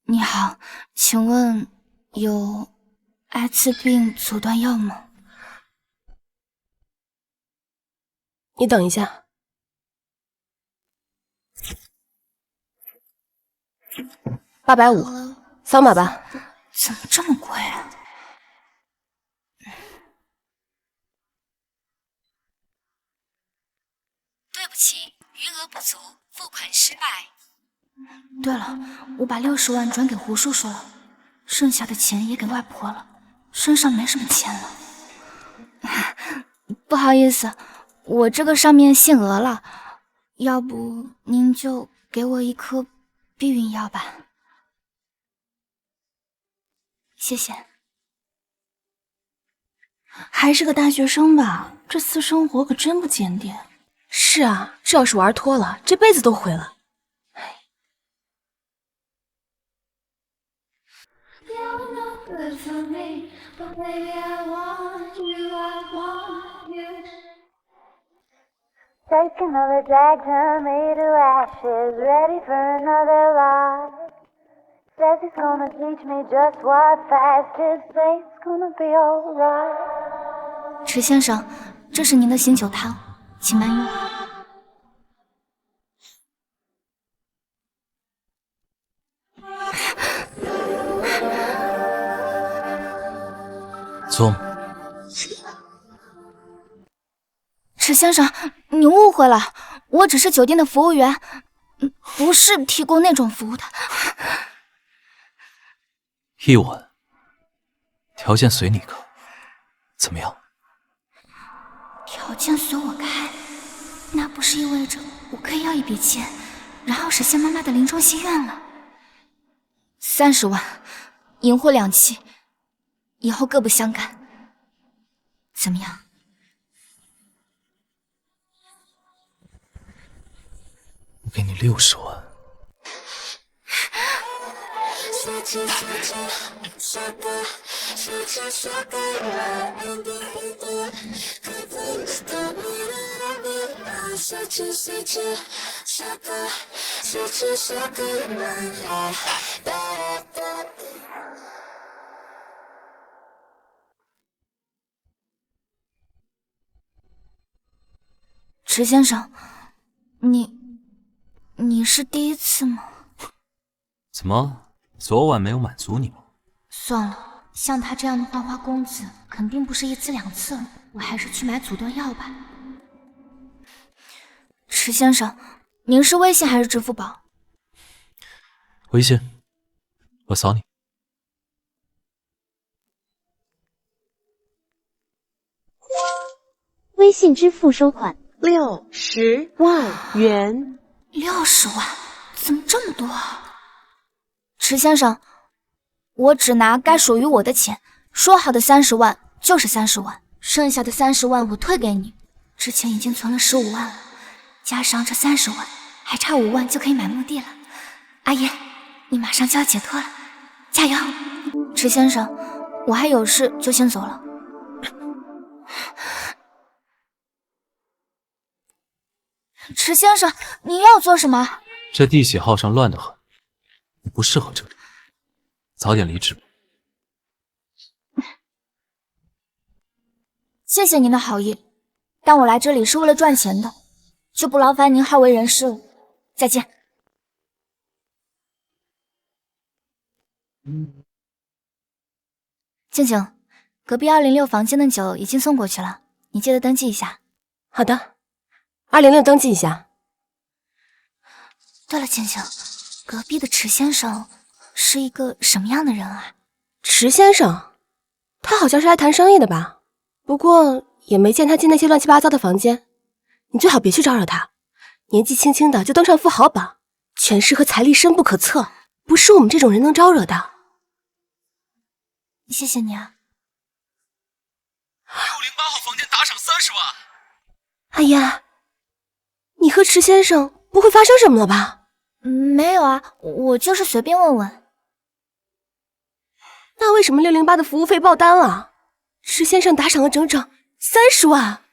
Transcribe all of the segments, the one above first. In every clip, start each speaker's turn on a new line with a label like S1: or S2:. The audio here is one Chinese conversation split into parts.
S1: 你好，请问有艾滋病阻断药吗？
S2: 你等一下。850，扫码吧。
S1: 怎么这么贵啊？对不起，余额不足，付款失败。对了，我把60万转给胡叔叔了，剩下的钱也给外婆了，身上没什么钱了。不好意思，我这个上面限额了，要不您就给我一颗避孕药吧。谢谢。
S3: 还是个大学生吧，这私生活可真不检点。
S2: 是啊，这要是玩脱了，这辈子都毁了。
S4: Take another drag, turn me to ashes, ready for another life. Says he's gonna teach me just what fast is, say it's gonna be alright.
S1: 池先生，这是您的醒酒汤，请慢用。
S5: 坐。
S1: 池先生，你误会了，我只是酒店的服务员，不是提供那种服务的。
S5: 一晚，条件随你开，怎么样？
S1: 条件随我开，那不是意味着我可以要一笔钱，然后实现妈妈的临终心愿了？30万，银货2期，以后各不相干，怎么样？
S5: 我给你60万。
S1: 池先生，你是第一次吗？
S5: 怎么，昨晚没有满足你吗？
S1: 算了，像他这样的花花公子，肯定不是1次2次了。我还是去买阻断药吧。池先生，您是微信还是支付宝？
S5: 微信，我扫你。
S6: 微信支付收款
S7: 60万元。
S1: 60万？怎么这么多啊？池先生，我只拿该属于我的钱，说好的30万就是30万，剩下的30万我退给你。之前已经存了15万了，加上这30万，还差5万就可以买墓地了。阿姨，你马上就要解脱了，加油！池先生，我还有事就先走了。池先生，你要做什么？
S5: 这地喜号上乱得很，你不适合这里，早点离职吧。
S1: 谢谢您的好意，但我来这里是为了赚钱的，就不劳烦您好为人师了。再见。静静，隔壁206房间的酒已经送过去了，你记得登记一下。
S2: 好的，206登记一下。
S1: 对了，静静，隔壁的池先生是一个什么样的人啊？
S2: 池先生，他好像是来谈生意的吧？不过也没见他进那些乱七八糟的房间。你最好别去招惹他，年纪轻轻的就登上富豪榜，权势和财力深不可测，不是我们这种人能招惹的。
S1: 谢谢你啊。
S5: 608号房间打赏30万。
S2: 哎呀，你和池先生不会发生什么了吧？
S1: 没有啊，我就是随便问问。
S2: 那为什么608的服务费爆单了？池先生打赏了整整30万，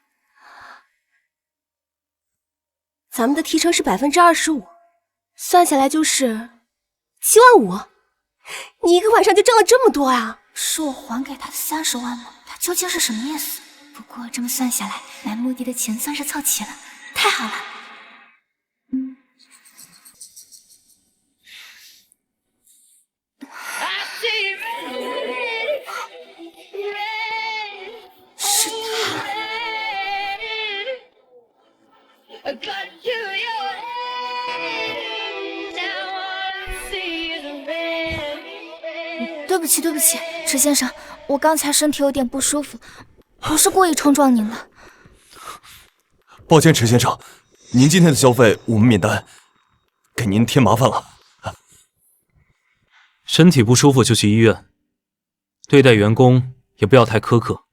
S2: 咱们的提成是25%，算下来就是7.5万。你一个晚上就挣了这么多啊？
S1: 是我还给他的30万吗？他究竟是什么意思？不过这么算下来，买墓地的钱算是凑齐了，太好了。是他。对不起，对不起，池先生，我刚才身体有点不舒服，不是故意冲撞您的。
S8: 抱歉，池先生，您今天的消费我们免单，给您添麻烦了。
S5: 身体不舒服就去医院，对待员工也不要太苛刻。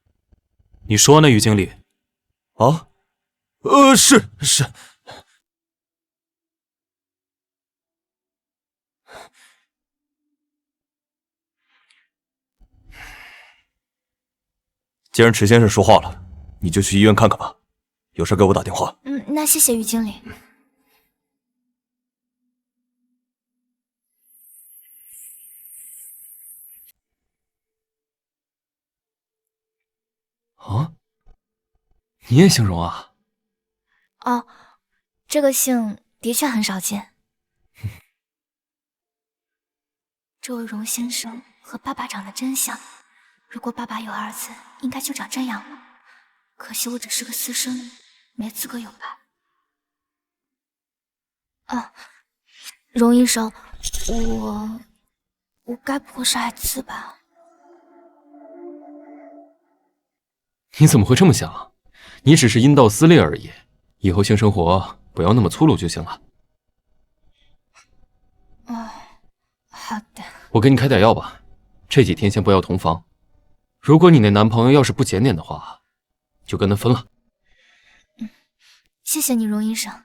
S5: 你说呢，于经理？
S8: 啊？是。既然池先生说话了，你就去医院看看吧，有事给我打电话。
S1: 那谢谢于经理。
S5: 啊？你也姓荣啊？
S1: 哦，这个姓的确很少见。这位荣先生和爸爸长得真像，如果爸爸有儿子，应该就长这样了。可惜我只是个私生女，没资格有爸。啊，荣医生，我该不会是艾滋吧？
S9: 你怎么会这么想？你只是阴道撕裂而已，以后性生活不要那么粗鲁就行了。
S1: 哦，好的。
S9: 我给你开点药吧，这几天先不要同房。如果你那男朋友要是不检点的话，就跟他分了。
S1: 谢谢你，荣医生。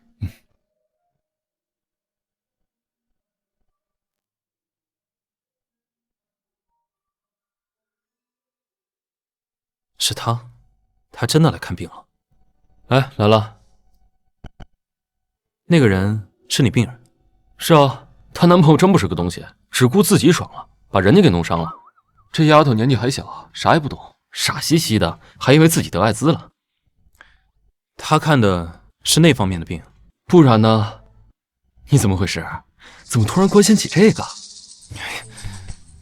S5: 是他真的来看病了。
S9: 哎，来了。
S5: 那个人是你病人？
S9: 是啊，她男朋友真不是个东西，只顾自己爽了，把人家给弄伤了。这丫头年纪还小，啥也不懂，傻兮兮的，还以为自己得艾滋了。
S5: 他看的是那方面的病，
S9: 不然呢？你怎么回事？怎么突然关心起这个？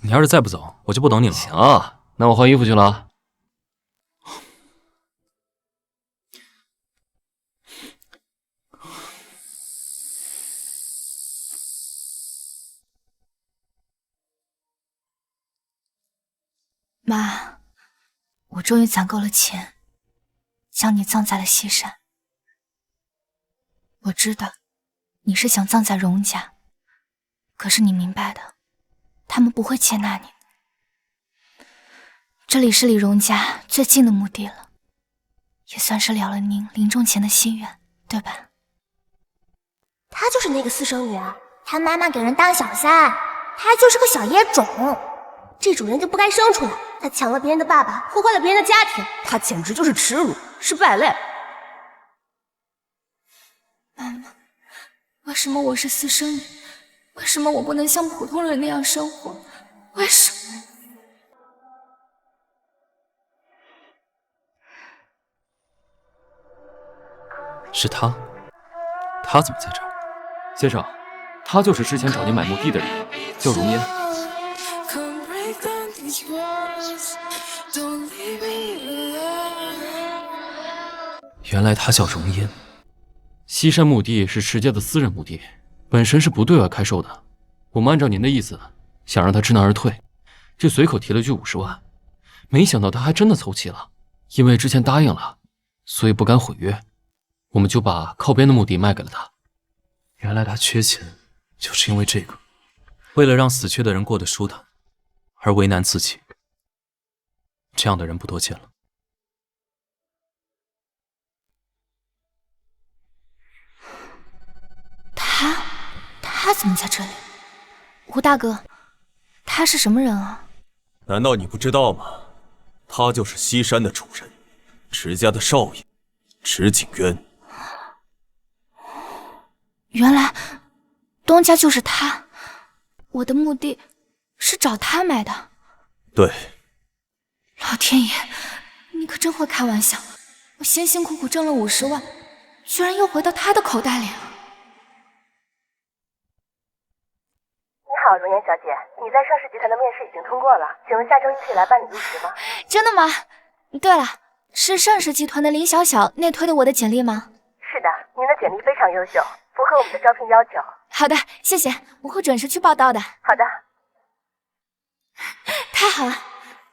S5: 你要是再不走，我就不等你了。
S9: 行啊，那我换衣服去了。
S1: 妈，我终于攒够了钱，将你葬在了西山。我知道你是想葬在荣家，可是你明白的，他们不会接纳你。这里是离荣家最近的墓地了，也算是了了您临终前的心愿，对吧？
S2: 她就是那个私生女啊！
S1: 她妈妈给人当小三，她就是个小野种。
S2: 这种人就不该生出来。她抢了别人的爸爸，破坏了别人的家庭，她简直就是耻辱，是败类。
S1: 妈妈，为什么我是私生女？为什么我不能像普通人那样生活？为什么？
S5: 是他怎么在这儿？
S9: 先生，他就是之前找您买墓地的人，叫荣烟。
S5: 原来他叫荣烟。
S9: 西山墓地是池家的私人墓地，本身是不对外开售的。我们按照您的意思，想让他知难而退，就随口提了句50万，没想到他还真的凑齐了。因为之前答应了，所以不敢毁约，我们就把靠边的墓地卖给了他。
S5: 原来他缺钱，就是因为这个，为了让死去的人过得舒坦，而为难自己。这样的人不多见了。
S1: 他怎么在这里？胡大哥，他是什么人啊？
S8: 难道你不知道吗？他就是西山的主人，池家的少爷，池景渊。原来东家就是他，我的墓地是
S1: 是找他买的？
S8: 对。
S1: 老天爷，你可真会开玩笑！我辛辛苦苦挣了50万，居然又回到他的口袋里了。
S10: 你好，容颜小姐，你在盛世集团的面试已经通过了，请问下周一可以来办理入职吗？
S1: 真的吗？对了，是盛世集团的林小小内推的我的简历吗？
S10: 是的，您的简历非常优秀，符合我们的招聘要求。
S1: 好的，谢谢，我会准时去报到的。
S10: 好的。
S1: 太好了，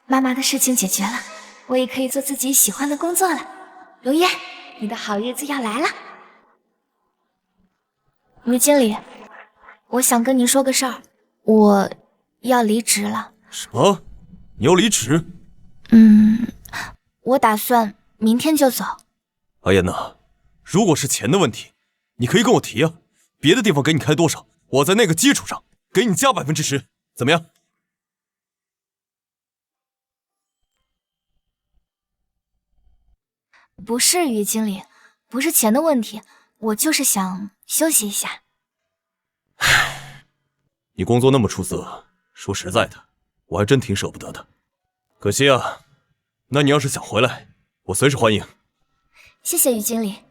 S1: 妈妈的事情解决了，我也可以做自己喜欢的工作了。容颜，你的好日子要来了。于经理，我想跟您说个事儿，我要离职了。
S8: 什么？你要离职？
S1: 我打算明天就走。
S8: 阿燕呐，如果是钱的问题，你可以跟我提啊，别的地方给你开多少，我在那个基础上给你加10%，怎么样？
S1: 不是于经理，不是钱的问题，我就是想休息一下。
S8: 你工作那么出色，说实在的，我还真挺舍不得的。可惜啊，那你要是想回来，我随时欢迎。
S1: 谢谢于经理。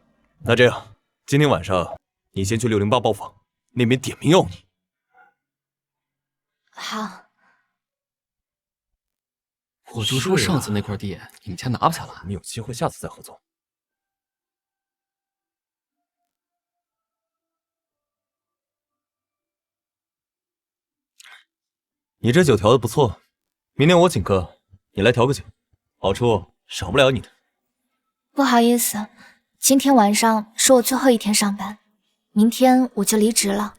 S8: 那这样，今天晚上你先去608包房，那边点名要你。
S1: 好。
S9: 我就说上次那块地，你们家拿不下来。
S8: 我们有机会下次再合作。你这酒调的不错，明天我请客，你来调个酒，好处少不了你的。
S1: 不好意思，今天晚上是我最后一天上班，明天我就离职了。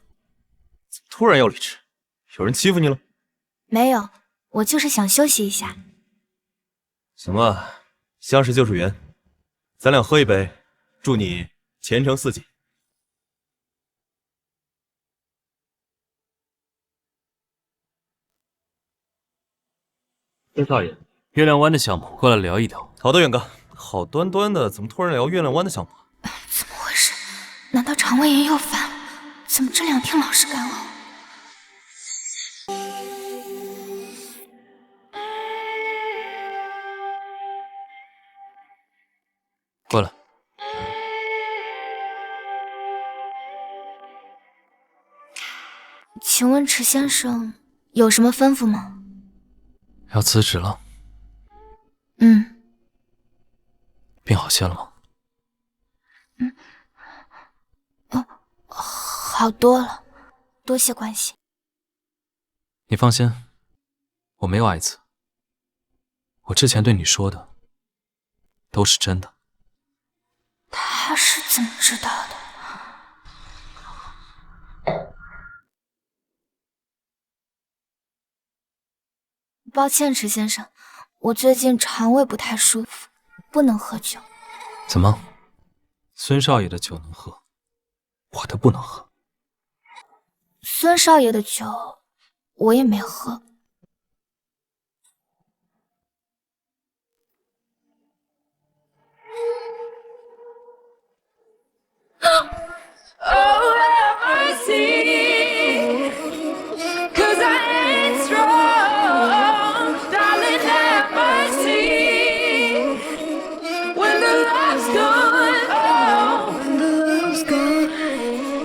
S8: 怎么突然要离职？有人欺负你了？
S1: 没有，我就是想休息一下。
S8: 行吧，相识就是缘，咱俩喝一杯，祝你前程似锦。
S5: 孙少爷，月亮湾的项目过来聊一聊。
S8: 好的，远哥。好端端的，怎么突然聊月亮湾的项目？
S1: 怎么回事？难道肠胃炎又犯了？怎么这2天老是干呕？
S5: 过来。
S1: 请问池先生有什么吩咐吗？
S5: 要辞职了。病好些了吗？
S1: 好多了，多谢关心。
S5: 你放心，我没有艾滋。我之前对你说的都是真的。
S1: 他是怎么知道的？抱歉，池先生，我最近肠胃不太舒服，不能喝酒。
S5: 怎么？孙少爷的酒能喝，我的不能喝。
S1: 孙少爷的酒我也没喝。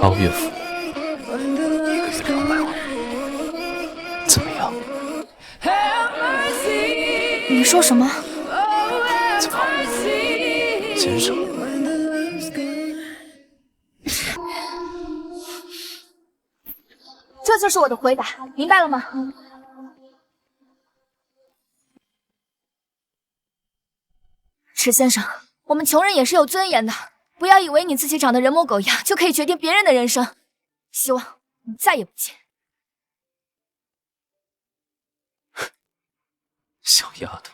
S5: 把我岳父1个月200万，怎么样？
S1: 你说什么？
S5: 怎么，先生？
S1: 这就是我的回答，明白了吗？池先生，我们穷人也是有尊严的，不要以为你自己长得人模狗样就可以决定别人的人生。希望你再也不见。
S5: 小丫头，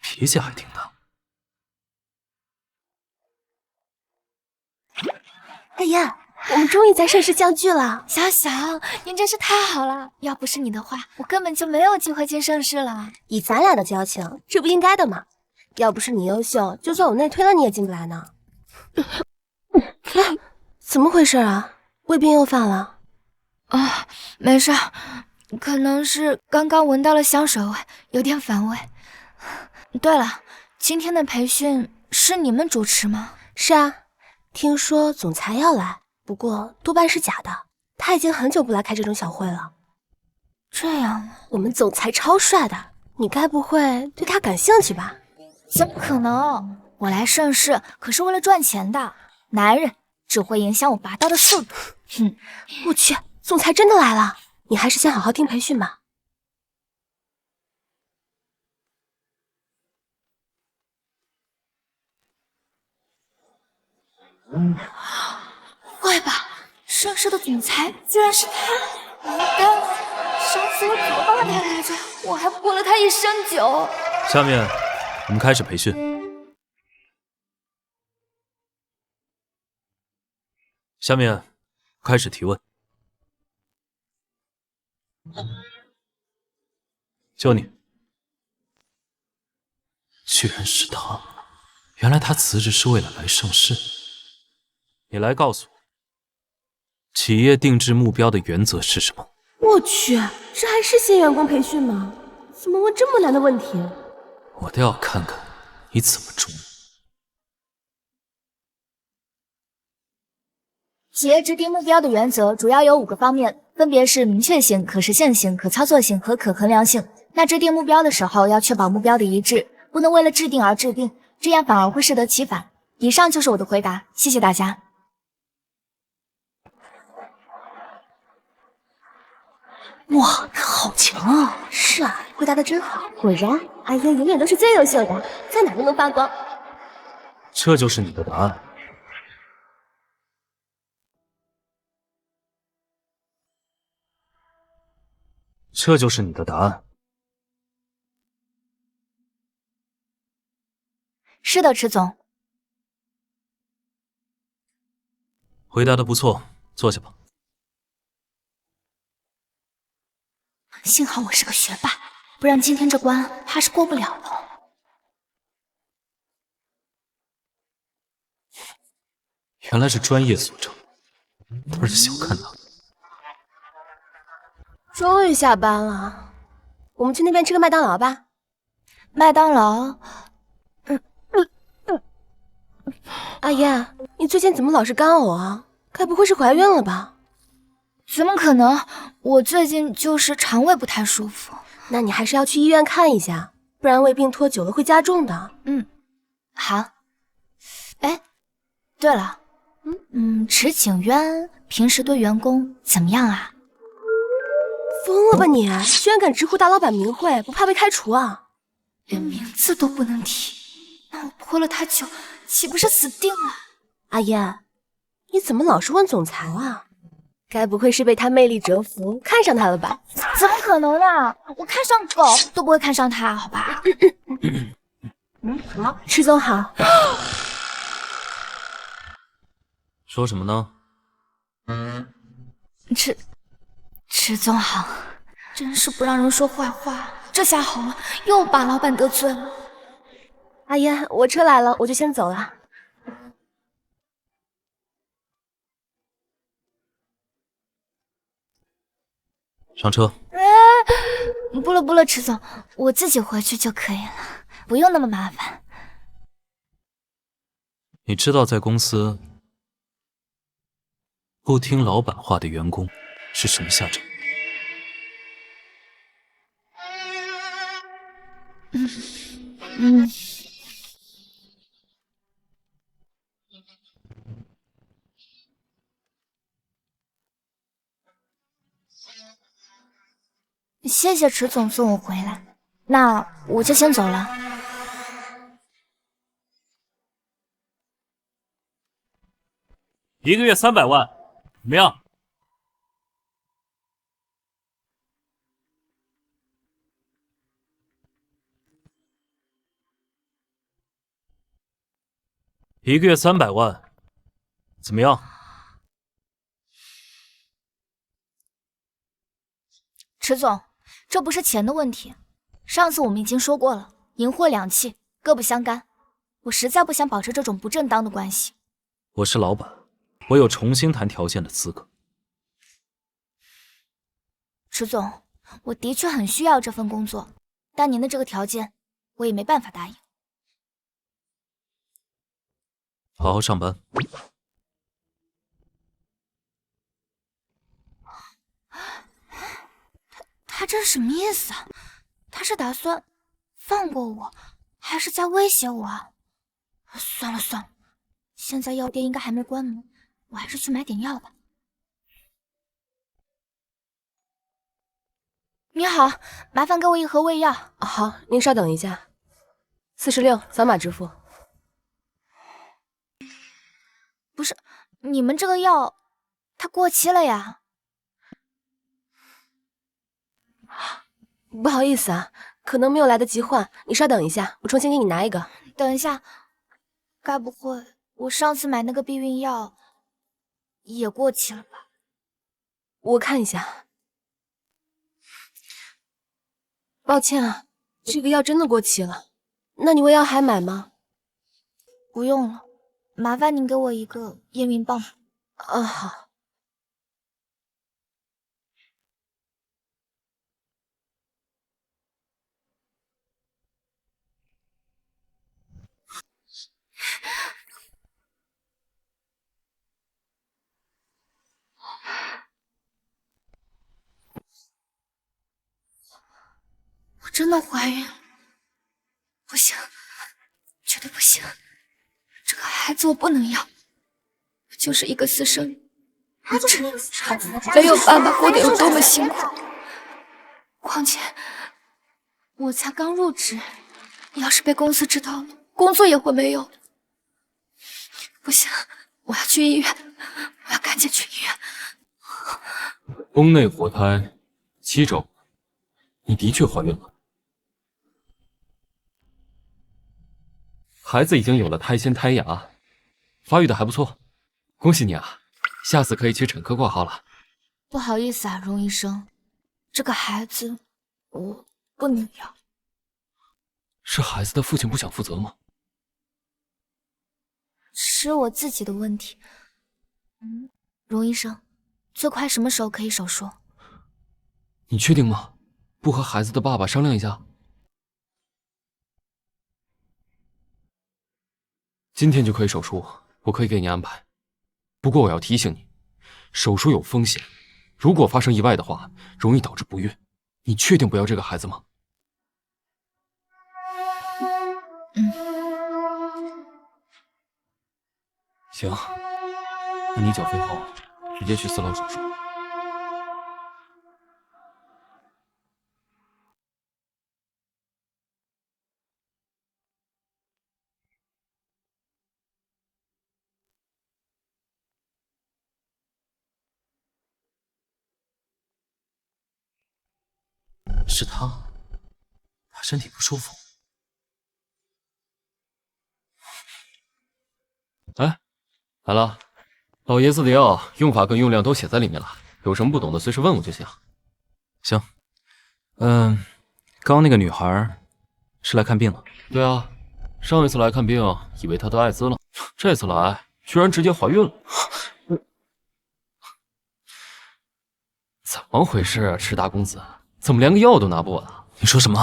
S5: 脾气还挺大。
S2: 哎呀，我们终于在盛世相聚了。
S1: 小小，您真是太好了，要不是你的话，我根本就没有机会进盛世了。
S2: 以咱俩的交情，这不应该的吗？要不是你优秀，就算我内推了你也进不来呢。怎么回事啊？胃病又犯了？
S1: 没事，可能是刚刚闻到了香水味，有点反胃。对了，今天的培训是你们主持吗？
S2: 是啊，听说总裁要来，不过多半是假的。他已经很久不来开这种小会了。
S1: 这样啊，
S2: 我们总裁超帅的，你该不会对他感兴趣吧？
S1: 怎么可能？我来盛世可是为了赚钱的，男人只会影响我拔刀的速度。哼，
S2: 我去，总裁真的来了，你还是先好好听培训吧。
S1: 会吧，盛世的总裁居然是他！完蛋了，上次我怎么骂他来着？我还泼了他一身酒。
S5: 下面我们开始培训。下面开始提问。就你，居然是他！原来他辞职是为了来盛世。你来告诉我，企业定制目标的原则是什么？
S2: 我去，这还是新员工培训吗？怎么问这么难的问题？
S5: 我倒要看看你怎么中。
S1: 企业制定目标的原则主要有5个方面，分别是明确性、可实现性、可操作性和可衡量性。那制定目标的时候要确保目标的一致，不能为了制定而制定，这样反而会适得其反。以上就是我的回答，谢谢大家。
S2: 哇，他好强啊！是啊，回答的真好。果然，阿英永远都是最优秀的，在哪都能发光。
S5: 这就是你的答案。这就是你的答案。
S1: 是的，池总。
S5: 回答的不错，坐下吧。
S1: 幸好我是个学霸，不然今天这关怕是过不了了。
S5: 原来是专业素质，倒是小看他。
S2: 终于下班了，我们去那边吃个麦当劳吧。
S1: 麦当劳？
S2: 阿燕，你最近怎么老是干呕啊？该不会是怀孕了吧？
S1: 怎么可能？我最近就是肠胃不太舒服。
S2: 那你还是要去医院看一下，不然胃病拖久了会加重的。
S1: 好。哎，对了，池景渊平时对员工怎么样啊？
S2: 疯了吧你！居然敢直呼大老板名讳，不怕被开除啊？
S1: 连名字都不能提，那我泼了他酒，岂不是死定了？
S2: 阿燕，你怎么老是问总裁啊？该不会是被他魅力折服，看上他了吧？
S1: 怎么可能呢？我看上狗都不会看上他，好吧？
S2: 好，池总好。
S5: 说什么呢？
S1: 池总好，真是不让人说坏话。这下好了，又把老板得罪了。
S2: 阿燕，我车来了，我就先走了。
S5: 上车。
S1: 不了，池总，我自己回去就可以了，不用那么麻烦。
S5: 你知道在公司不听老板话的员工是什么下场？
S1: 谢谢池总送我回来，那我就先走了。
S11: 1个月300万，怎么样
S5: ？1个月300万，怎么样？
S1: 池总，这不是钱的问题，上次我们已经说过了，银货两讫，各不相干。我实在不想保持这种不正当的关系。
S5: 我是老板，我有重新谈条件的资格。
S1: 池总，我的确很需要这份工作，但您的这个条件，我也没办法答应。
S5: 好好上班。
S1: 他这是什么意思啊？他是打算放过我，还是在威胁我啊？算了算了，现在药店应该还没关门，我还是去买点药吧。你好，麻烦给我一盒胃药。
S2: 好，您稍等一下。46，扫码支付。
S1: 不是，你们这个药它过期了呀？
S2: 不好意思啊，可能没有来得及换，你稍等一下，我重新给你拿一个。
S1: 等一下，该不会我上次买那个避孕药也过期了吧？
S2: 我看一下。抱歉啊，这个药真的过期了。那你胃药还买吗？
S1: 不用了，麻烦您给我一个验孕棒。
S2: 啊，好。
S1: 我真的怀孕了，不行，绝对不行！这个孩子我不能要，我就是一个私生女，没有爸爸过得有多么辛苦。况且我才刚入职，要是被公司知道了，工作也会没有。不行，我要去医院，我要赶紧去医院。
S9: 宫内活胎7周，你的确怀孕了。孩子已经有了胎心胎芽，发育的还不错，恭喜你啊！下次可以去产科挂号了。
S1: 不好意思啊，荣医生，这个孩子我不能要。
S9: 是孩子的父亲不想负责吗？
S1: 是我自己的问题。荣医生，最快什么时候可以手术？
S9: 你确定吗？不和孩子的爸爸商量一下？今天就可以手术，我可以给你安排。不过我要提醒你，手术有风险，如果发生意外的话，容易导致不孕。你确定不要这个孩子吗？行，那你缴费后直接去4楼手术。
S5: 是他身体不舒服。
S9: 哎，来了，老爷子的药用法跟用量都写在里面了，有什么不懂的随时问我就行。
S5: 行，刚刚那个女孩是来看病了？
S9: 对啊，上一次来看病以为她得艾滋了，这次来居然直接怀孕了。怎么回事啊，池大公子，怎么连个药都拿不稳啊？
S5: 你说什么？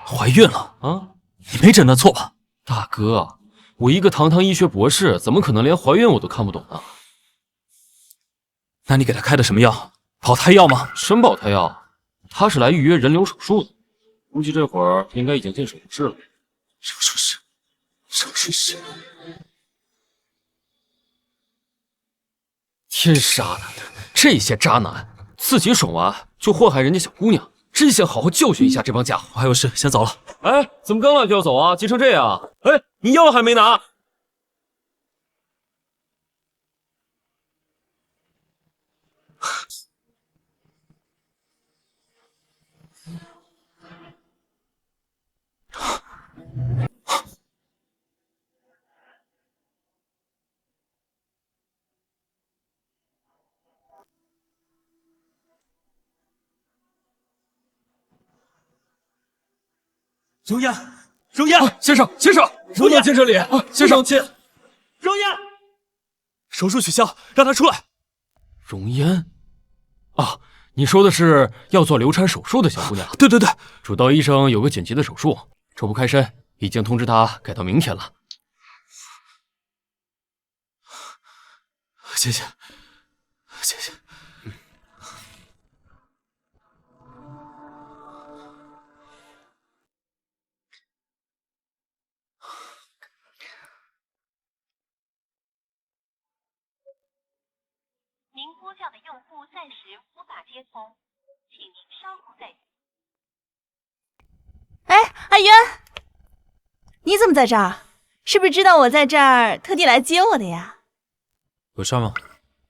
S5: 怀孕了？
S9: 啊，
S5: 你没诊断错吧？
S9: 大哥，我一个堂堂医学博士，怎么可能连怀孕我都看不懂呢？
S5: 那你给她开的什么药？保胎药吗？
S9: 什么保胎药？他是来预约人流手术的，估计这会儿应该已经进手术室了。
S5: 手术室，手术室。
S9: 天杀的，这些渣男自己爽完就祸害人家小姑娘，真想好好教训一下这帮家伙。
S5: 我还有事，先走了。
S9: 哎，怎么刚来就要走啊？急成这样！哎，你药还没拿。
S11: 荣烟，荣烟，
S9: 先生，先生，不能进这里，先生，请。
S11: 荣烟，手术取消，让他出来。
S9: 荣烟，啊，你说的是要做流产手术的小姑娘？
S5: 对对对，
S9: 主刀医生有个紧急的手术，抽不开身，已经通知她改到明天了。
S5: 谢谢，谢谢。
S12: 您拨叫的用户暂时无法接通，请您稍后再。
S3: 哎，阿渊，你怎么在这儿？是不是知道我在这儿，特地来接我的呀？
S5: 有事吗？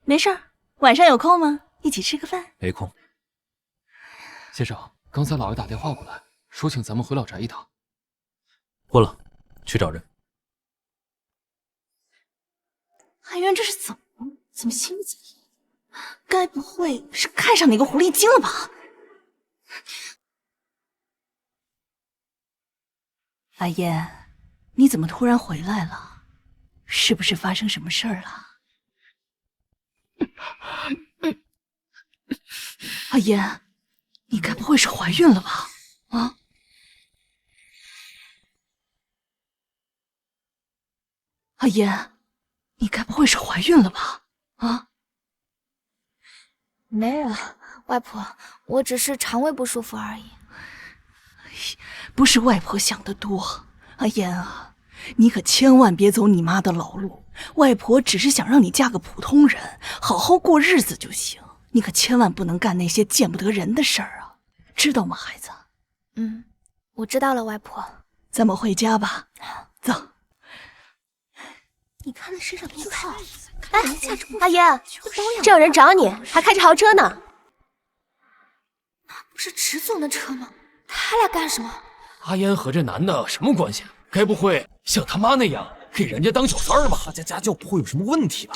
S3: 没事儿，晚上有空吗？一起吃个饭？
S5: 没空。
S9: 先生，刚才老爷打电话过来，说请咱们回老宅一趟。
S5: 过了，去找人。
S3: 阿渊，这是怎么心急？该不会是看上哪个狐狸精了吧？阿燕，你怎么突然回来了？是不是发生什么事儿了？阿燕，你该不会是怀孕了吧？啊？阿燕，你该不会是怀孕了吧？啊？
S1: 没有，外婆，我只是肠胃不舒服而已。
S3: 不是外婆想的多，阿燕啊，你可千万别走你妈的老路。外婆只是想让你嫁个普通人，好好过日子就行。你可千万不能干那些见不得人的事儿啊，知道吗，孩子？
S1: 嗯，我知道了，外婆。
S3: 咱们回家吧，走。
S2: 你看他身上多好。
S3: 哎，
S2: 阿言，这有人找你，还开着豪车呢。
S1: 那不是迟总的车吗？他来干什么？
S9: 阿烟和这男的什么关系？该不会像他妈那样给人家当小三儿吧？
S8: 他家家教不会有什么问题吧？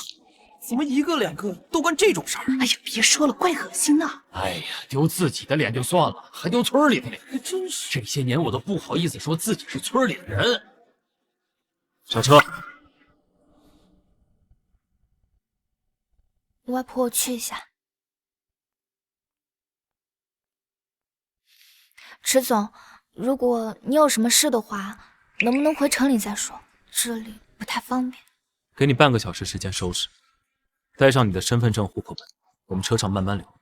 S8: 怎么一个两个都干这种事儿？
S3: 哎呀，别说了，怪恶心的。
S9: 哎呀，丢自己的脸就算了，还丢村里的脸，真是这些年我都不好意思说自己是村里的人。
S5: 上车。
S1: 外婆，我去一下。迟总，如果你有什么事的话，能不能回城里再说？这里不太方便。
S5: 给你半个小时时间收拾，带上你的身份证、户口本，我们车上慢慢聊。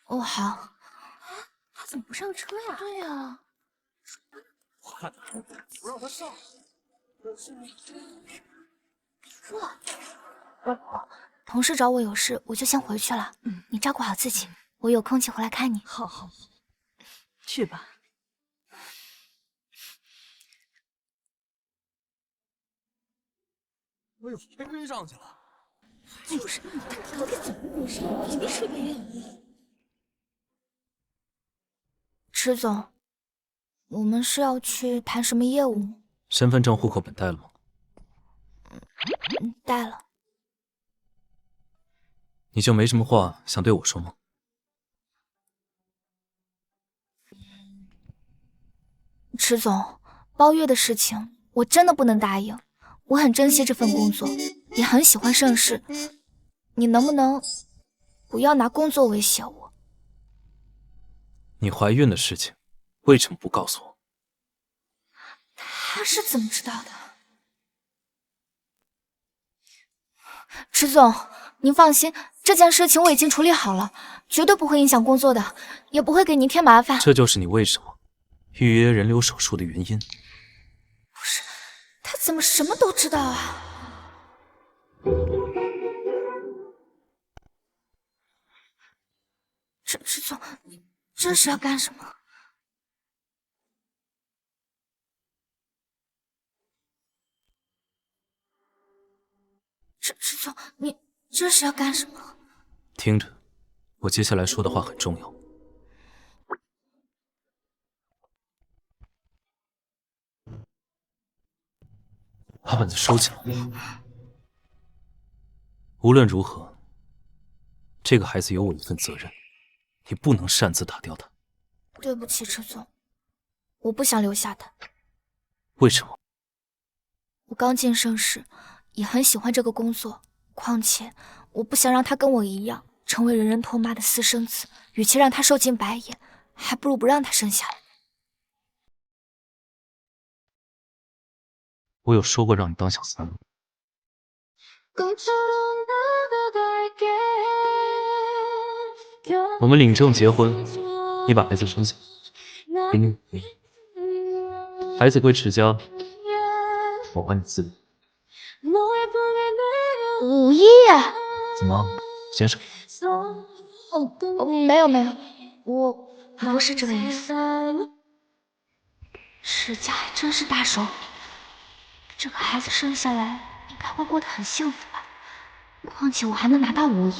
S1: 哦，好。
S2: 他怎么不上车呀？
S3: 对呀，
S8: 我看不让他上。
S1: 外婆，同事找我有事，我就先回去了。你照顾好自己，我有空气回来看你。
S3: 好好好，去吧。
S8: 哎呦，晕上去了。
S2: 就是他到底怎么回事？没睡没有。
S1: 迟总，我们是要去谈什么业务吗？
S5: 身份证、户口本带了吗？
S1: 带了。
S5: 你就没什么话想对我说吗？
S1: 迟总，包月的事情我真的不能答应。我很珍惜这份工作，也很喜欢盛世。你能不能不要拿工作威胁我？
S5: 你怀孕的事情为什么不告诉我？
S1: 他是怎么知道的？迟总，您放心，这件事情我已经处理好了，绝对不会影响工作的，也不会给您添麻烦。
S5: 这就是你为什么预约人流手术的原因。
S1: 不是，他怎么什么都知道啊？迟总，你这是要干什么？迟总，你这是要干什么？
S5: 听着，我接下来说的话很重要。把本子收起来。无论如何，这个孩子有我一份责任，你不能擅自打掉他。
S1: 对不起，迟总，我不想留下他。
S5: 为什么？
S1: 我刚进盛世，也很喜欢这个工作，况且我不想让他跟我一样，成为人人唾骂的私生子，与其让他受尽白眼，还不如不让他生下来。
S5: 我有说过让你当小三吗？我们领证结婚，你把孩子生下，给你5亿，孩子归持家，我还你4亿。
S1: 5亿？
S5: 怎么，先生？
S1: 没有，我不是这个意思。持家还真是大手笔，这个孩子生下来应该会过得很幸福吧？况且我还能拿到5亿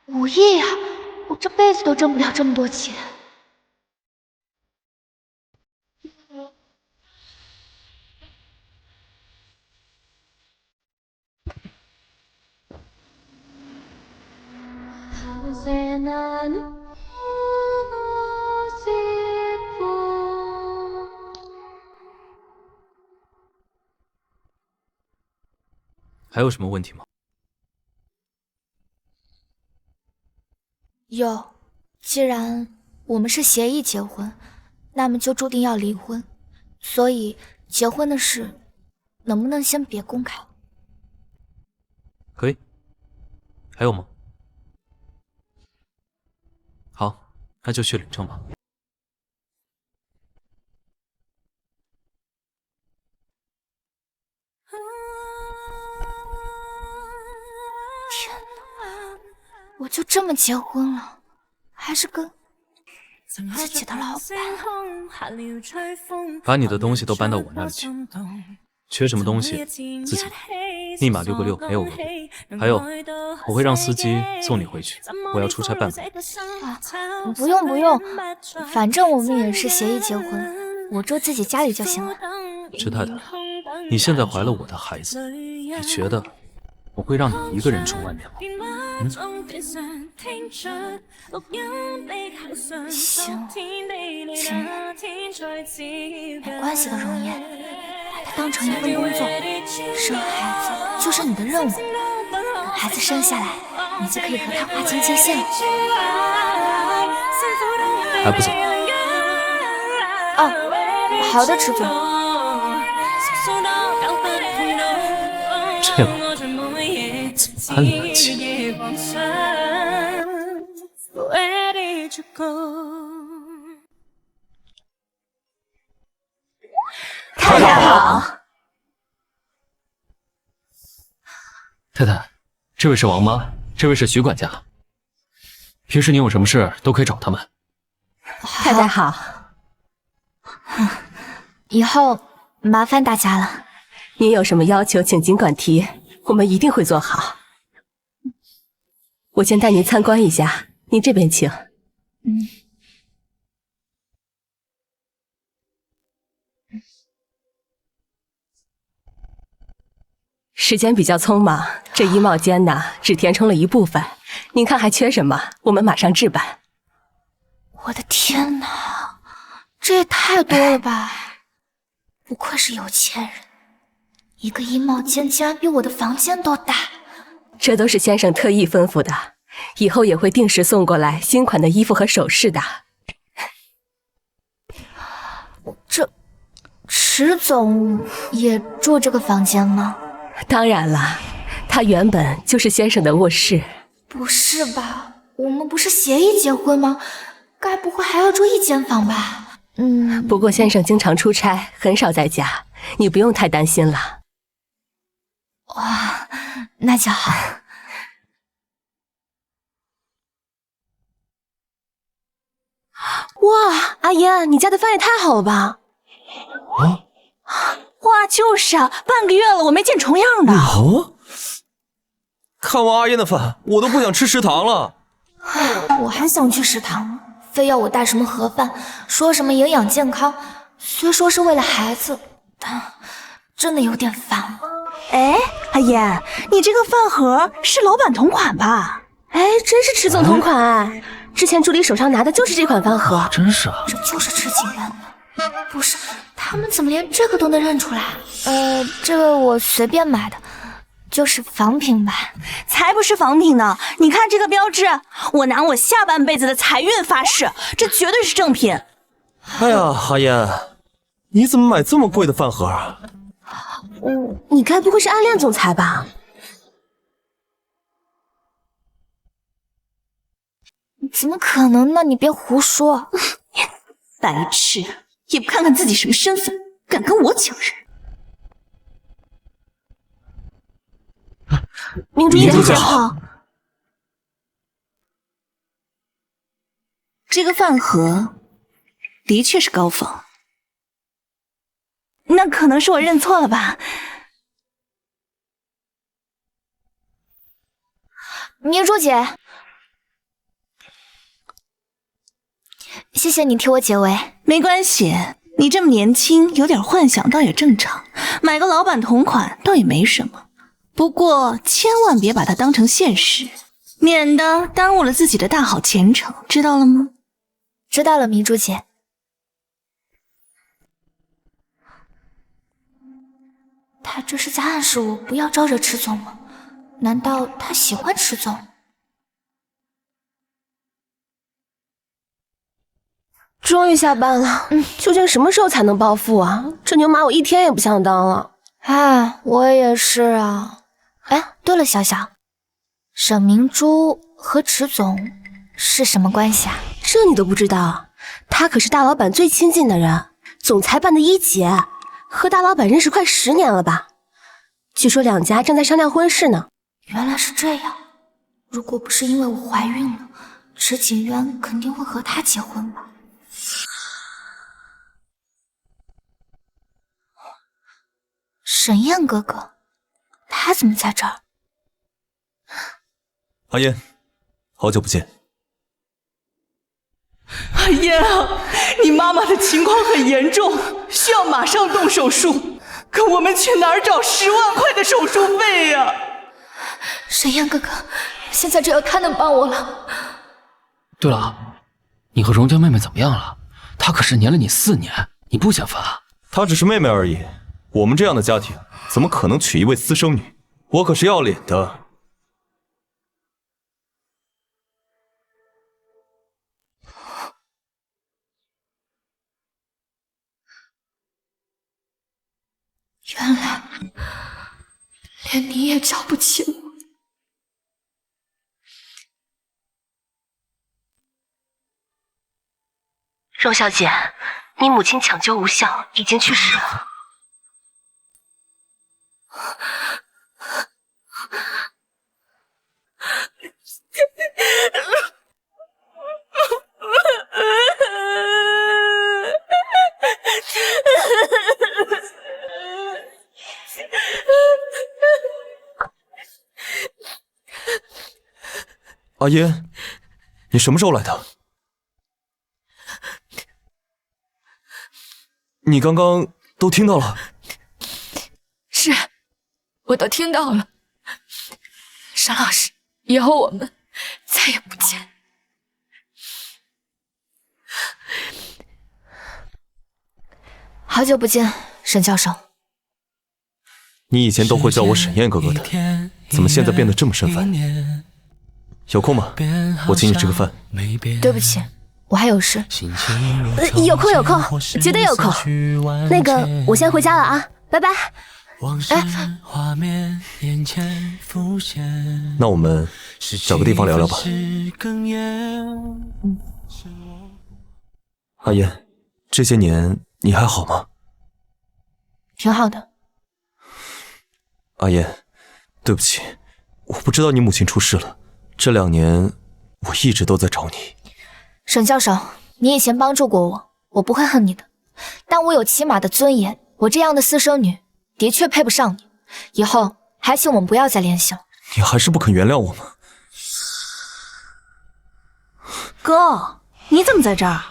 S1: ，5亿呀！我这辈子都挣不了这么多钱。
S5: 还有什么问题吗？
S1: 有，既然我们是协议结婚，那么就注定要离婚，所以结婚的事能不能先别公开？
S5: 可以。还有吗？好，那就去领证吧。
S1: 天哪，我就这么结婚了，还是跟自己的老板。
S5: 把你的东西都搬到我那里去，缺什么东西自己买，密码666没有额度。还有，我会让司机送你回去，我要出差办公。
S1: 不用，反正我们也是协议结婚，我住自己家里就行了。
S5: 池太太，你现在怀了我的孩子，你觉得我会让你一个人住外面吗？
S1: 行，没关系的，容颜，把它当成一份工作，生孩子就是你的任务。等孩子生下来，你就可以和他划清界限了。
S5: 还不走？
S1: 哦，好的，池总。
S5: 这样怎么冷静？
S2: 太太好。
S9: 太太，这位是王妈，这位是徐管家。平时你有什么事都可以找他们。
S2: 太太好。
S1: 以后麻烦大家了。
S2: 您有什么要求，请尽管提，我们一定会做好。我先带您参观一下，您这边请。时间比较匆忙，这衣帽间呢只填充了一部分，您看还缺什么？我们马上置办。
S1: 我的天哪，这也太多了吧！不愧是有钱人，一个衣帽间竟然比我的房间都大。
S2: 这都是先生特意吩咐的，以后也会定时送过来新款的衣服和首饰的。
S1: 这池总也住这个房间吗？
S2: 当然了，他原本就是先生的卧室。
S1: 不是吧，我们不是协议结婚吗？该不会还要住一间房吧？
S2: 不过先生经常出差，很少在家，你不用太担心了。
S1: 哇，那就好。
S2: 哇，阿言，你家的饭也太好了吧！
S3: 哇，就是啊，半个月了，我没见重样的。
S8: 看完阿燕的饭，我都不想吃食堂了。
S1: 我还想去食堂，非要我带什么盒饭，说什么营养健康，虽说是为了孩子，但真的有点烦了。
S3: 哎，阿燕，你这个饭盒是老板同款吧？
S2: 哎，真是池总同款哎！之前助理手上拿的就是这款饭盒，
S5: 真是啊，
S1: 这就是池景苑的。不是，他们怎么连这个都能认出来？这个我随便买的，就是仿品吧？
S3: 才不是仿品呢！你看这个标志，我拿我下半辈子的财运发誓，这绝对是正品。
S8: 哎呀，阿烟，你怎么买这么贵的饭盒啊？
S2: 你该不会是暗恋总裁吧？
S1: 怎么可能呢？你别胡说！
S3: 白痴，也不看看自己什么身份，敢跟我抢人！
S2: 明珠姐好。
S3: 这个饭盒的确是高仿，那可能是我认错了吧？
S1: 明珠姐，谢谢你替我解围。
S3: 没关系，你这么年轻，有点幻想倒也正常，买个老板同款倒也没什么。不过千万别把它当成现实，免得耽误了自己的大好前程，知道了吗？
S1: 知道了，明珠姐。他这是在暗示我不要招惹池总吗？难道他喜欢池总？
S2: 终于下班了，究竟什么时候才能暴富啊？这牛马我一天也不想当了。
S1: 哎，我也是啊。哎，对了，小小，沈明珠和池总是什么关系啊？
S2: 这你都不知道？他可是大老板最亲近的人，总裁办的一姐，和大老板认识快10年了吧？据说两家正在商量婚事呢。
S1: 原来是这样，如果不是因为我怀孕了，池景渊肯定会和他结婚吧。沈燕哥哥，他怎么在这儿？
S8: 阿烟，好久不见。
S3: 阿烟啊，你妈妈的情况很严重，需要马上动手术，可我们去哪儿找10万块的手术费呀？
S1: 沈燕哥哥，现在只有他能帮我了。
S9: 对了，你和荣家妹妹怎么样了？她可是黏了你4年，你不嫌烦啊？
S8: 她只是妹妹而已，我们这样的家庭怎么可能娶一位私生女？我可是要脸的。
S1: 原来连你也瞧不起我。
S2: 荣小姐，你母亲抢救无效，已经去世了。
S8: 阿烟，你什么时候来的？你刚刚都听到了？
S13: 是，我都听到了。沈老师，以后我们再也不见。
S1: 好久不见，沈教授。
S8: 你以前都会叫我沈燕哥哥的，怎么现在变得这么生分？有空吗？我请你吃个饭。
S1: 对不起，我还有事。
S2: 有空有空，绝对有空。那个，我先回家了啊，拜拜。
S8: 那我们找个地方聊聊吧。阿烟，这些年你还好吗？
S1: 挺好的。
S8: 阿烟，对不起，我不知道你母亲出事了。这2年我一直都在找你。
S1: 沈教授，你以前帮助过我，我不会恨你的。但我有起码的尊严，我这样的私生女的确配不上你。以后还请我们不要再联系了。
S8: 你还是不肯原谅我吗？
S3: 哥，你怎么在这儿？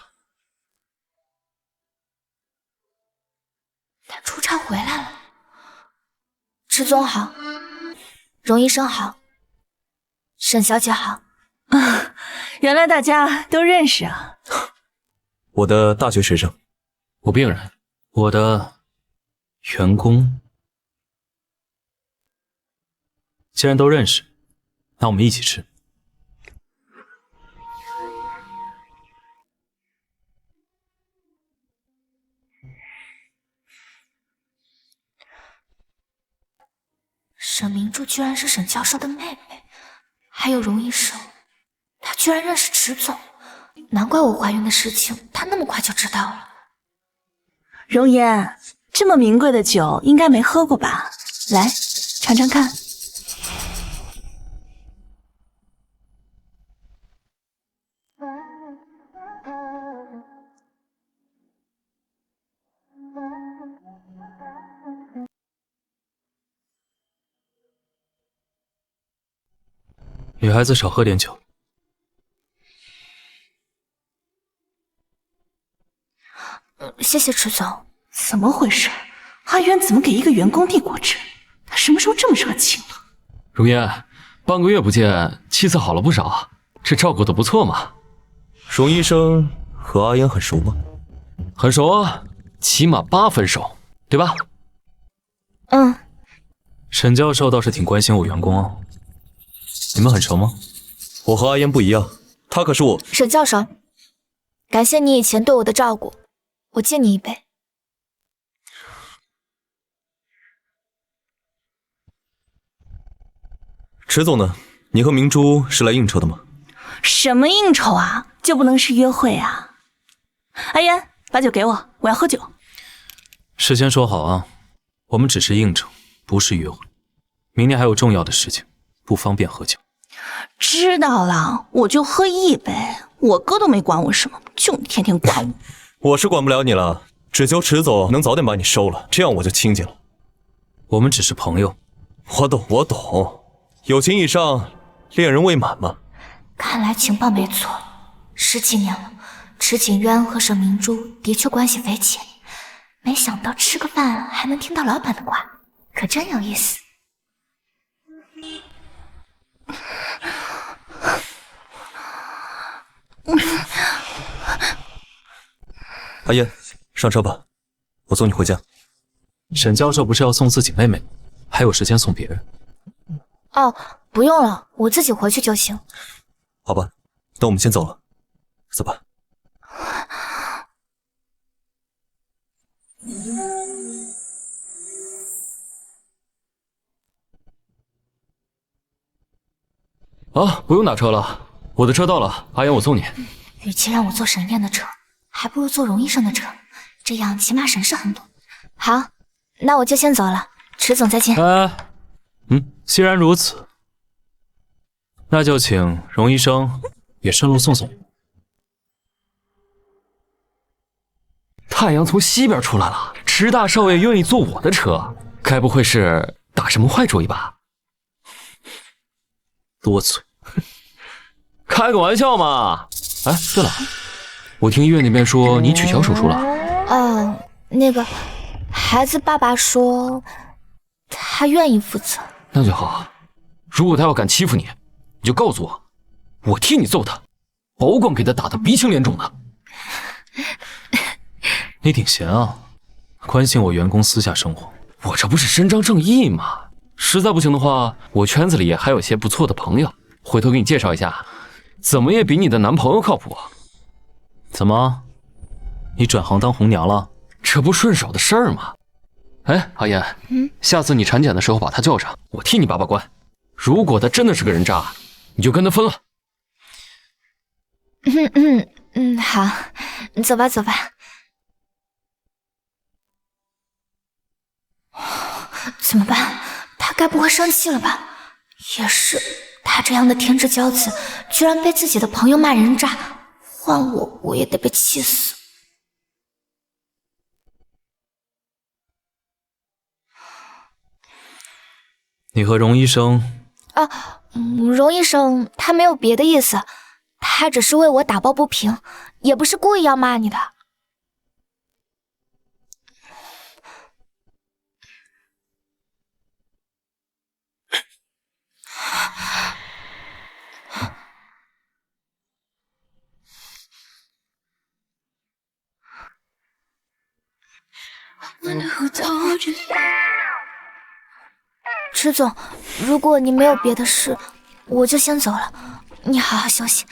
S1: 他出差回来了。池总好，荣医生好，沈小姐好。
S3: 啊，原来大家都认识啊。
S8: 我的大学学生，
S9: 我病人，我的员工。
S5: 既然都认识，那我们一起吃。
S1: 沈明珠居然是沈教授的妹妹，还有荣医生，她居然认识池总，难怪我怀孕的事情她那么快就知道了。
S3: 容颜，这么名贵的酒应该没喝过吧？来，尝尝看。
S5: 女孩子少喝点酒。
S1: 谢谢池总。
S3: 怎么回事？阿元怎么给一个员工递果汁？他什么时候这么热情了？
S9: 如烟，半个月不见，气色好了不少，这照顾得不错嘛。
S8: 荣医生和阿言很熟吗？
S9: 很熟啊，起码8分熟，对吧？
S1: 嗯。
S5: 沈教授倒是挺关心我员工哦。你们很熟吗？
S8: 我和阿言不一样，他可是我。
S1: 沈教授，感谢你以前对我的照顾，我敬你一杯。
S8: 池总呢？你和明珠是来应酬的吗？
S3: 什么应酬啊？就不能是约会啊？阿言，把酒给我，我要喝酒。
S5: 事先说好啊，我们只是应酬，不是约会。明天还有重要的事情，不方便喝酒。
S3: 知道了，我就喝一杯。我哥都没管我什么，就你天天管我。
S8: 我是管不了你了，只求池总能早点把你收了，这样我就清静了。
S5: 我们只是朋友。
S8: 我懂，我懂。友情以上，恋人未满嘛。
S1: 看来情报没错，10几年了，池景渊和沈明珠的确关系匪浅。没想到吃个饭还能听到老板的话，可真有意思。
S8: 阿言，上车吧，我送你回家。
S5: 沈教授不是要送自己妹妹，还有时间送别人？
S1: 哦，不用了，我自己回去就行。
S8: 好吧，那我们先走了，走吧。
S9: 啊，不用打车了，我的车到了，阿言我送你。
S1: 与其让我坐沈燕的车，还不如坐荣医生的车，这样起码省事很多。好，那我就先走了，池总再见。
S5: 既然如此，那就请荣医生也顺路送送我。
S9: 太阳从西边出来了，池大少爷愿意坐我的车，该不会是打什么坏主意吧？
S5: 多嘴，
S9: 开个玩笑嘛。哎，对了，我听医院那边说你取消手术了。
S1: 那个孩子爸爸说他愿意负责。
S9: 那就好，如果他要敢欺负你，你就告诉我，我替你揍他，保管给他打得鼻青脸肿的。
S5: 你挺闲啊，关心我员工私下生活。
S9: 我这不是伸张正义吗？实在不行的话，我圈子里还有些不错的朋友，回头给你介绍一下，怎么也比你的男朋友靠谱。
S5: 怎么，你转行当红娘了？
S9: 这不顺手的事儿吗？哎，阿言，下次你产检的时候把他叫上，我替你把把关。如果他真的是个人渣，你就跟他分了。
S1: 好，走吧走吧。怎么办？他该不会生气了吧？也是，他这样的天之骄子，居然被自己的朋友骂人渣，换我也得被气死。
S5: 你和荣医生
S1: 荣医生他没有别的意思，他只是为我打抱不平，也不是故意要骂你的。池总，如果你没有别的事，我就先走了。你好好休息。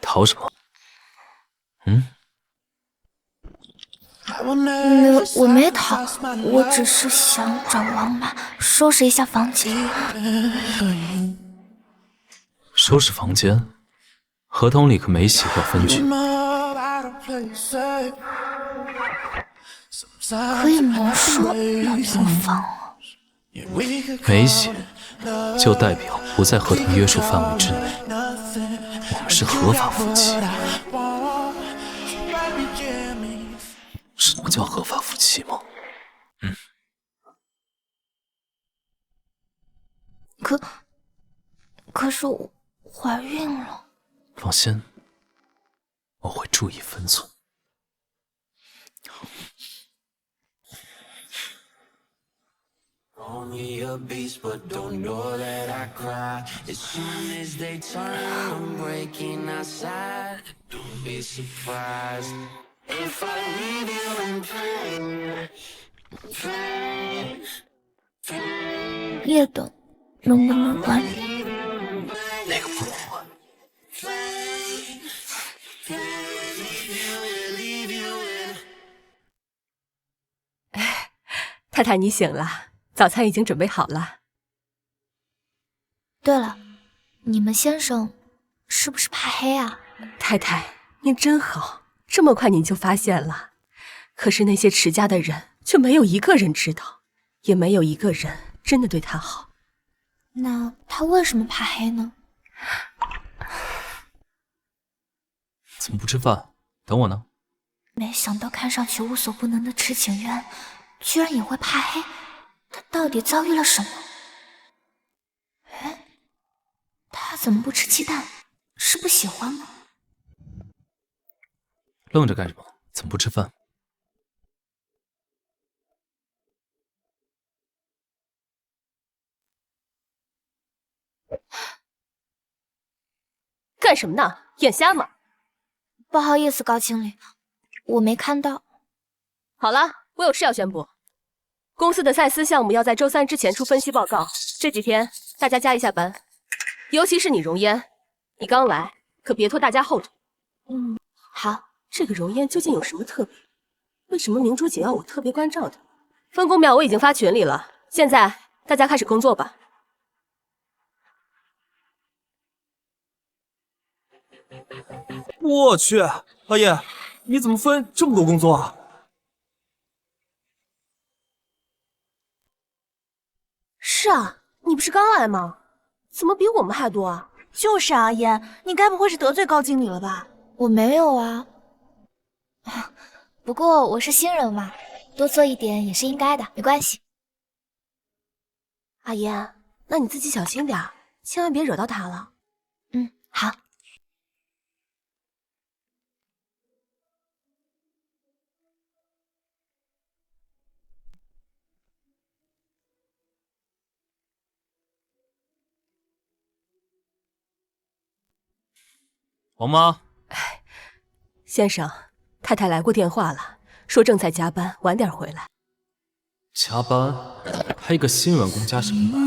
S5: 逃什么？
S1: 我没逃，我只是想找王妈收拾一下房间。
S5: 收拾房间？合同里可没写要分居。
S1: 可以魔术让租房啊？
S5: 没写，就代表不在合同约束范围之内。我们是合法夫妻。什么叫合法夫妻吗？
S1: 可是我怀孕了。
S5: 放心，我会注意分寸。
S1: 夜灯能不能关？
S5: 那个不能关。
S2: 太太，你醒了，早餐已经准备好了。
S1: 对了，你们先生是不是怕黑啊？
S2: 太太，您真好，这么快您就发现了。可是那些池家的人却没有一个人知道，也没有一个人真的对他好。
S1: 那他为什么怕黑呢？
S5: 怎么不吃饭？等我呢。
S1: 没想到看上去无所不能的池景渊，居然也会怕黑。他到底遭遇了什么？哎，他怎么不吃鸡蛋？是不喜欢吗？
S5: 愣着干什么？怎么不吃饭？
S2: 干什么呢？眼瞎吗？
S1: 不好意思，高经理，我没看到。
S2: 好了，我有事要宣布。公司的赛斯项目要在周3之前出分析报告，这几天大家加一下班，尤其是你荣烟，你刚来可别拖大家后腿。
S1: 好。
S2: 这个荣烟究竟有什么特别？为什么明珠姐要我特别关照她？分工表我已经发群里了，现在大家开始工作吧。
S8: 我去，阿叶，你怎么分这么多工作啊？
S2: 是啊，你不是刚来吗？怎么比我们还多啊？
S14: 就是啊，烟，你该不会是得罪高经理了吧？
S1: 我没有啊。不过我是新人嘛，多做一点也是应该的，没关系。
S2: 阿烟，那你自己小心点，千万别惹到他了。
S1: 好。
S5: 王妈，
S2: 先生，太太来过电话了，说正在加班，晚点回来。
S5: 加班？还一个新员工加什么班？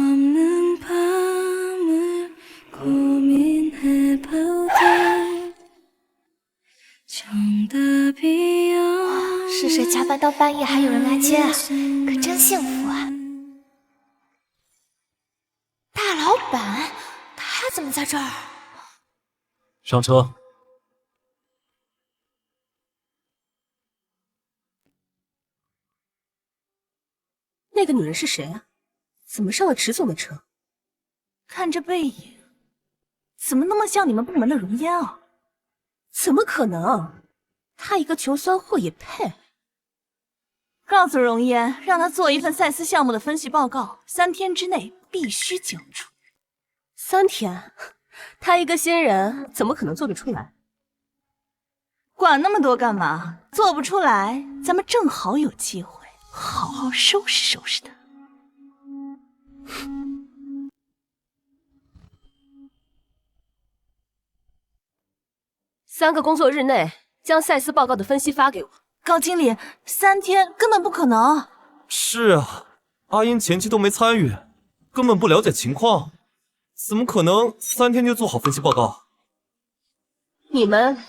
S1: 是谁加班到半夜还有人来接啊？可真幸福啊！大老板，他怎么在这儿？
S5: 上车。
S2: 那个女人是谁啊？怎么上了池总的车？
S14: 看这背影，怎么那么像你们部门的荣烟啊？
S2: 怎么可能？她一个穷酸货也配？
S14: 告诉荣烟，让他做一份赛斯项目的分析报告，3天之内必须交出。
S2: 3天？他一个新人，怎么可能做得出来？
S14: 管那么多干嘛？做不出来，咱们正好有机会好好收拾收拾他。
S2: 3个工作日内将赛斯报告的分析发给我。
S14: 高经理，3天根本不可能。
S8: 是啊，阿英前期都没参与，根本不了解情况，怎么可能3天就做好分析报告？
S2: 你们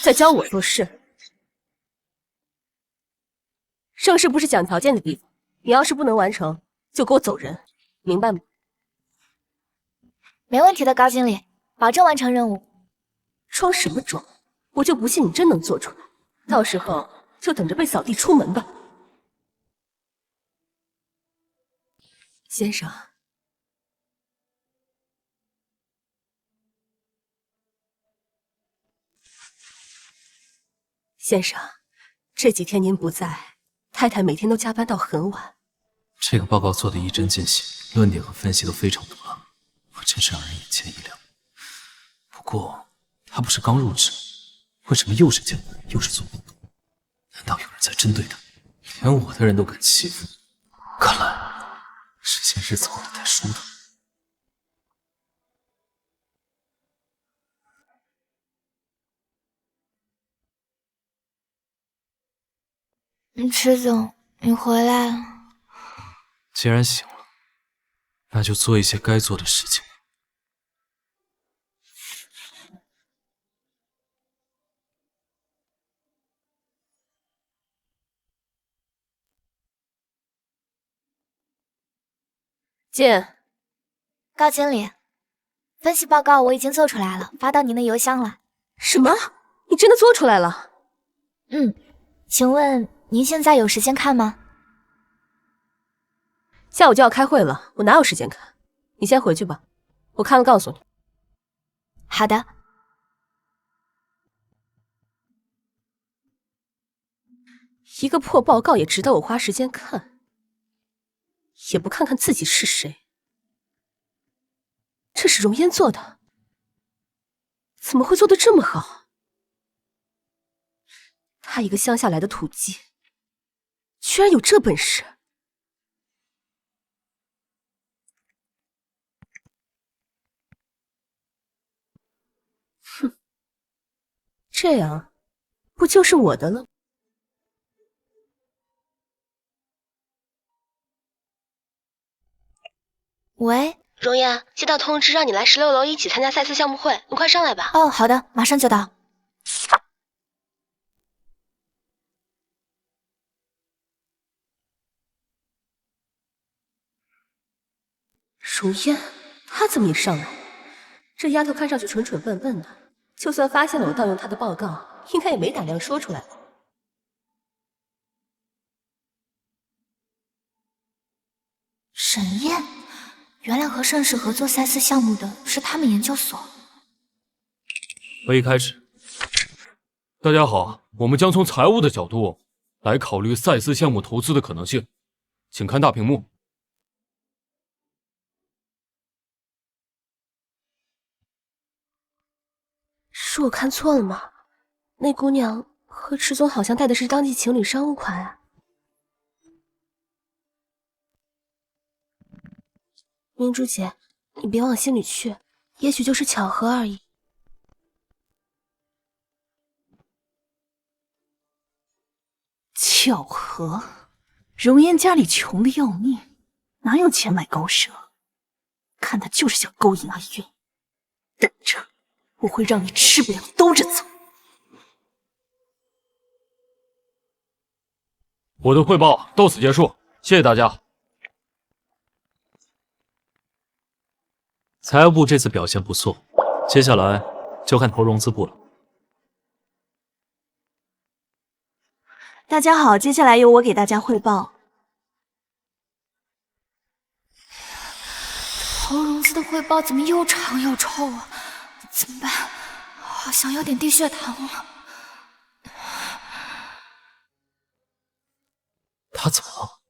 S2: 在教我做事。盛世不是讲条件的地方，你要是不能完成，就给我走人，明白吗？
S1: 没问题的，高经理，保证完成任务。
S2: 装什么装？我就不信你真能做出来，到时候就等着被扫地出门吧。先生，先生，这几天您不在，太太每天都加班到很晚。
S5: 这个报告做得一针见血，论点和分析都非常多，我真是让人眼前一亮。不过他不是刚入职，为什么又是监管又是做报告？难道有人在针对他？连我的人都敢欺负，看来之前日子过得太舒坦。
S1: 池总，你回来了。
S5: 既然醒了，那就做一些该做的事情。
S2: 进。
S1: 高经理，分析报告我已经做出来了，发到您的邮箱了。
S2: 什么？你真的做出来了？
S1: 请问您现在有时间看吗？
S2: 下午就要开会了，我哪有时间看？你先回去吧，我看了告诉你。
S1: 好的。
S2: 一个破报告也值得我花时间看，也不看看自己是谁。这是容烟做的，怎么会做得这么好？他一个乡下来的土鸡，居然有这本事！哼，这样不就是我的了？
S1: 喂，
S2: 容颜，接到通知让你来16楼一起参加赛斯项目会，你快上来吧。
S1: 哦，好的，马上就到。
S2: 容烟，她怎么也上来？这丫头看上去蠢蠢笨笨的，就算发现了我盗用她的报告，应该也没胆量说出来吧。
S1: 沈燕，原来和盛世合作赛斯项目的是他们研究所。
S5: 会议开始。
S9: 大家好，我们将从财务的角度来考虑赛斯项目投资的可能性，请看大屏幕。
S2: 是我看错了吗？那姑娘和池总好像戴的是当季情侣商务款啊。明珠姐，你别往心里去，也许就是巧合而已。
S14: 巧合？容颜家里穷的要命，哪有钱买高奢？看他就是想勾引阿云。等着，我会让你吃不了兜着走。
S9: 我的汇报到此结束，谢谢大家。
S5: 财务部这次表现不错，接下来就看投融资部了。
S14: 大家好，接下来由我给大家汇报。
S1: 投融资的汇报怎么又长又臭啊？怎么办？好像有点低血糖了。
S5: 他怎么了？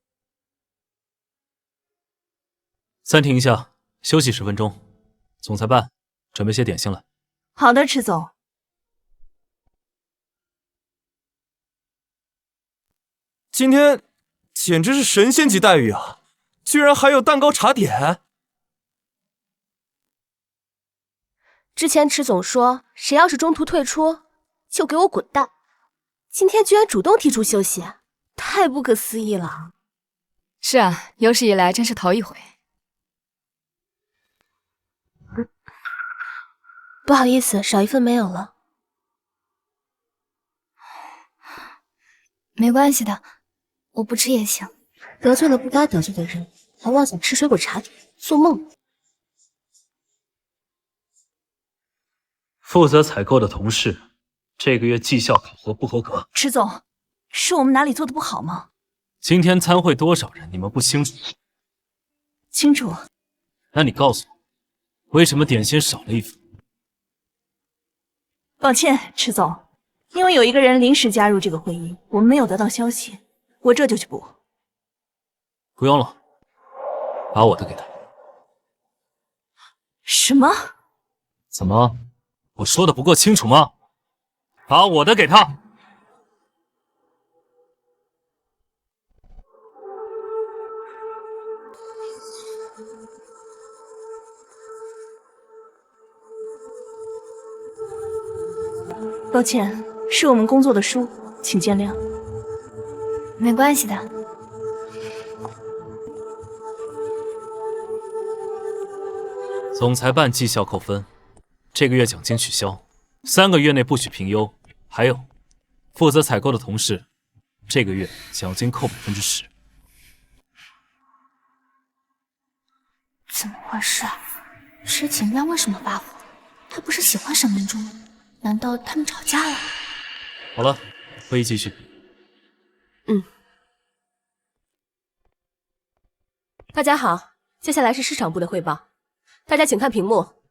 S5: 暂停一下，休息10分钟。总裁办，准备些点心来。
S14: 好的，池总。
S8: 今天简直是神仙级待遇啊！居然还有蛋糕茶点。
S2: 之前池总说，谁要是中途退出，就给我滚蛋！今天居然主动提出休息，太不可思议了。
S13: 是啊，有史以来真是头一回。
S2: 不好意思，少一份没有了。
S1: 没关系的，我不吃也行。
S2: 得罪了不该得罪的人，还妄想吃水果茶点，做梦！
S11: 负责采购的同事，这个月绩效考核不合格。
S14: 池总，是我们哪里做的不好吗？
S11: 今天参会多少人，你们不清楚？
S14: 清楚。
S11: 那你告诉我，为什么点心少了一份？
S14: 抱歉，池总，因为有一个人临时加入这个会议，我们没有得到消息，我这就去补。
S11: 不用了，把我的给他。
S14: 什么？
S11: 怎么？我说的不够清楚吗？把我的给他。
S14: 抱歉，是我们工作的疏，请见谅。
S1: 没关系的。
S11: 总裁办绩效扣分，这个月奖金取消，3个月内不许评优。还有，负责采购的同事，这个月奖金扣10%。
S1: 怎么回事啊？石景亮为什么发火？他不是喜欢沈明珠吗？难道他们吵架了？
S11: 好了，会议继续。
S2: 大家好，接下来是市场部的汇报，大家请看屏幕。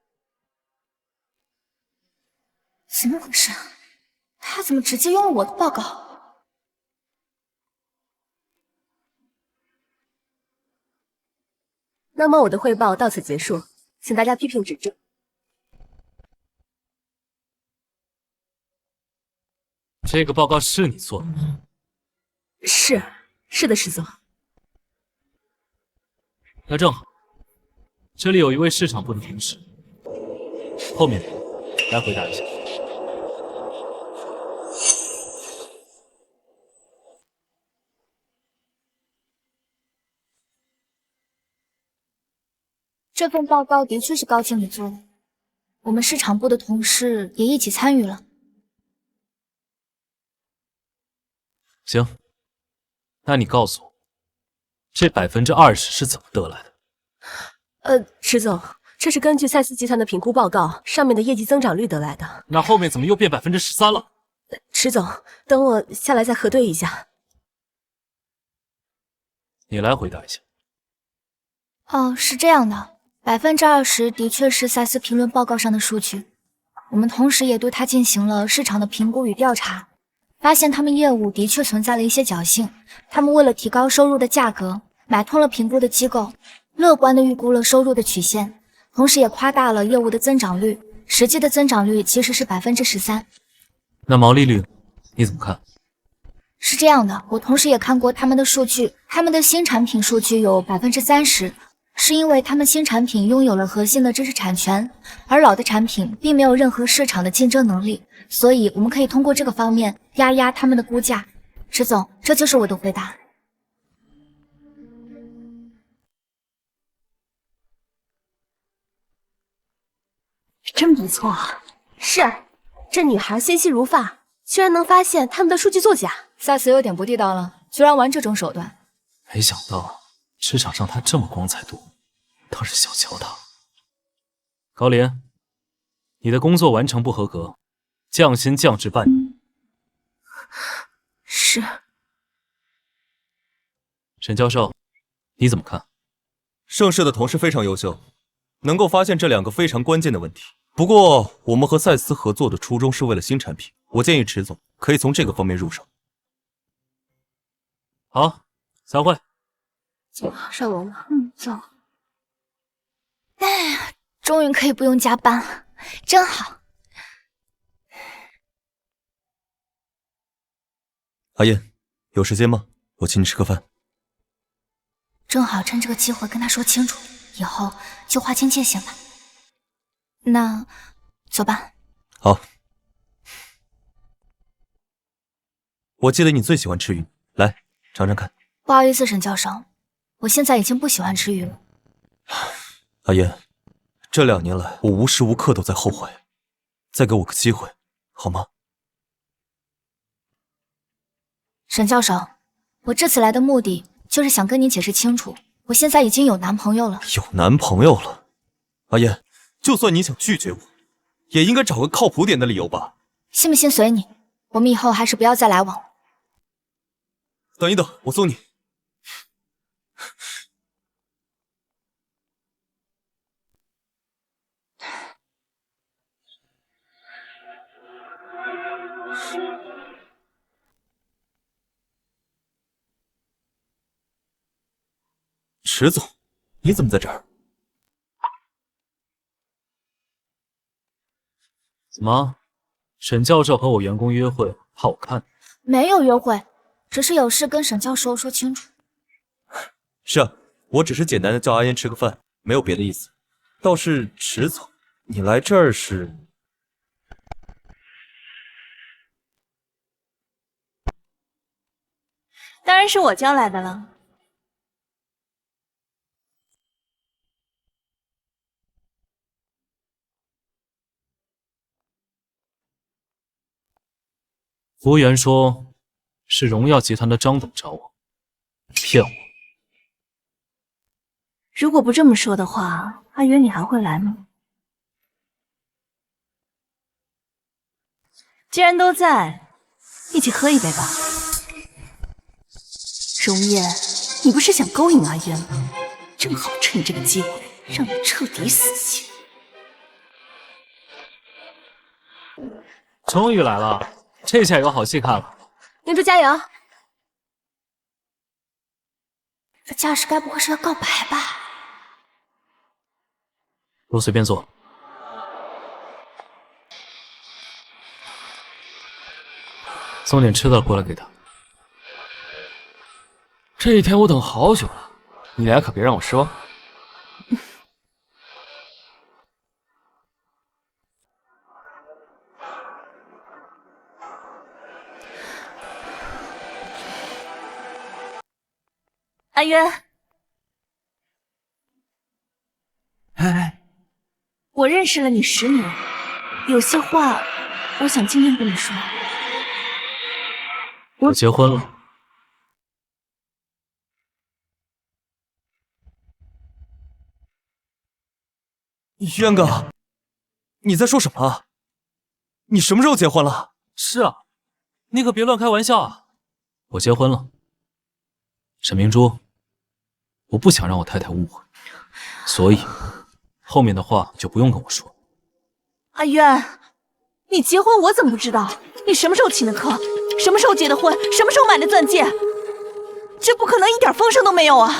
S1: 怎么回事？他怎么直接用了我的报告？
S2: 那么我的汇报到此结束，请大家批评指正。
S11: 这个报告是你做的吗？
S2: 是的，石总。
S11: 那正好，这里有一位市场部的同事，后面来回答一下。
S1: 这份报告的确是高经理做的，我们市场部的同事也一起参与了。
S11: 行，那你告诉我，这20%是怎么得来的？
S2: 石总，这是根据赛斯集团的评估报告上面的业绩增长率得来的。
S11: 那后面怎么又变13%了？
S2: 石总，等我下来再核对一下。
S11: 你来回答一下。
S1: 哦，是这样的，20%的确是赛斯评论报告上的数据。我们同时也对它进行了市场的评估与调查，发现他们业务的确存在了一些侥幸。他们为了提高收入的价格，买通了评估的机构，乐观地预估了收入的曲线，同时也夸大了业务的增长率，实际的增长率其实是13%。
S11: 那毛利率你怎么看？
S1: 是这样的，我同时也看过他们的数据，他们的新产品数据有30%，是因为他们新产品拥有了核心的知识产权，而老的产品并没有任何市场的竞争能力，所以我们可以通过这个方面压他们的估价。石总，这就是我的回答。
S14: 真不错啊！
S2: 是，这女孩心细如发，居然能发现他们的数据作假。
S1: 萨斯有点不地道了，居然玩这种手段。
S11: 没想到职场上他这么光彩夺目，倒是小瞧他。高林，你的工作完成不合格，降薪降职半年。
S14: 是。
S11: 沈教授，你怎么看？
S8: 盛世的同事非常优秀，能够发现这2个非常关键的问题。不过，我们和赛斯合作的初衷是为了新产品，我建议池总可以从这个方面入手。
S11: 好，散会。
S2: 走，上楼了。
S14: 走。
S1: 哎呀，终于可以不用加班了，真好。
S8: 阿燕，有时间吗？我请你吃个饭。
S1: 正好趁这个机会跟他说清楚，以后就划清界限吧。那走吧。
S8: 好。我记得你最喜欢吃鱼，来尝尝看。
S1: 不好意思，沈教授，我现在已经不喜欢吃鱼了。
S8: 阿言，这2年来我无时无刻都在后悔，再给我个机会，好吗？
S1: 沈教授，我这次来的目的就是想跟你解释清楚，我现在已经有男朋友了。
S8: 有男朋友了？阿言，就算你想拒绝我，也应该找个靠谱点的理由吧？
S1: 信不信随你，我们以后还是不要再来往了。
S8: 等一等，我送你。池总，你怎么在这儿？
S11: 怎么，沈教授和我员工约会，怕我看？
S1: 没有约会，只是有事跟沈教授说清楚。
S8: 是啊，我只是简单的叫阿言吃个饭，没有别的意思。倒是池总，你来这儿是？
S14: 当然是我叫来的了。
S11: 服务员说，是荣耀集团的张董找我，骗我。
S14: 如果不这么说的话，阿元你还会来吗？既然都在，一起喝一杯吧。荣烨，你不是想勾引阿渊吗？正好趁这个机会让你彻底死心。
S11: 终于来了，这下有好戏看了。
S2: 明珠加油！
S1: 这架势该不会是要告白吧？
S11: 都随便坐。送点吃的过来给他。
S9: 这一天我等好久了，你俩可别让我失望。
S14: 阿渊，
S3: 哎，
S14: 我认识了你10年，有些话我想今天跟你说。
S11: 我结婚了。
S8: 渊哥，你在说什么？你什么时候结婚了？
S11: 是啊，你可别乱开玩笑啊！我结婚了，沈明珠，我不想让我太太误会，所以后面的话就不用跟我说。
S14: 阿渊，你结婚我怎么不知道？你什么时候请的客？什么时候结的婚？什么时候买的钻戒？这不可能一点风声都没有啊！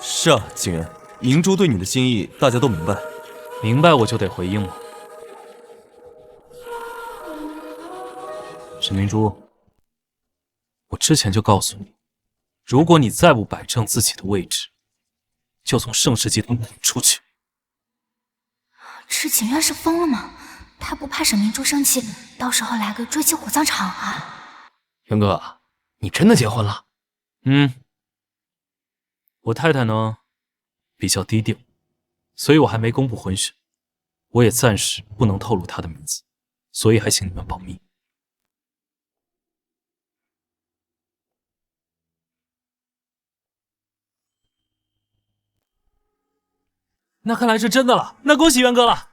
S8: 是啊，景元，明珠对你的心意大家都明白。
S11: 明白我就得回应吗？沈明珠，我之前就告诉你，如果你再不摆正自己的位置，就从盛世集团滚出去。
S1: 池景渊是疯了吗？他不怕沈明珠生气，到时候来个追击火葬场啊！
S9: 元哥，你真的结婚了？
S11: 我太太呢比较低调，所以我还没公布婚讯，我也暂时不能透露她的名字，所以还请你们保密。那看来是真的了，那恭喜渊哥了。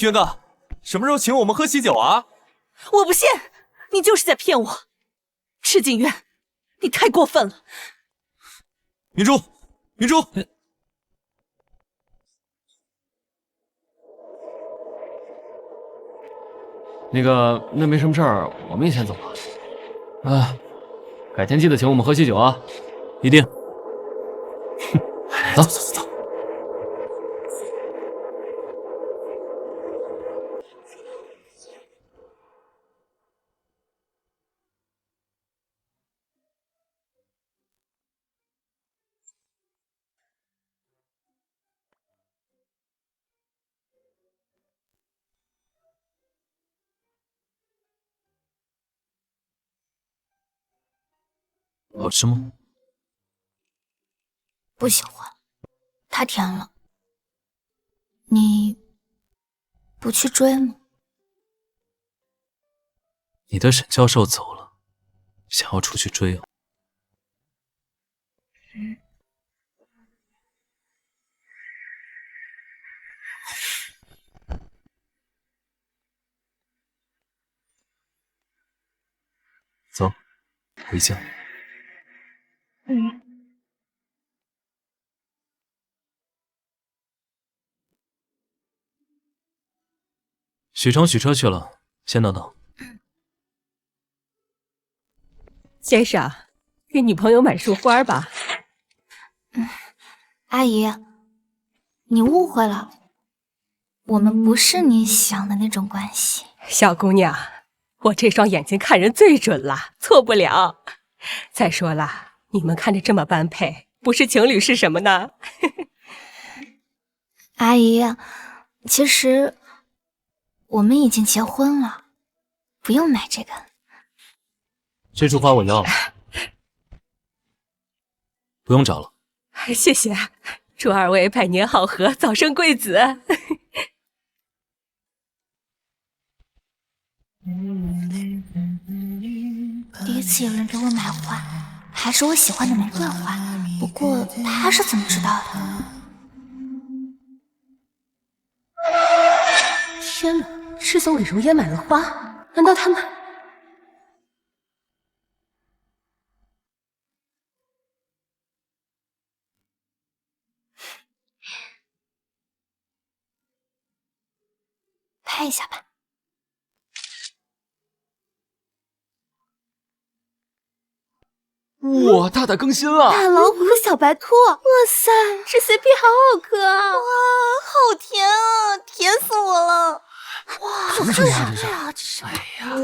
S8: 渊哥，什么时候请我们喝喜酒啊？
S14: 我不信，你就是在骗我，池景渊，你太过分了。
S8: 明珠，明珠，
S9: 那没什么事儿，我们也先走了。啊，改天记得请我们喝喜酒啊！
S11: 一定。
S8: 走走走走。
S5: 好吃吗？
S1: 不喜欢，太甜了。你不去追吗？
S5: 你的沈教授走了，想要出去追啊？走，回家。许成取车去了，先等等。
S2: 先生，给女朋友买束花吧。
S1: 阿姨，你误会了，我们不是你想的那种关系。
S2: 小姑娘，我这双眼睛看人最准了，错不了。再说了，你们看着这么般配，不是情侣是什么呢？
S1: 阿姨，其实我们已经结婚了，不用买这个。
S5: 这束花我要了，不用找了。
S2: 谢谢，祝二位百年好合，早生贵子。
S1: 第一次有人给我买花，还是我喜欢的玫瑰花。不过他是怎么知道的？
S2: 天哪，赤松给容颜买了花，难道他们……
S1: 拍一下吧。
S9: 哇，大大更新了！
S2: 大老虎和小白兔，哇塞，这 CP 好好磕啊！
S1: 哇，好甜啊，甜死我了！哇，
S9: 什么情况这是？
S1: 哎呀，
S9: 哇，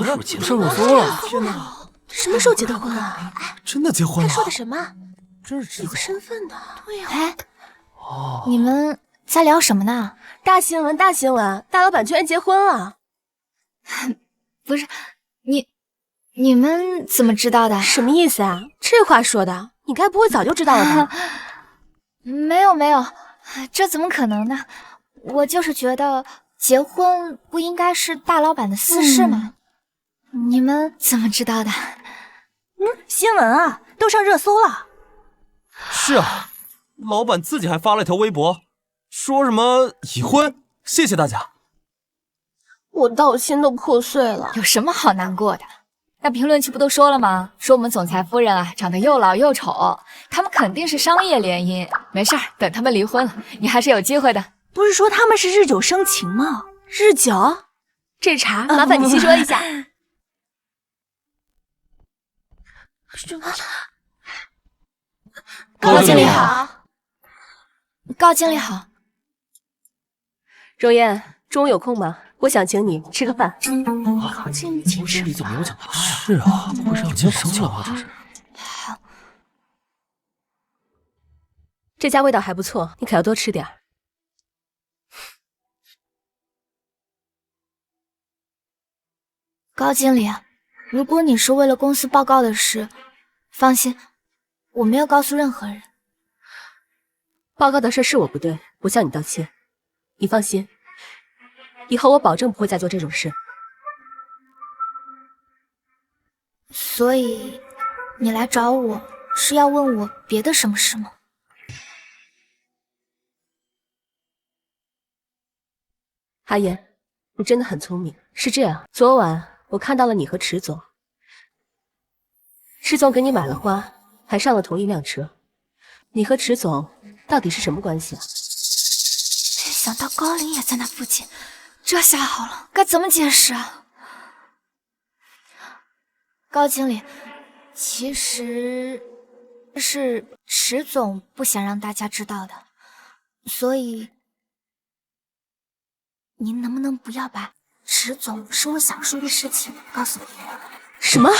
S9: 老鼠结上热搜了！
S2: 天哪，什么时候结的婚啊？
S5: 真的结婚了？
S2: 他说的什么？
S5: 真是
S2: 有身份的。
S1: 对呀。哎，你们在聊什么呢？
S2: 大新闻，大新闻！大老板居然结婚了！
S1: 不是，你们怎么知道的？
S2: 什么意思啊？这话说的，你该不会早就知道了吧？
S1: 没有，这怎么可能呢？我就是觉得结婚不应该是大老板的私事吗？你们怎么知道的？
S14: 新闻啊，都上热搜了。
S8: 是啊，老板自己还发了条微博，说什么已婚，谢谢大家。
S2: 我道心都破碎了。
S13: 有什么好难过的？那评论区不都说了吗？说我们总裁夫人啊，长得又老又丑，他们肯定是商业联姻。没事儿，等他们离婚了，你还是有机会的。
S14: 不是说他们是日久生情吗？
S2: 日久？这茶麻烦你细说一下。什么？
S1: 高经理好。高经理好。
S2: 容颜，中午有空吗？我想请你吃个饭。
S1: 高经理请吃
S9: 你怎么没有讲他呀？
S5: 是啊，
S9: 不是要结生了吗？这是。
S2: 这家味道还不错，你可要多吃点。
S1: 高经理，如果你是为了公司报告的事，放心，我没有告诉任何人。
S2: 报告的事是我不对，不向你道歉。你放心，以后我保证不会再做这种事。
S1: 所以，你来找我是要问我别的什么事吗？
S2: 阿言，你真的很聪明。是这样，昨晚我看到了你和池总，池总给你买了花，还上了同一辆车。你和池总到底是什么关系啊？
S1: 没想到高凌也在那附近，这下好了，该怎么解释啊？高经理，其实是池总不想让大家知道的，所以您能不能不要把池总是我想说的事情告诉别人？
S2: 什么？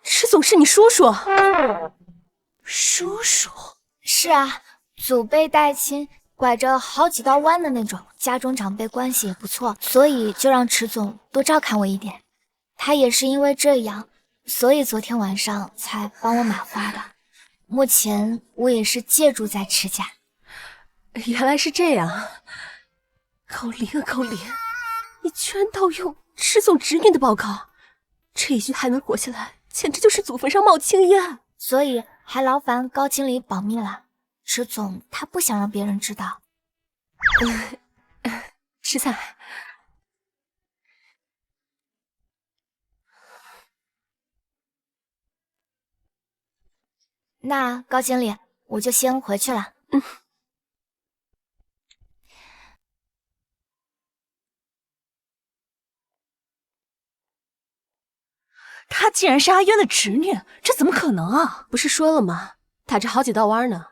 S2: 池总是你叔叔？
S1: 叔叔？是啊，祖辈代亲，拐着好几道弯的那种，家中长辈关系也不错，所以就让池总多照看我一点。他也是因为这样，所以昨天晚上才帮我买花的。目前我也是借住在池家。
S2: 原来是这样，高林啊高林，你居然盗用池总侄女的报告，这一句还能活下来，简直就是祖坟上冒青烟。
S1: 所以还劳烦高经理保密了，池总他不想让别人知道。
S2: 池彩，
S1: 那高经理，我就先回去了。
S14: 她竟然是阿渊的侄女，这怎么可能啊？
S2: 不是说了吗？打着好几道弯呢。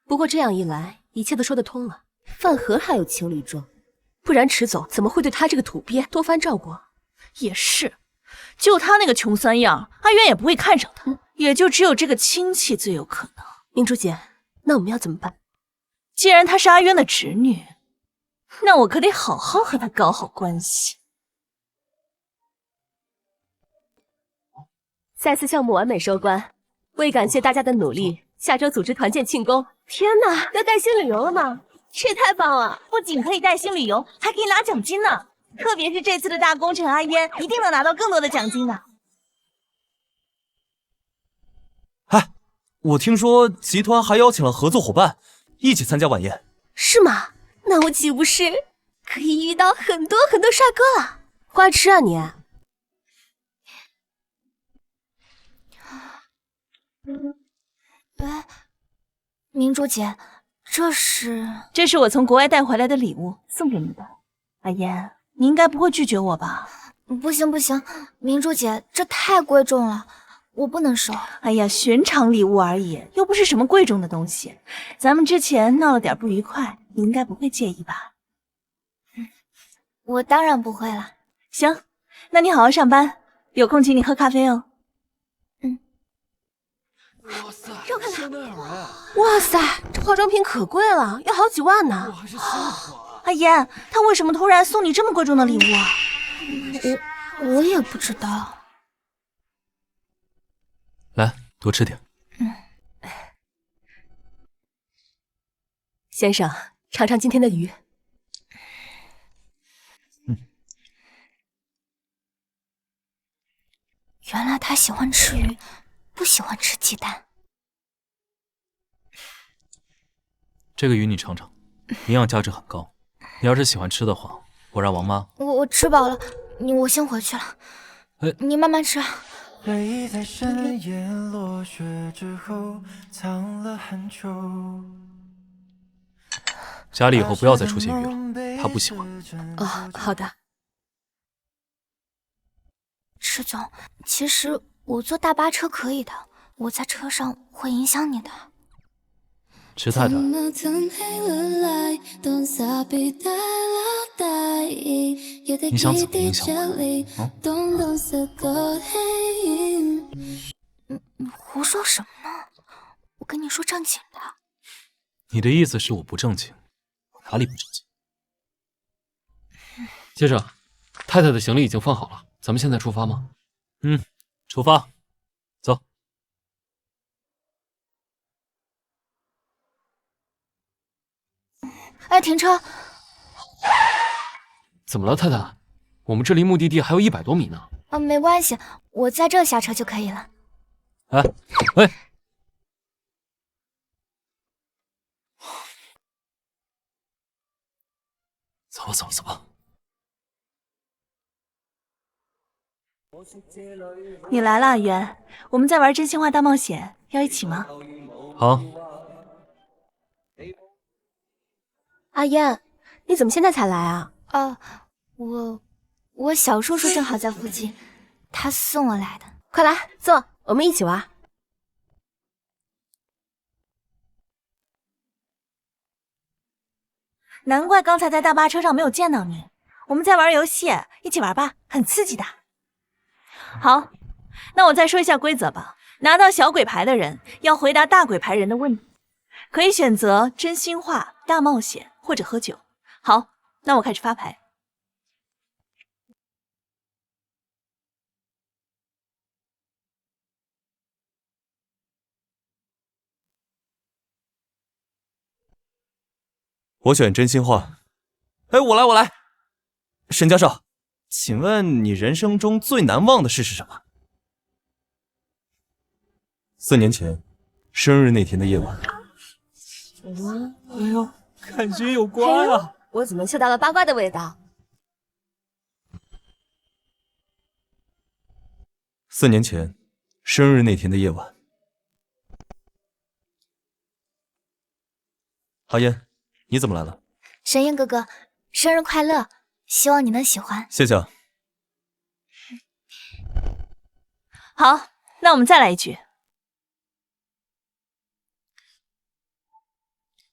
S2: 不过这样一来，一切都说得通了。饭盒还有情侣装，不然池总怎么会对他这个土鳖多番照顾？
S14: 也是，就他那个穷酸样，阿渊也不会看上他，也就只有这个亲戚最有可能。
S2: 明珠姐，那我们要怎么办？
S14: 既然她是阿渊的侄女，那我可得好好和她搞好关系。
S2: 赛斯项目完美收官，为感谢大家的努力，下周组织团建庆功。天哪，要带薪旅游了吗？这也太棒了！
S14: 不仅可以带薪旅游，还可以拿奖金呢。特别是这次的大功臣阿渊，一定能拿到更多的奖金的。
S8: 哎，我听说集团还邀请了合作伙伴一起参加晚宴，
S2: 是吗？那我岂不是可以遇到很多很多帅哥了？花痴啊你！
S1: 哎，明珠姐，这是
S14: 我从国外带回来的礼物，送给你的。阿嫣，你应该不会拒绝我吧？
S1: 不行不行，明珠姐，这太贵重了，我不能收。
S14: 哎呀，寻常礼物而已，又不是什么贵重的东西。咱们之前闹了点不愉快，你应该不会介意吧？
S1: 我当然不会了。
S14: 行，那你好好上班，有空请你喝咖啡哦。
S2: 哇塞，让看看！哇塞，这化妆品可贵了，要好几万呢。
S14: 阿言，他为什么突然送你这么贵重的礼物啊？
S1: 我也不知道。
S5: 来，多吃点。
S2: 先生，尝尝今天的鱼。
S1: 原来他喜欢吃鱼，不喜欢吃鸡蛋。
S11: 这个鱼你尝尝，营养价值很高。你要是喜欢吃的话，我让王妈。
S1: 我吃饱了，我先回去了。你慢慢吃。
S15: 回忆在深夜落雪之后藏了很久。
S11: 家里以后不要再出现鱼了，他不喜欢。
S2: 哦，好的。
S1: 池总，其实我坐大巴车可以的，我在车上会影响你的。
S11: 池太太，你想怎么影响我？
S1: 你胡说什么呢？我跟你说正经的。
S11: 你的意思是我不正经？我哪里不正经？
S9: 先生，太太的行李已经放好了，咱们现在出发吗？
S11: 出发，走。
S1: 哎，停车！
S9: 怎么了，太太？我们这离目的地还有100多米呢。
S1: 没关系，我在这下车就可以了。
S11: 喂，走吧，走吧，走吧。
S14: 你来了，阿渊，我们在玩真心话大冒险，要一起吗？
S11: 好。
S2: 阿嫣，你怎么现在才来啊？
S1: 我小叔叔正好在附近，他送我来的。
S2: 快来坐，我们一起玩。
S14: 难怪刚才在大巴车上没有见到你。我们在玩游戏，一起玩吧，很刺激的。好，那我再说一下规则吧。拿到小鬼牌的人要回答大鬼牌人的问题，可以选择真心话、大冒险或者喝酒。好，那我开始发牌。
S8: 我选真心话。哎，我来。沈教授，请问你人生中最难忘的事是什么？4年前，生日那天的夜晚。
S16: 哎呦，感觉有瓜呀！
S2: 我怎么嗅到了八卦的味道
S8: ？4年前，生日那天的夜晚。阿烟，你怎么来了？
S1: 沈烟哥哥，生日快乐！希望你能喜欢。
S8: 谢谢。
S14: 好，那我们再来一局。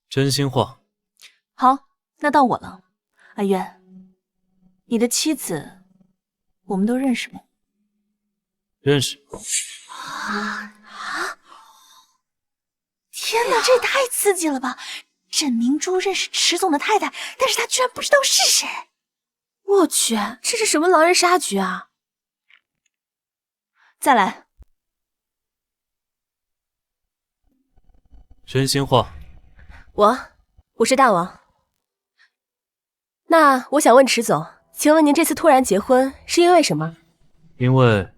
S11: 真心话。
S14: 好，那到我了。阿渊，你的妻子，我们都认识吗？
S11: 认识。
S14: 天哪，这也太刺激了吧！沈明珠认识池总的太太，但是他居然不知道是谁。
S2: 我去，这是什么狼人杀局啊！
S14: 再来。
S11: 真心话。
S2: 我是大王。那我想问池总，请问您这次突然结婚是因为什么？
S11: 因为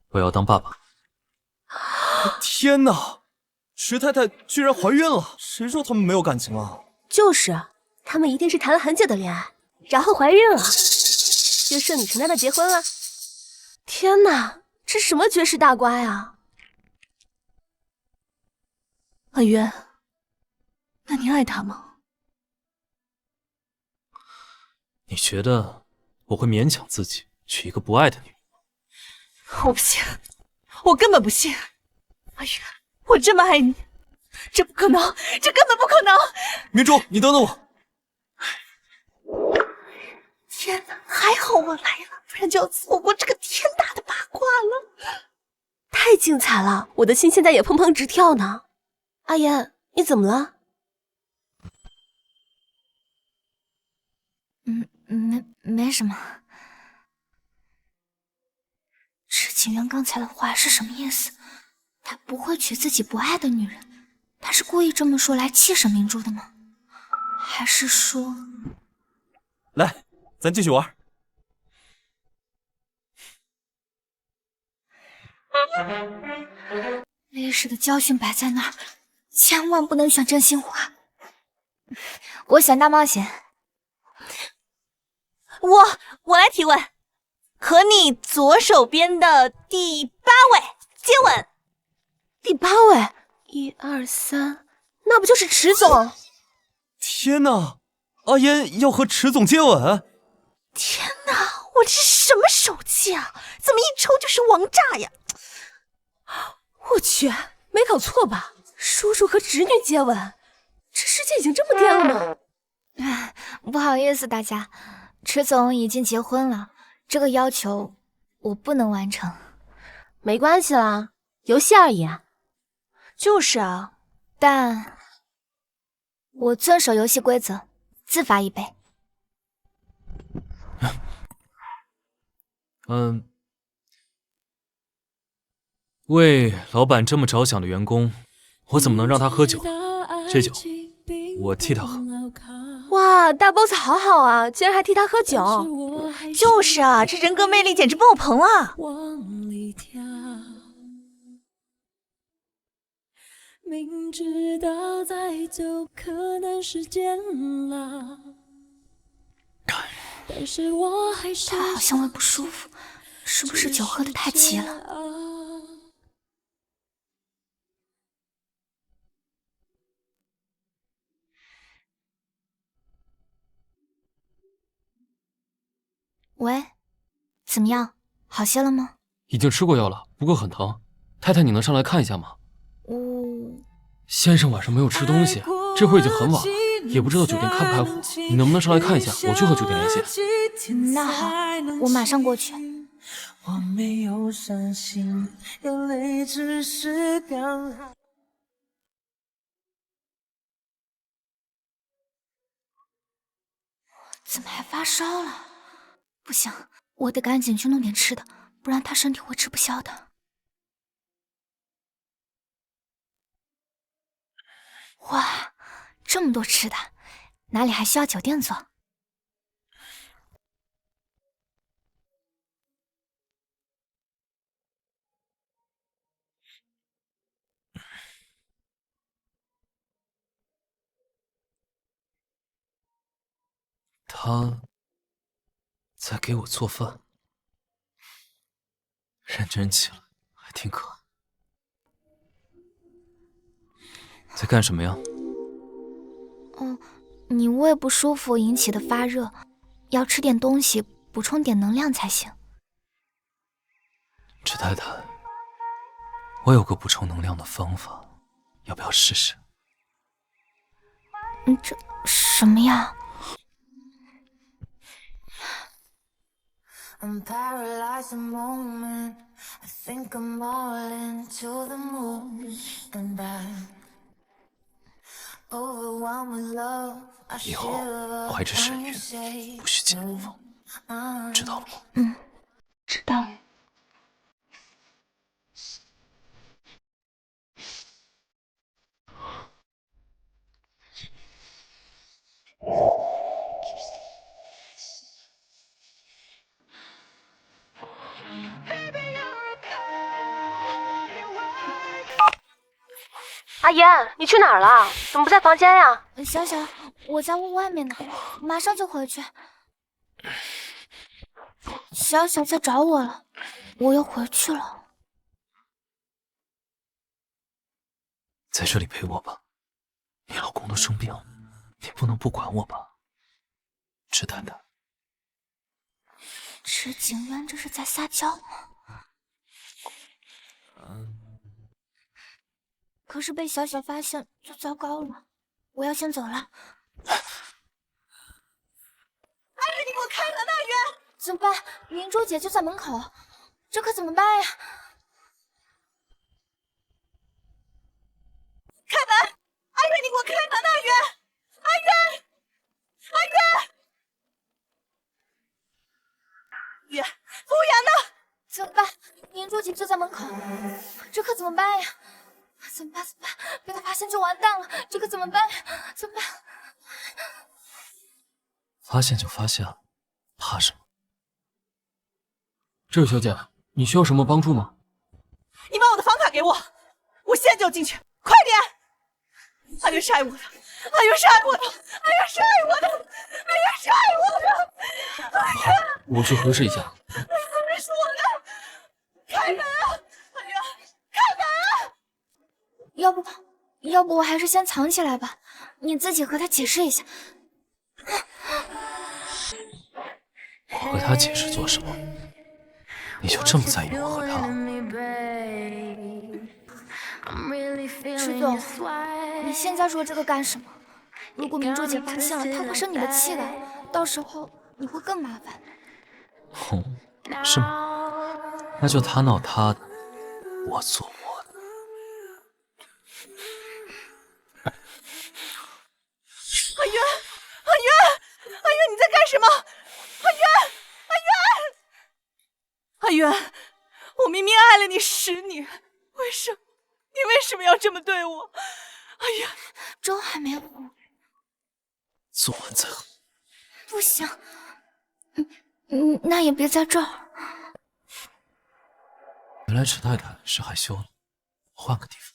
S11: 我要当爸爸。
S8: 天哪，池太太居然怀孕了！谁说他们没有感情啊？
S2: 就是，他们一定是谈了很久的恋爱，然后怀孕了，就顺理成章的结婚了。天哪，这是什么绝世大瓜呀！
S14: 阿渊，那你爱他吗？
S11: 你觉得我会勉强自己娶一个不爱的女人吗？
S14: 我不信，我根本不信。阿渊，我这么爱你，这不可能，这根本不可能！
S8: 明珠，你等等我。
S14: 天哪，还好我来了，不然就要错过这个天大的八卦了。
S2: 太精彩了，我的心现在也砰砰直跳呢。阿言，你怎么了？
S1: 没什么。池景渊刚才的话是什么意思？他不会娶自己不爱的女人，他是故意这么说来气沈明珠的吗？还是说……
S8: 来，咱继续玩。
S1: 历史的教训摆在那儿，千万不能选真心话。我选大冒险。
S14: 我来提问，和你左手边的第8位接吻。
S2: 第8位，1、2、3，那不就是池总？
S8: 天哪，阿烟要和池总接吻！
S14: 天哪，我这是什么手气啊？怎么一抽就是王炸呀？
S2: 我去，没搞错吧？叔叔和侄女接吻，这世界已经这么颠了
S1: 吗？不好意思，大家，池总已经结婚了，这个要求我不能完成。
S2: 没关系啦，游戏而已啊。
S14: 就是啊，
S1: 但我遵守游戏规则，自罚1杯。
S11: 为老板这么着想的员工，我怎么能让他喝酒？这酒我替他喝。
S2: 哇，大 boss 好好啊，居然还替他喝酒。
S14: 就是啊，这人格魅力简直爆棚了。
S17: 明知道再走可能是煎熬，但是我还是
S1: 他好像会不舒服，是不是酒喝得太急了？喂，怎么样？好些了吗？
S9: 已经吃过药了，不过很疼。太太，你能上来看一下吗？先生晚上没有吃东西，这会已经很晚了，也不知道酒店开不开火。你能不能上来看一下？我去和酒店联系。
S1: 那好，我马上过去。
S15: 我没有伤心，眼泪只是刚好。
S1: 怎么还发烧了？不行，我得赶紧去弄点吃的，不然他身体会吃不消的。哇，这么多吃的，哪里还需要酒店做？
S5: 他在给我做饭，认真起来还挺可爱。在干什么呀？
S1: 你胃不舒服引起的发热，要吃点东西补充点能量才行。
S5: 池太太，我有个补充能量的方法，要不要试试？
S1: 这什么呀
S4: ？I'm paralyzed a moment. I think I'm all into the moon, and I'm overwhelmed with love.
S5: 以后怀着身孕，不许进厨房，知道了吗？
S1: 知道了。
S2: 阿言，你去哪儿了？怎么不在房间呀？
S1: 小小，我在屋外面呢，马上就回去。小小在找我了，我要回去了。
S5: 在这里陪我吧，你老公都生病了，你不能不管我吧？池太太。
S1: 池景渊这是在撒娇吗？可是被小小发现就糟糕了，我要先走了。阿月，你给我开门！阿月，怎么办？明珠姐就在门口，这可怎么办呀？开门！阿月，你给我开门！阿月，阿月，阿月，月，服务员呢？怎么办？明珠姐就在门口，这可怎么办呀？怎么办？怎么办？被他发现就完蛋了，这可怎么办呀？怎么办？
S5: 发现就发现了，怕什么？
S9: 这位小姐，你需要什么帮助吗？
S14: 你把我的房卡给我，我现在就进去，快点！阿月是爱我的，阿月是爱我的，阿月是爱我的，阿月是爱我的，阿月，
S9: 我去核实一下。
S14: 阿月是我的，开门啊！阿月，开门啊！
S1: 要不我还是先藏起来吧，你自己和他解释一下。
S5: 我和他解释做什么？你就这么在意我和他？
S1: 池总，你现在说这个干什么？如果明珠姐发现了，她会生你的气的，到时候你会更麻烦。
S5: 是吗？那就他闹他的，我做我的。
S14: 阿月，阿月，阿月，你在干什么？阿月，阿月，阿月，我明明爱了你10年，为什么？你为什么要这么对我？阿月，
S1: 粥还没有。
S5: 做完再喝。
S1: 不行，那也别在这儿。
S5: 原来池太太是害羞的，换个地方。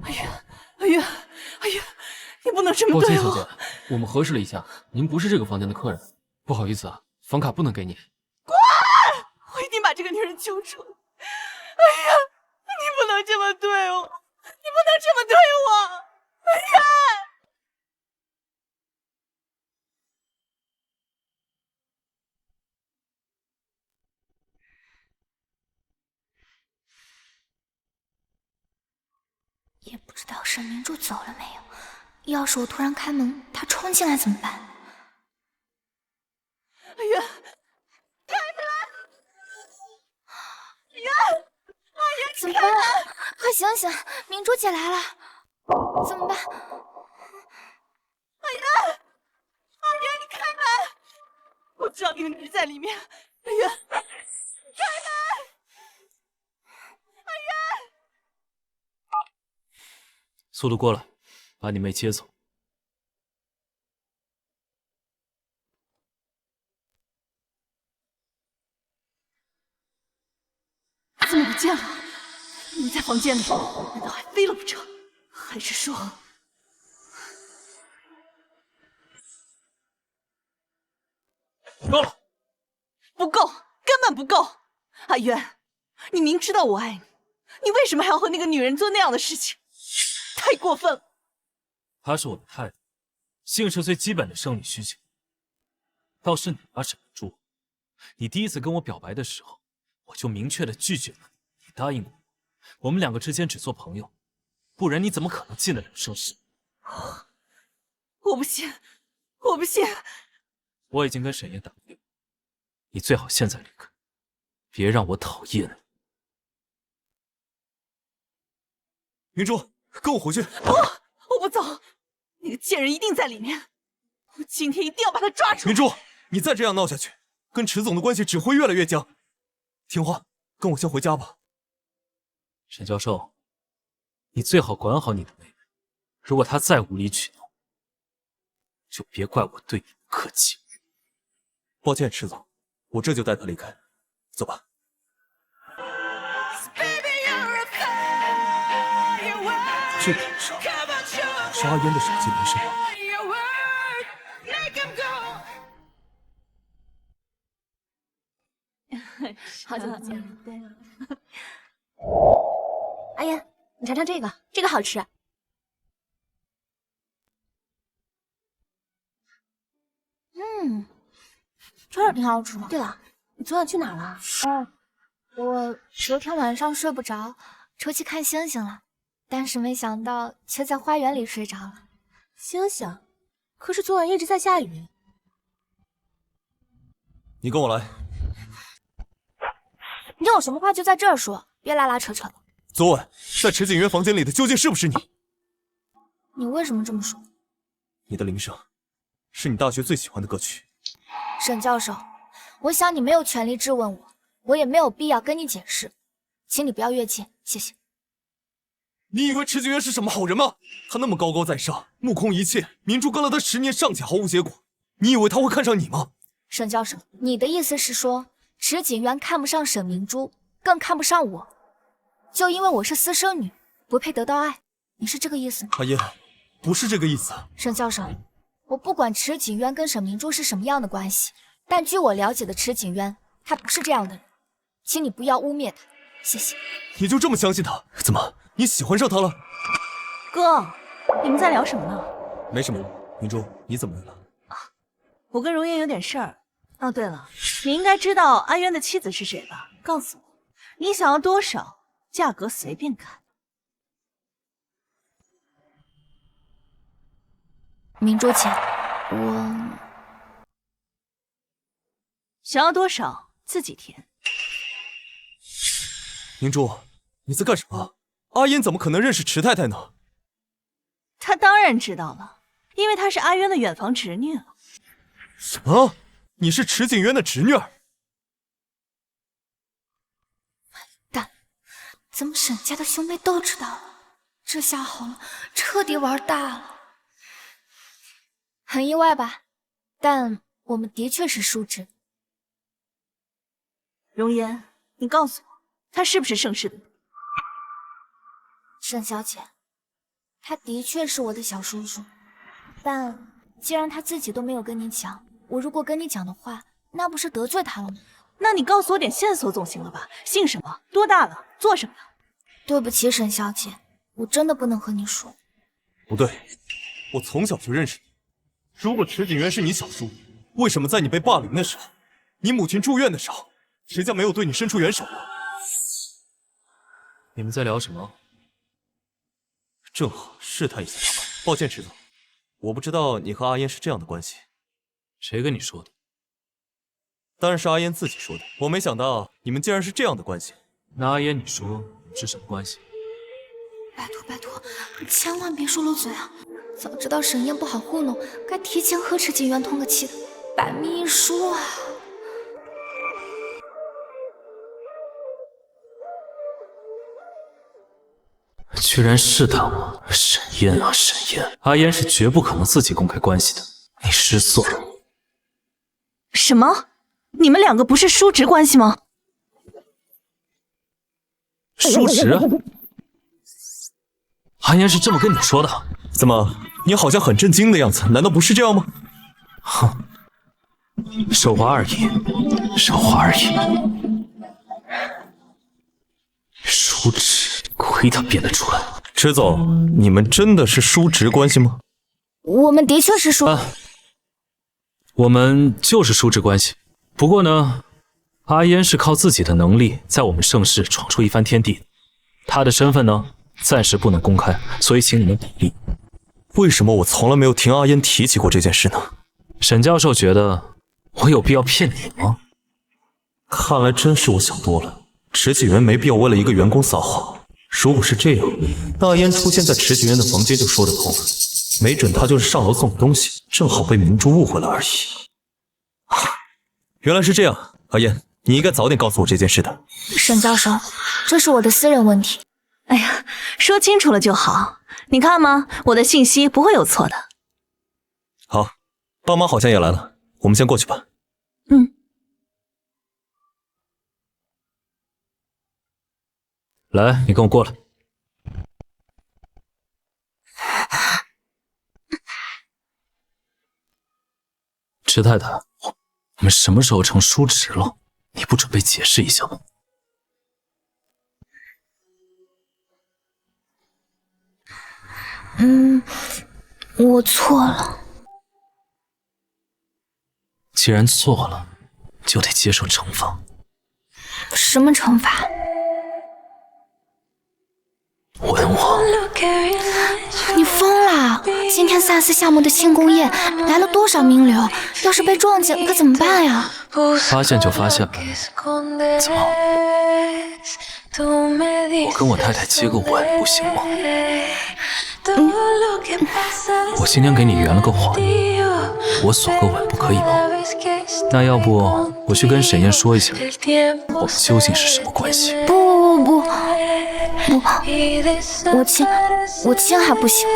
S14: 阿月，阿月，阿月，你不能这么
S9: 抱歉，
S14: 对我。
S9: 小姐，我们核实了一下，您不是这个房间的客人，不好意思啊，房卡不能给你。
S14: 滚！我一定把这个女人揪出来。哎呀，你不能这么对我，你不能这么对我，哎呀！
S1: 也不知道沈明珠走了没有，要是我突然开门，她冲进来怎么办？
S14: 哎呀，开门！哎呀，哎呀，
S1: 怎么办？快醒醒，明珠姐来了，怎么办？
S14: 哎呀，阿月，你开门！我知道有女人在里面。阿月，
S11: 速度过来，把你妹接走。
S14: 怎么不见了？你在房间里，难道还飞了不成？还是说……
S11: 够了，
S14: 不够，根本不够！阿渊，你明知道我爱你，你为什么还要和那个女人做那样的事情？太过分了！
S11: 她是我的太太，性是最基本的生理需求。倒是你吧，沈明珠，你第一次跟我表白的时候，我就明确的拒绝了你，答应我，我们两个之间只做朋友，不然你怎么可能进得了盛世？
S14: 我不信，我不信！
S11: 我已经跟沈烨打过电话，你最好现在离开，别让我讨厌你。
S8: 明珠，跟我回去。
S14: 不，我不走，那个贱人一定在里面，我今天一定要把她抓住。
S8: 明珠，你再这样闹下去，跟池总的关系只会越来越僵。听话，跟我先回家吧。
S11: 沈教授，你最好管好你的妹妹，如果她再无理取闹，就别怪我对你不客气。
S8: 抱歉，池总，我这就带她离开。走吧。这脸上是阿烟的手机铃声。
S2: 好久不见了。对啊。阿烟，你尝尝这个，这个好吃。
S1: 这儿挺好吃的。
S2: 对了，你昨晚去哪儿了？
S1: 我昨天晚上睡不着，出去看星星了，但是没想到却在花园里睡着了。
S2: 星星？可是昨晚一直在下雨。
S8: 你跟我来。
S1: 你有什么话就在这儿说，别拉拉扯扯了。
S8: 昨晚在池景渊房间里的究竟是不是你？
S1: 你为什么这么说？
S8: 你的铃声是你大学最喜欢的歌曲。
S1: 沈教授，我想你没有权利质问我，我也没有必要跟你解释，请你不要越界，谢谢。
S8: 你以为池景渊是什么好人吗？他那么高高在上，目空一切，明珠跟了他10年尚且毫无结果，你以为他会看上你吗？
S1: 沈教授，你的意思是说池景渊看不上沈明珠，更看不上我，就因为我是私生女，不配得到爱，你是这个意思吗？
S8: 阿烟，不是这个意思。
S1: 沈教授，我不管池景渊跟沈明珠是什么样的关系，但据我了解的池景渊，他不是这样的人，请你不要污蔑他，谢谢。
S8: 你就这么相信他？怎么，你喜欢上他了？
S14: 哥，你们在聊什么呢？
S8: 没什么。明珠，你怎么来了？
S14: 我跟容颜有点事儿。哦，对了，你应该知道阿渊的妻子是谁吧？告诉我，你想要多少，价格随便谈。
S1: 明珠姐，我
S14: 想要多少自己填。
S8: 明珠，你在干什么？阿烟怎么可能认识池太太呢？
S14: 她当然知道了，因为她是阿渊的远房侄女啊。
S8: 什么？你是池景渊的侄女儿？
S1: 蛋，怎么沈家的兄妹都知道了？这下好了，彻底玩大了。很意外吧？但我们的确是叔侄。
S14: 容颜，你告诉我，他是不是盛世的？
S1: 沈小姐，他的确是我的小叔叔，但既然他自己都没有跟你讲，我如果跟你讲的话，那不是得罪他了吗？
S14: 那你告诉我点线索总行了吧？姓什么？多大了？做什么的？
S1: 对不起，沈小姐，我真的不能和你说。
S8: 不对，我从小就认识你。如果池景渊是你小叔，为什么在你被霸凌的时候，你母亲住院的时候，池家没有对你伸出援手呢？
S11: 你们在聊什么？
S8: 正好试探一下他们。抱歉，池总，我不知道你和阿烟是这样的关系。
S11: 谁跟你说的？
S8: 当然是阿烟自己说的。我没想到你们竟然是这样的关系。
S11: 那阿烟，你说你们是什么关系？
S1: 拜托拜托，千万别说漏嘴啊！早知道沈烨不好糊弄，该提前和池景渊通个气的。百密一疏啊！
S11: 居然试探我，沈烟啊沈烟，阿烟是绝不可能自己公开关系的，你失算了。
S14: 什么？你们两个不是叔侄关系吗？
S11: 叔侄？阿烟是这么跟你说的？
S8: 怎么，你好像很震惊的样子，难道不是这样吗？
S11: 哼，手滑而已，手滑而已。叔侄，亏他编得出来。
S8: 池总，你们真的是叔侄关系吗？
S1: 我们的确是叔。
S11: 我们就是叔侄关系。不过呢，阿烟是靠自己的能力在我们盛世闯出一番天地，她的身份呢，暂时不能公开，所以请你们鼓励。
S8: 为什么我从来没有听阿烟提起过这件事呢？
S11: 沈教授觉得我有必要骗你吗？
S8: 看来真是我想多了。池景元没必要为了一个员工撒谎。如果是这样，那阿烟出现在池景元的房间就说得通了。没准他就是上楼送东西，正好被明珠误会了而已。原来是这样，阿烟，你应该早点告诉我这件事的。
S1: 沈教授，这是我的私人问题。
S14: 哎呀，说清楚了就好。你看嘛，我的信息不会有错的。
S8: 好，爸妈好像也来了，我们先过去吧。
S14: 嗯。
S11: 来，你跟我过来。池太太，我们什么时候成叔侄了？你不准备解释一下吗？
S1: 我错了。
S11: 既然错了，就得接受惩罚。
S1: 什么惩罚？
S11: 吻我！
S1: 你疯了！今天赛斯项目的庆功宴来了多少名流，要是被撞见可怎么办呀？
S11: 发现就发现呗，怎么？我跟我太太接个吻不行吗？我今天给你圆了个谎，我锁个吻不可以吗？那要不我去跟沈燕说一下，我们究竟是什么关系？
S1: 不，我亲还不行。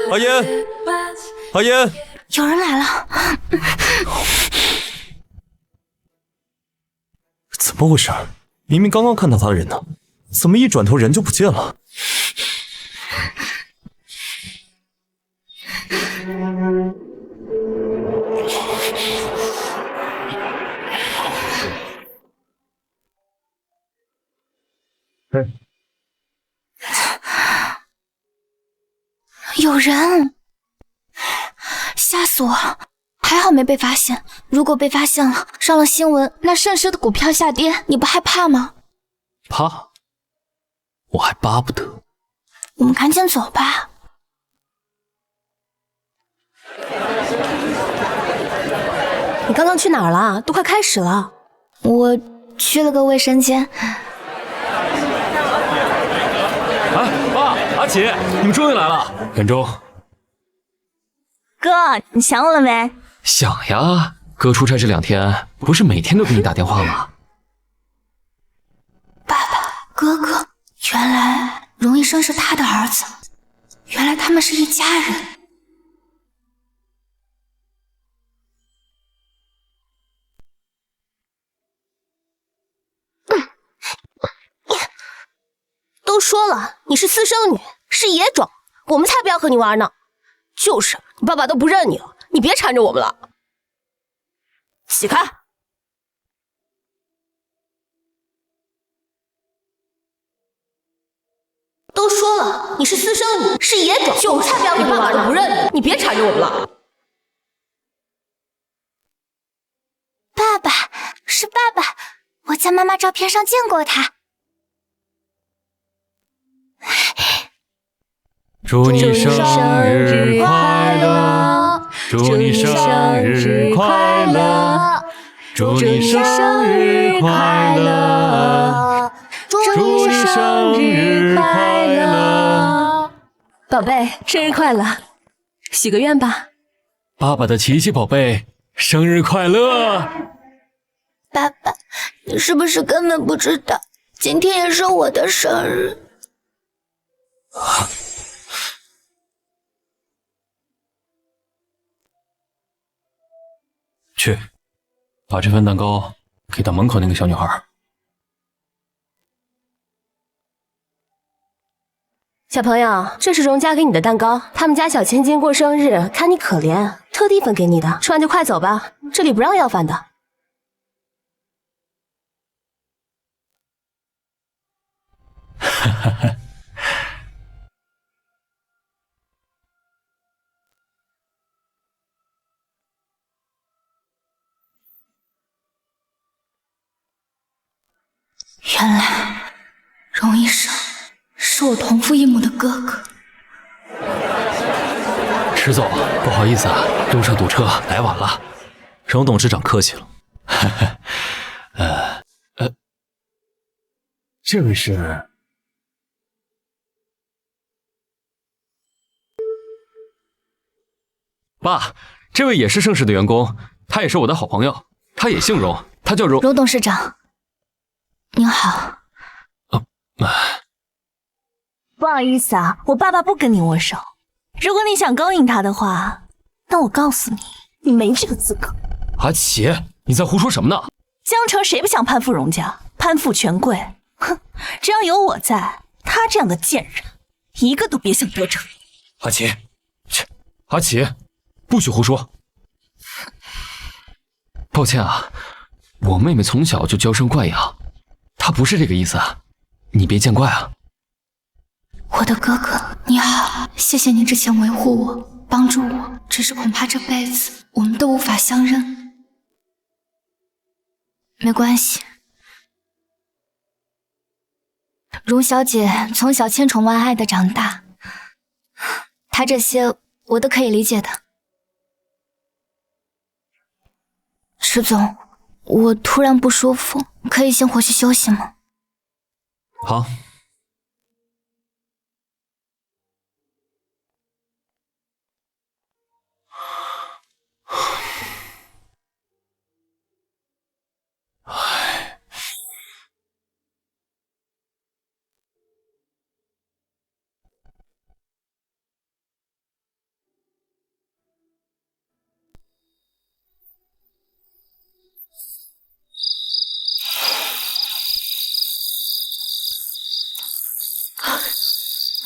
S8: 阿烟，阿烟，
S1: 有人来了。
S8: 怎么回事？明明刚刚看到他的人呢，怎么一转头人就不见了？
S1: 有人，吓死我了！还好没被发现，如果被发现了，上了新闻，那盛世的股票下跌，你不害怕吗？
S11: 怕？我还巴不得。
S1: 我们赶紧走吧。
S2: 你刚刚去哪儿了？都快开始了。
S1: 我去了个卫生间。
S11: 爸，阿启，你们终于来了。远州，
S14: 哥，你想我了没？
S9: 想呀，哥出差这2天，不是每天都给你打电话吗？
S1: 哥哥，原来荣医生是他的儿子，原来他们是一家人。
S2: 都说了，你是私生女，是野种，我们才不要和你玩呢。就是你爸爸都不认你了，你别缠着我们了。起开！都说了，你是私生女，是野种，我们才不要和你玩呢。不认你，你别缠着我们了。
S1: 爸爸，是爸爸，我在妈妈照片上见过他。
S9: 祝你生日快乐，祝你生日快乐，祝你生日快乐，祝你生日快乐。
S2: 宝贝，生日快乐！许个愿吧。
S9: 爸爸的琪琪宝贝，生日快乐！
S1: 爸爸，你是不是根本不知道，今天也是我的生日？
S9: 去，把这份蛋糕给到门口那个小女孩。
S2: 小朋友，这是荣家给你的蛋糕，他们家小千金过生日，看你可怜，特地分给你的。吃完就快走吧，这里不让要饭的。
S9: 哈哈哈。
S1: 原来荣医生是我同父异母的哥哥。
S9: 迟总，不好意思啊，路上堵车，来晚了。
S11: 荣董事长客气了。
S9: 这位是？爸，这位也是盛世的员工，他也是我的好朋友，他也姓荣，他叫荣。
S1: 荣董事长，您好。
S14: 不好意思啊，我爸爸不跟你握手。如果你想勾引他的话，那我告诉你，你没这个资格。
S9: 阿奇，你在胡说什么呢？
S14: 江城谁不想攀附荣家，攀附权贵？哼，只要有我在，他这样的贱人，一个都别想得逞。
S9: 阿奇，切，阿奇，不许胡说。抱歉啊，我妹妹从小就娇生惯养，她不是这个意思，你别见怪啊。
S1: 我的哥哥，你好，谢谢你之前维护我、帮助我，只是恐怕这辈子我们都无法相认。没关系，荣小姐从小千宠万爱的长大，她这些我都可以理解的。石总，我突然不舒服，可以先回去休息吗？
S11: 好。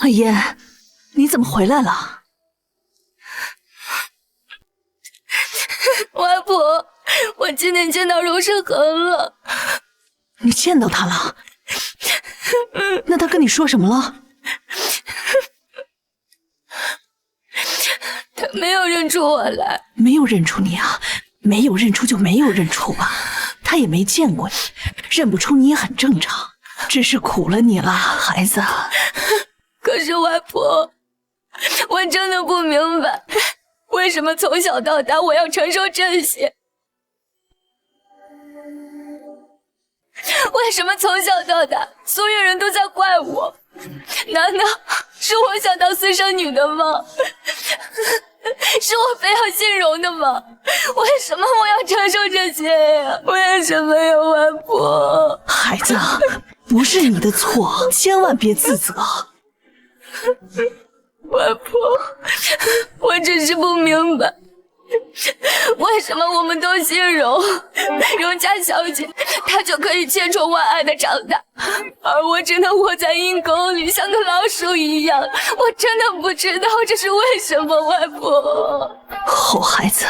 S14: 阿言，你怎么回来了？
S1: 外婆，我今天见到荣盛恒了。
S14: 你见到他了？那他跟你说什么了？
S1: 他没有认出我来。
S14: 没有认出你啊？没有认出就没有认出吧。他也没见过你，认不出你也很正常，只是苦了你了，孩子。
S1: 可是外婆，我真的不明白，为什么从小到大我要承受这些？为什么从小到大所有人都在怪我？难道是我想当私生女的吗？是我非要姓荣的吗？为什么我要承受这些呀？为什么呀，外婆？
S14: 孩子，不是你的错，千万别自责。
S1: 外婆，我只是不明白，为什么我们都姓荣，荣家小姐她就可以千宠万爱的长大，而我只能活在阴沟里，像个老鼠一样。我真的不知道这是为什么，外婆。
S14: 好孩子。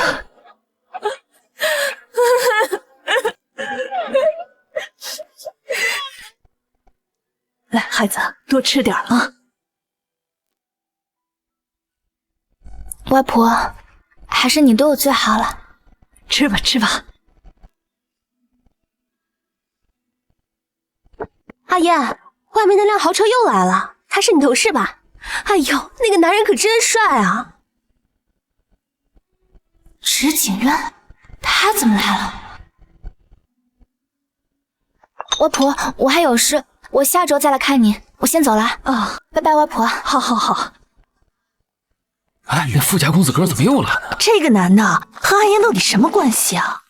S14: 来，孩子，多吃点啊。
S1: 外婆，还是你对我最好了。
S14: 吃吧，吃吧。
S2: 阿言，外面那辆豪车又来了，他是你同事吧？哎呦，那个男人可真帅啊！
S1: 石景渊，他怎么来了？外婆，我还有事，我下周再来看你，我先走了
S14: 啊，
S1: 拜拜，外婆。
S14: 好好好。
S9: 哎，那富家公子哥怎么又来了？
S14: 这个男的和阿言到底什么关系啊？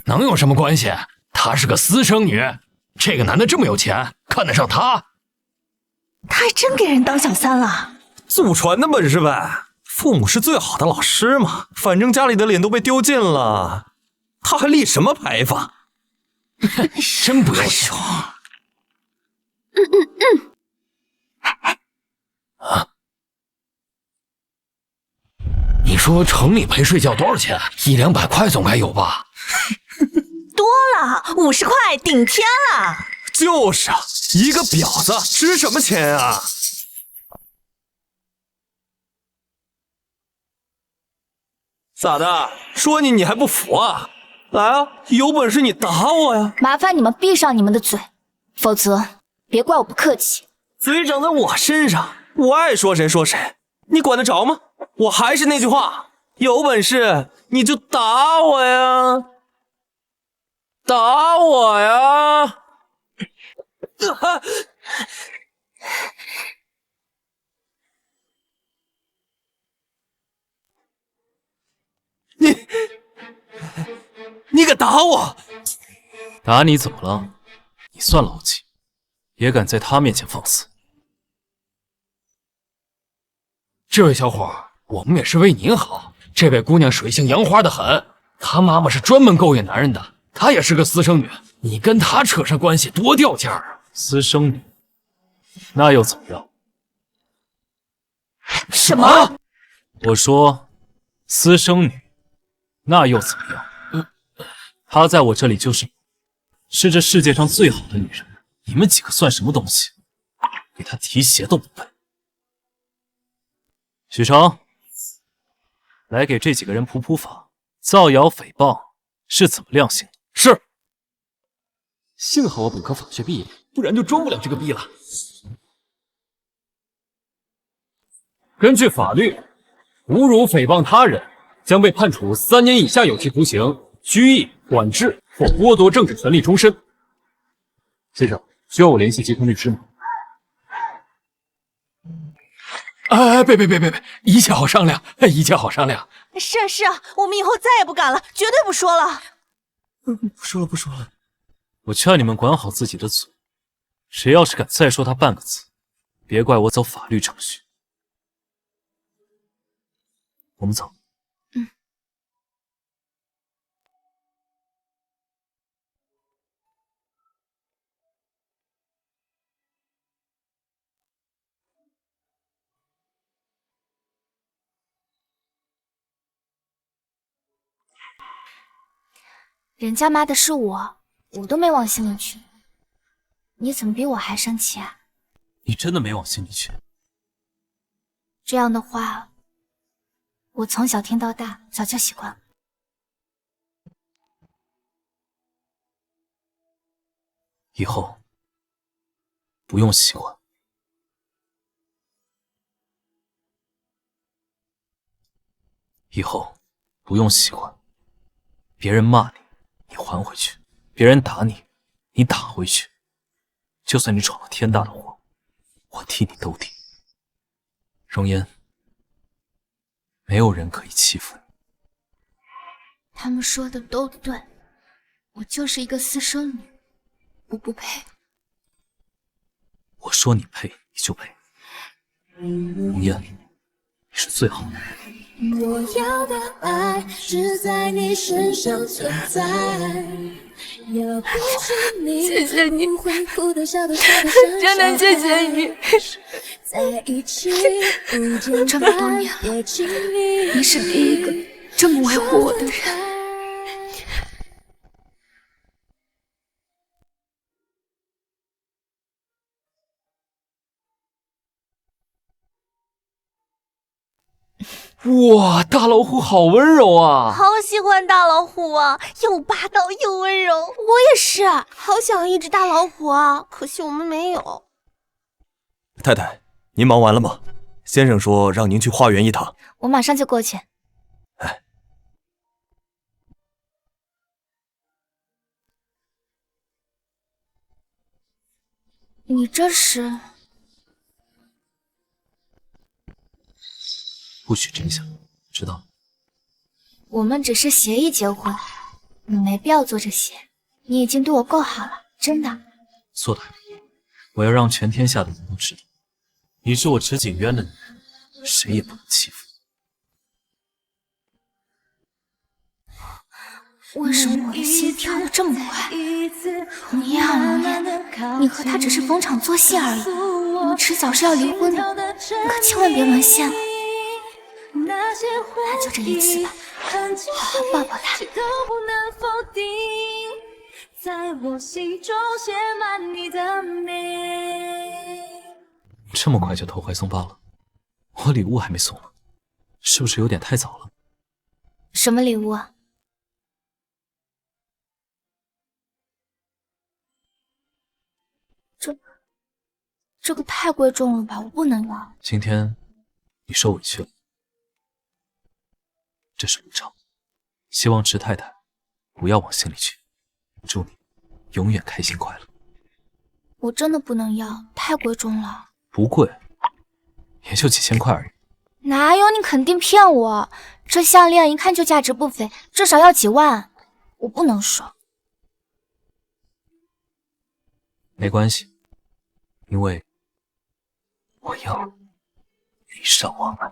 S9: 能有什么关系？她是个私生女，这个男的这么有钱，看得上她？
S14: 他还真给人当小三了。
S8: 祖传的本事呗，父母是最好的老师嘛。反正家里的脸都被丢尽了，他还立什么牌坊？
S9: 真不要脸！啊！你说城里陪睡觉多少钱？100-200块总该有吧？
S14: 多了，50块顶天了。
S8: 就是啊，一个婊子值什么钱啊？咋的？说你还不服啊？来啊，有本事你打我呀！
S1: 麻烦你们闭上你们的嘴，否则别怪我不客气。
S8: 嘴长在我身上，我爱说谁说谁，你管得着吗？我还是那句话，有本事你就打我呀！打我呀！你敢打我？
S11: 打你怎么了？你算老几，也敢在他面前放肆？
S9: 这位小伙，我们也是为您好。这位姑娘水性杨花的很，她妈妈是专门勾引男人的，她也是个私生女，你跟她扯上关系多掉价啊！
S11: 私生女，那又怎么样？
S14: 什么？
S11: 我说，私生女，那又怎么样？她在我这里就是这世界上最好的女人，你们几个算什么东西？给她提鞋都不配。许成，来给这几个人普法，造谣诽谤是怎么量刑的？
S9: 是。幸好我本科法学毕业，不然就装不了这个逼了。根据法律，侮辱诽谤他人将被判处3年以下有期徒刑、拘役、管制或剥夺政治权利终身。先生，需要我联系集团律师吗？哎，别，一切好商量，一切好商量。
S14: 是啊，我们以后再也不敢了，绝对不说了。
S8: 不说了。
S11: 我劝你们管好自己的嘴，谁要是敢再说他半个字，别怪我走法律程序。我们走。
S1: 人家骂的是我都没往心里去，你怎么比我还生气啊？
S11: 你真的没往心里去？
S1: 这样的话，我从小听到大，早就习惯了。
S11: 以后不用习惯。以后不用习惯，别人骂你，你还回去；别人打你，你打回去。就算你闯了天大的祸，我替你兜底。容颜，没有人可以欺负你。
S1: 他们说的都对，我就是一个私生女，我不配。
S11: 我说你配，你就配。容颜，你是最好的。
S17: 我要的爱只在你身上存在，要不是你，
S13: 谢谢你，
S17: 会哭得笑得笑得
S13: 真的谢谢你。
S17: 在一起
S1: 这么多年了，你是第一个这么维护我的人。
S9: 哇，大老虎好温柔啊！
S2: 好喜欢大老虎啊，又霸道又温柔。我也是，好想要一只大老虎啊，可惜我们没有。
S8: 太太，您忙完了吗？先生说让您去花园一趟。
S1: 我马上就过去。
S8: 哎，
S1: 你这是？
S5: 不许真相，知道吗？
S1: 我们只是协议结婚，你没必要做这些。你已经对我够好了，真的。
S5: 做得还不够，我要让全天下的人都知道，你是我池景渊的女人，谁也不能欺负。
S1: 为什么我的心跳得这么快？你也很容易，你和他只是逢场作戏而已，你们迟早是要离婚的，你可千万别沦陷了。那就这一次吧，好好抱抱他。
S5: 这么快就投怀送抱了？我礼物还没送呢，是不是有点太早了？
S1: 什么礼物啊？这个太贵重了吧，我不能要。
S5: 今天你受委屈了，这是补偿，希望池太太不要往心里去。祝你永远开心快乐。
S1: 我真的不能要，太贵重了。
S5: 不贵，也就几千块而已。
S1: 哪有？你肯定骗我！这项链一看就价值不菲，至少要几万，我不能收。
S5: 没关系，因为我要礼尚往来。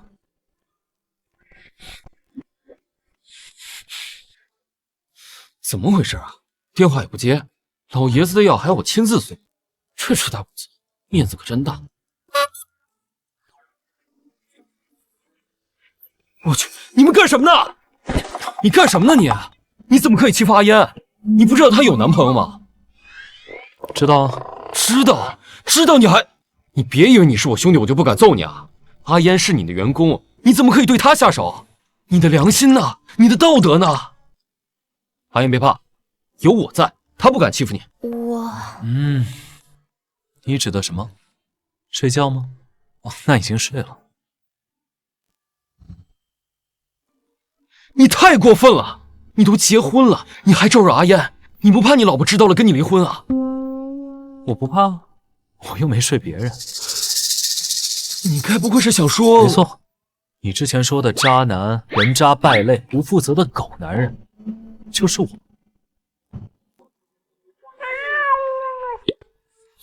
S9: 怎么回事啊？电话也不接，老爷子的药还要我亲自送，这出大谷子，面子可真大。我去，你们干什么呢？你干什么呢你？你怎么可以欺负阿嫣？你不知道她有男朋友吗？
S5: 知道啊，
S9: 知道你还……你别以为你是我兄弟我就不敢揍你啊！阿嫣是你的员工，你怎么可以对她下手？你的良心呢？你的道德呢？阿嫣别怕，有我在，她不敢欺负你。
S5: 你指的什么？睡觉吗？哦，那已经睡了。
S9: 你太过分了！你都结婚了，你还招惹阿嫣，你不怕你老婆知道了跟你离婚啊？
S5: 我不怕，我又没睡别人。
S9: 你该不会是想说……
S5: 没错，你之前说的渣男、人渣、败类、不负责的狗男人，就是我。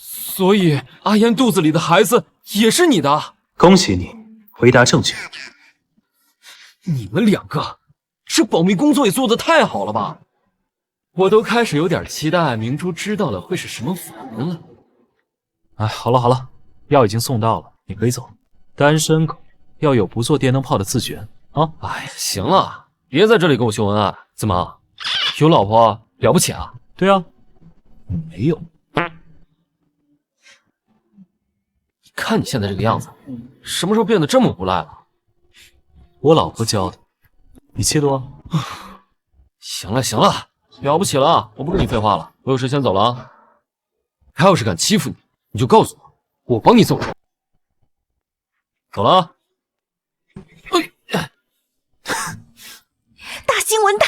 S9: 所以阿嫣肚子里的孩子也是你的？
S5: 恭喜你，回答正确。
S9: 你们两个这保密工作也做得太好了吧？我都开始有点期待明珠知道了会是什么反应了。
S5: 哎，好了，药已经送到了，你可以走。单身狗要有不做电灯泡的自觉啊！
S9: 哎呀，行了，别在这里给我秀恩爱。怎么，有老婆了不起啊？
S5: 对啊，没有。
S9: 看你现在这个样子，什么时候变得这么无赖了？
S5: 我老婆教的，你气多？
S9: 行了，了不起了，我不跟你废话了，我有事先走了啊。他要是敢欺负你，你就告诉我，我帮你揍他。走了啊。
S14: 大新闻！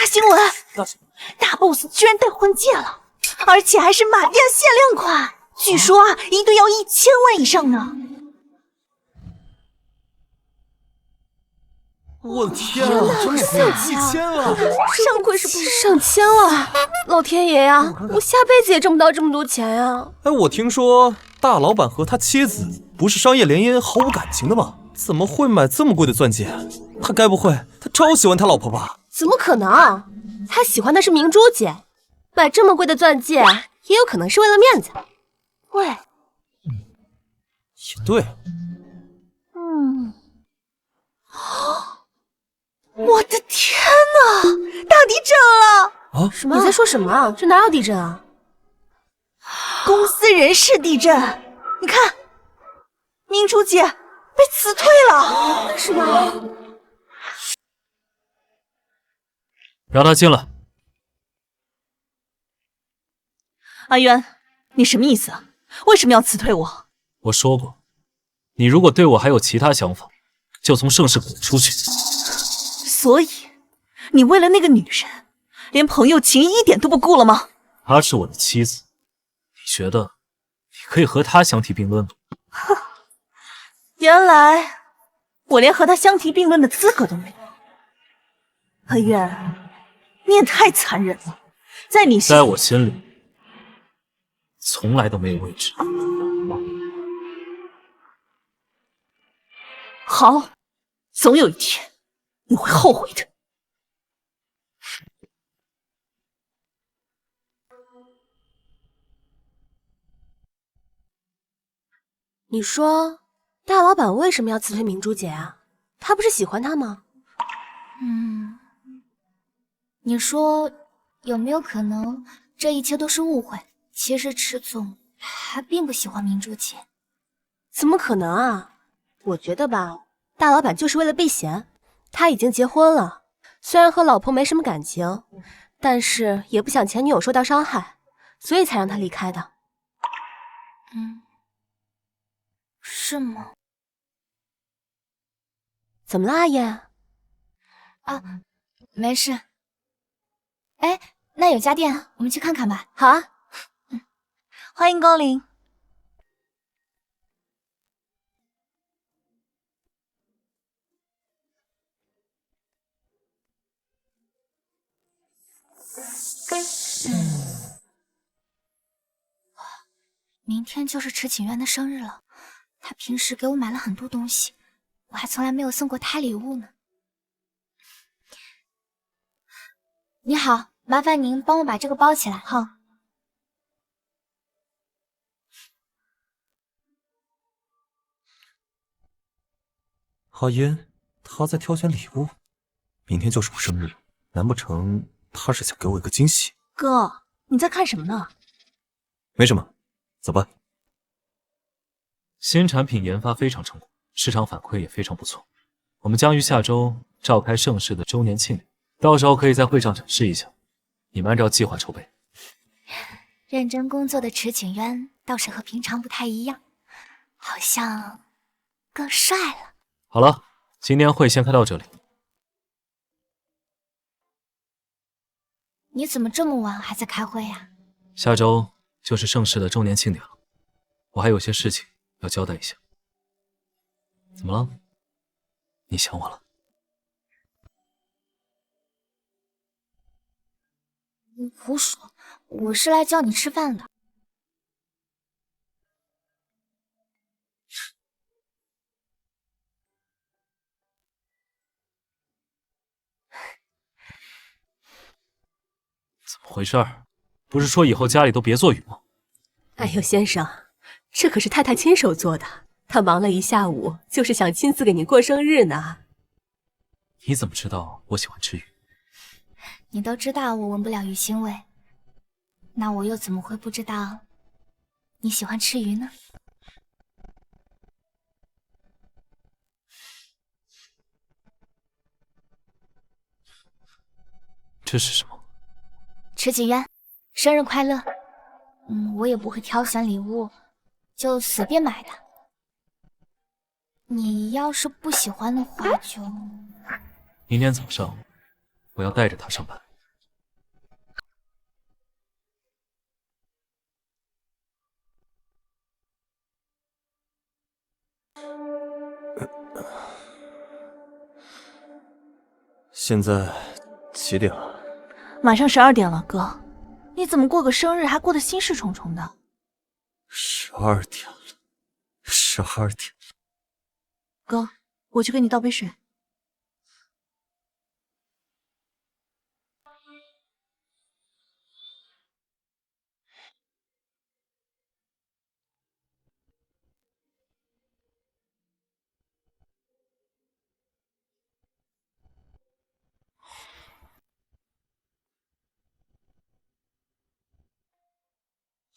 S14: 大 boss 居然戴婚戒了，而且还是马甸限量款，据说啊，一对要1000万以上呢。
S16: 我的天啊，真的1000万！
S2: 上柜是不是上千了？老天爷呀，我下辈子也挣不到这么多钱呀！
S16: 哎，我听说大老板和他妻子不是商业联姻毫无感情的吗？怎么会买这么贵的钻戒？他该不会超喜欢他老婆吧？
S2: 怎么可能？他喜欢的是明珠姐，买这么贵的钻戒也有可能是为了面子。喂，
S16: 也对。
S14: 我的天哪！大地震了！
S16: 啊？
S2: 什么？你在说什么？这哪有地震啊？
S14: 公司人事地震！你看，明珠姐被辞退了，
S2: 是吗？
S11: 让他进来。
S14: 阿渊，你什么意思啊？为什么要辞退我？
S11: 我说过，你如果对我还有其他想法，就从盛世滚出去。
S14: 所以，你为了那个女人，连朋友情谊一点都不顾了吗？
S11: 她是我的妻子，你觉得你可以和他相提并论了。
S14: 哼，原来我连和他相提并论的资格都没有。阿渊，你也太残忍了，
S11: 在我心里，从来都没有位置。
S14: 好，总有一天你会后悔的。
S2: 你说大老板为什么要辞退明珠姐啊？他不是喜欢她吗？
S1: 你说有没有可能这一切都是误会？其实池总还并不喜欢明珠姐。
S2: 怎么可能啊？我觉得吧，大老板就是为了避嫌。他已经结婚了，虽然和老婆没什么感情，但是也不想前女友受到伤害，所以才让他离开的。
S1: 是吗？
S2: 怎么了，阿燕？
S1: 啊，没事。哎，那有家店，我们去看看吧。
S2: 好啊。
S14: 欢迎光临。
S1: 明天就是池景渊的生日了，他平时给我买了很多东西，我还从来没有送过他礼物呢。你好，麻烦您帮我把这个包起来。
S14: 好。
S16: 阿烟，他在挑选礼物，明天就是我生日，难不成他是想给我一个惊喜？
S14: 哥，你在看什么呢？
S16: 没什么，走吧。
S11: 新产品研发非常成功，市场反馈也非常不错。我们将于下周召开盛世的周年庆礼，到时候可以在会上展示一下。你们按照计划筹备。
S1: 认真工作的池景渊倒是和平常不太一样，好像更帅了。
S11: 好了，今天会先开到这里。
S1: 你怎么这么晚还在开会呀？
S11: 下周就是盛世的周年庆典了，我还有些事情要交代一下。怎么了？你想我了？
S1: 你胡说，我是来叫你吃饭的。
S11: 怎么回事？不是说以后家里都别做鱼吗？
S2: 哎呦，先生，这可是太太亲手做的，她忙了一下午，就是想亲自给您过生日呢。
S11: 你怎么知道我喜欢吃鱼？
S1: 你都知道我闻不了鱼腥味，那我又怎么会不知道你喜欢吃鱼呢？
S11: 这是什么？
S1: 池景渊，生日快乐！我也不会挑选礼物，就随便买的。你要是不喜欢的话，就……
S11: 明天早上我要带着他上班。
S16: 现在几点了？
S14: 马上12点了，哥，你怎么过个生日还过得心事重重的
S16: ？12点了，12点。
S14: 哥，我去给你倒杯水。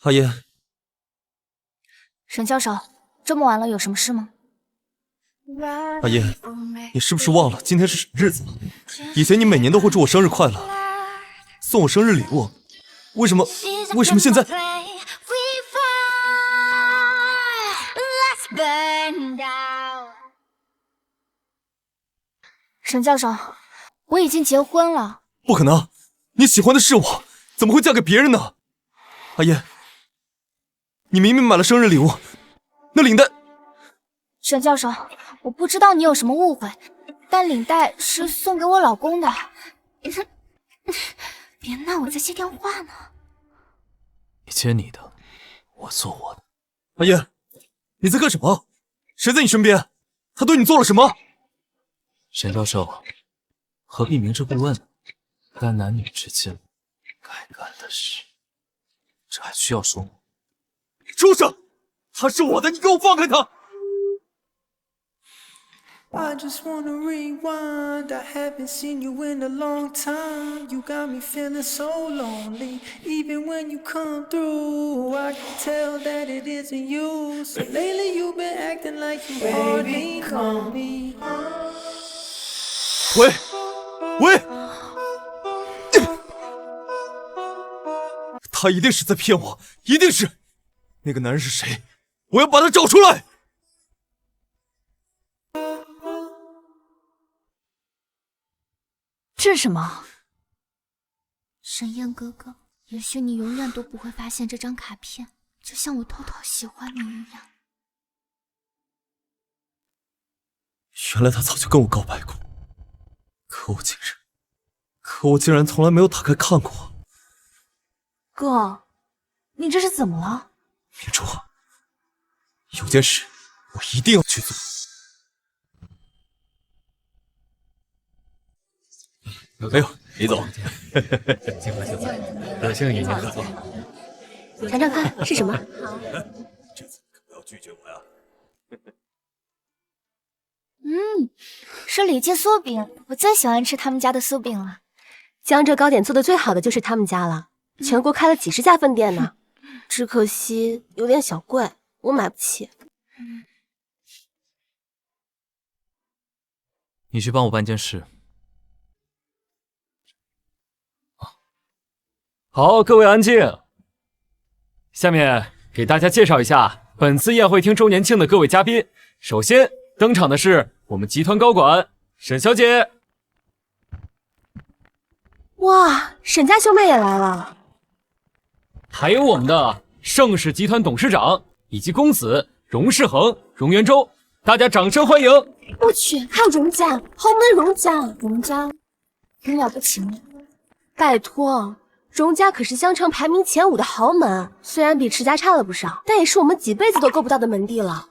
S16: 阿烟，
S1: 沈教授，这么晚了有什么事吗？
S16: 阿烟，你是不是忘了今天是什么日子了？以前你每年都会祝我生日快乐，送我生日礼物，为什么现在？
S1: 沈教授，我已经结婚了。
S16: 不可能，你喜欢的是我，怎么会嫁给别人呢？阿烟，你明明买了生日礼物，那领带……
S1: 沈教授，我不知道你有什么误会，但领带是送给我老公的。别闹，我在接电话呢。
S11: 你接你的，我做我的。
S16: 阿燕，你在干什么？谁在你身边？他对你做了什么？
S11: 沈教授，何必明知故问呢？该男女之间该干的事，这还需要说吗？
S16: 畜生！他是我的，你给我放开他！
S15: I just wanna rewind. I haven't seen you in a long time. You got me feeling so lonely. Even when you come through, I can tell that it isn't you. So lately you've been acting like you hardly know me.
S16: 喂，他一定是在骗我，一定是。那个男人是谁？我要把他找出来。
S14: 这是什么？
S1: 沈燕哥哥，也许你永远都不会发现这张卡片，就像我偷偷喜欢你一样。
S16: 原来他早就跟我告白过，可我竟然从来没有打开看过。
S14: 哥，你这是怎么了？
S16: 明珠，有件事我一定要去做。 哎呦，李总，
S9: 幸会，有幸与您合作。
S2: 尝尝看是什么？
S16: 这次可不要拒绝我呀！
S1: 是李记酥饼，我最喜欢吃他们家的酥饼了。
S2: 江浙糕点做的最好的就是他们家了，全国开了几10家分店呢。只可惜有点小贵，我买不起。
S11: 你去帮我办件事。
S9: 好，各位安静。下面给大家介绍一下本次宴会厅周年庆的各位嘉宾。首先登场的是我们集团高管沈小姐。
S2: 哇，沈家兄妹也来了。
S9: 还有我们的盛世集团董事长以及公子荣世恒、荣元洲，大家掌声欢迎。
S2: 我去，还有荣家，豪门荣家，
S1: 荣家很了不起吗？
S2: 拜托。 荣家可是香城排名前5的豪门，虽然比池家差了不少，但也是我们几辈子都够不到的门第了。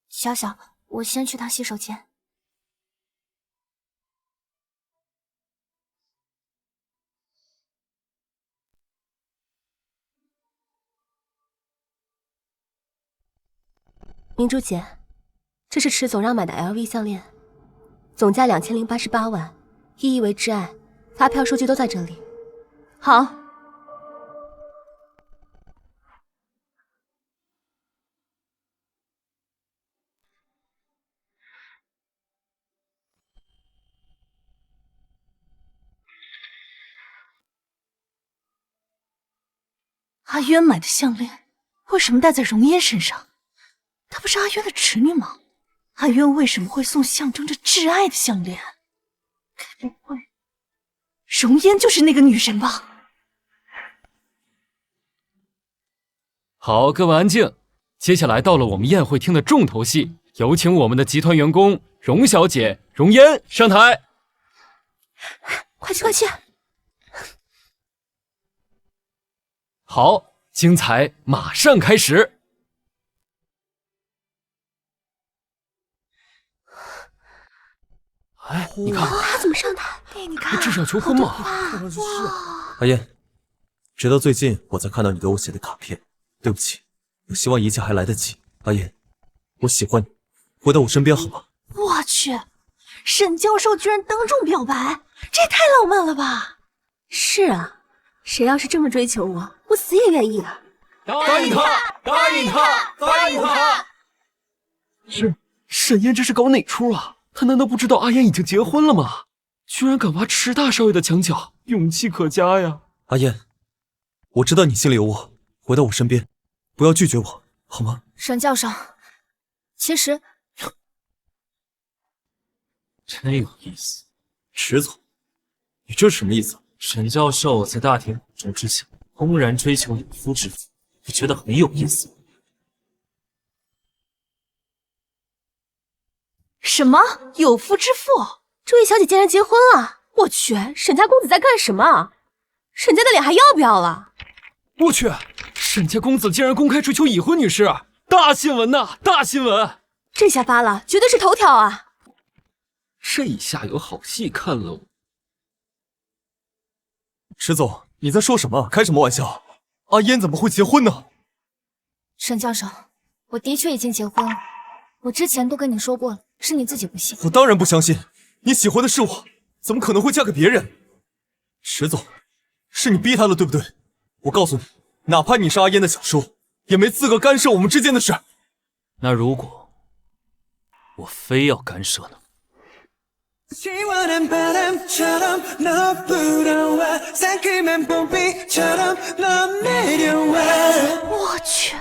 S1: 小小，我先去趟洗手间。
S2: 明珠姐，这是池总让买的 LV 项链，总价2088万。 意义为挚爱，发票数据都在这里。
S14: 好，阿渊买的项链，为什么戴在容烟身上？她不是阿渊的侄女吗？阿渊为什么会送象征着挚爱的项链？ 该不会，容烟就是那个女人吧？
S9: 好，各位安静。接下来到了我们宴会厅的重头戏，有请我们的集团员工荣小姐容烟上台。
S2: 快去，快去！
S9: 好，精彩马上开始。 哎，你看
S2: 他怎么上台？
S14: 你看，
S9: 至少求婚嘛！
S16: 阿燕，直到最近我才看到你给我写的卡片，对不起，我希望一切还来得及。阿燕，我喜欢你，回到我身边好吗？
S14: 我去，沈教授居然当众表白，这也太浪漫了吧！
S2: 是啊，谁要是这么追求我，我死也愿意的。
S9: 答应他，答应他，答应他！沈燕这是搞哪出啊？ 他难道不知道阿燕已经结婚了吗？居然敢挖池大少爷的墙角，勇气可嘉呀！
S16: 阿燕，我知道你心里有我，回到我身边，不要拒绝我，好吗？
S1: 沈教授，其实
S11: 真有意思。
S16: 池总，你这是什么意思？
S11: 沈教授在大庭广众之下公然追求有夫之妇，我觉得很有意思。
S14: 什么有夫之妇？
S2: 这位小姐竟然结婚了！我去，沈家公子在干什么？沈家的脸还要不要了？
S9: 我去，沈家公子竟然公开追求已婚女士，大新闻呐！大新闻！
S2: 这下发了，绝对是头条啊！
S9: 这下有好戏看喽！
S16: 石总，你在说什么？开什么玩笑？阿烟怎么会结婚呢？
S1: 沈教授，我的确已经结婚了，我之前都跟你说过了，是你自己不信。
S16: 我当然不相信，你喜欢的是我，怎么可能会嫁给别人？石总，是你逼他的，对不对？我告诉你，哪怕你是阿烟的小叔，也没资格干涉我们之间的事。
S11: 那如果我非要干涉呢？
S2: 我去，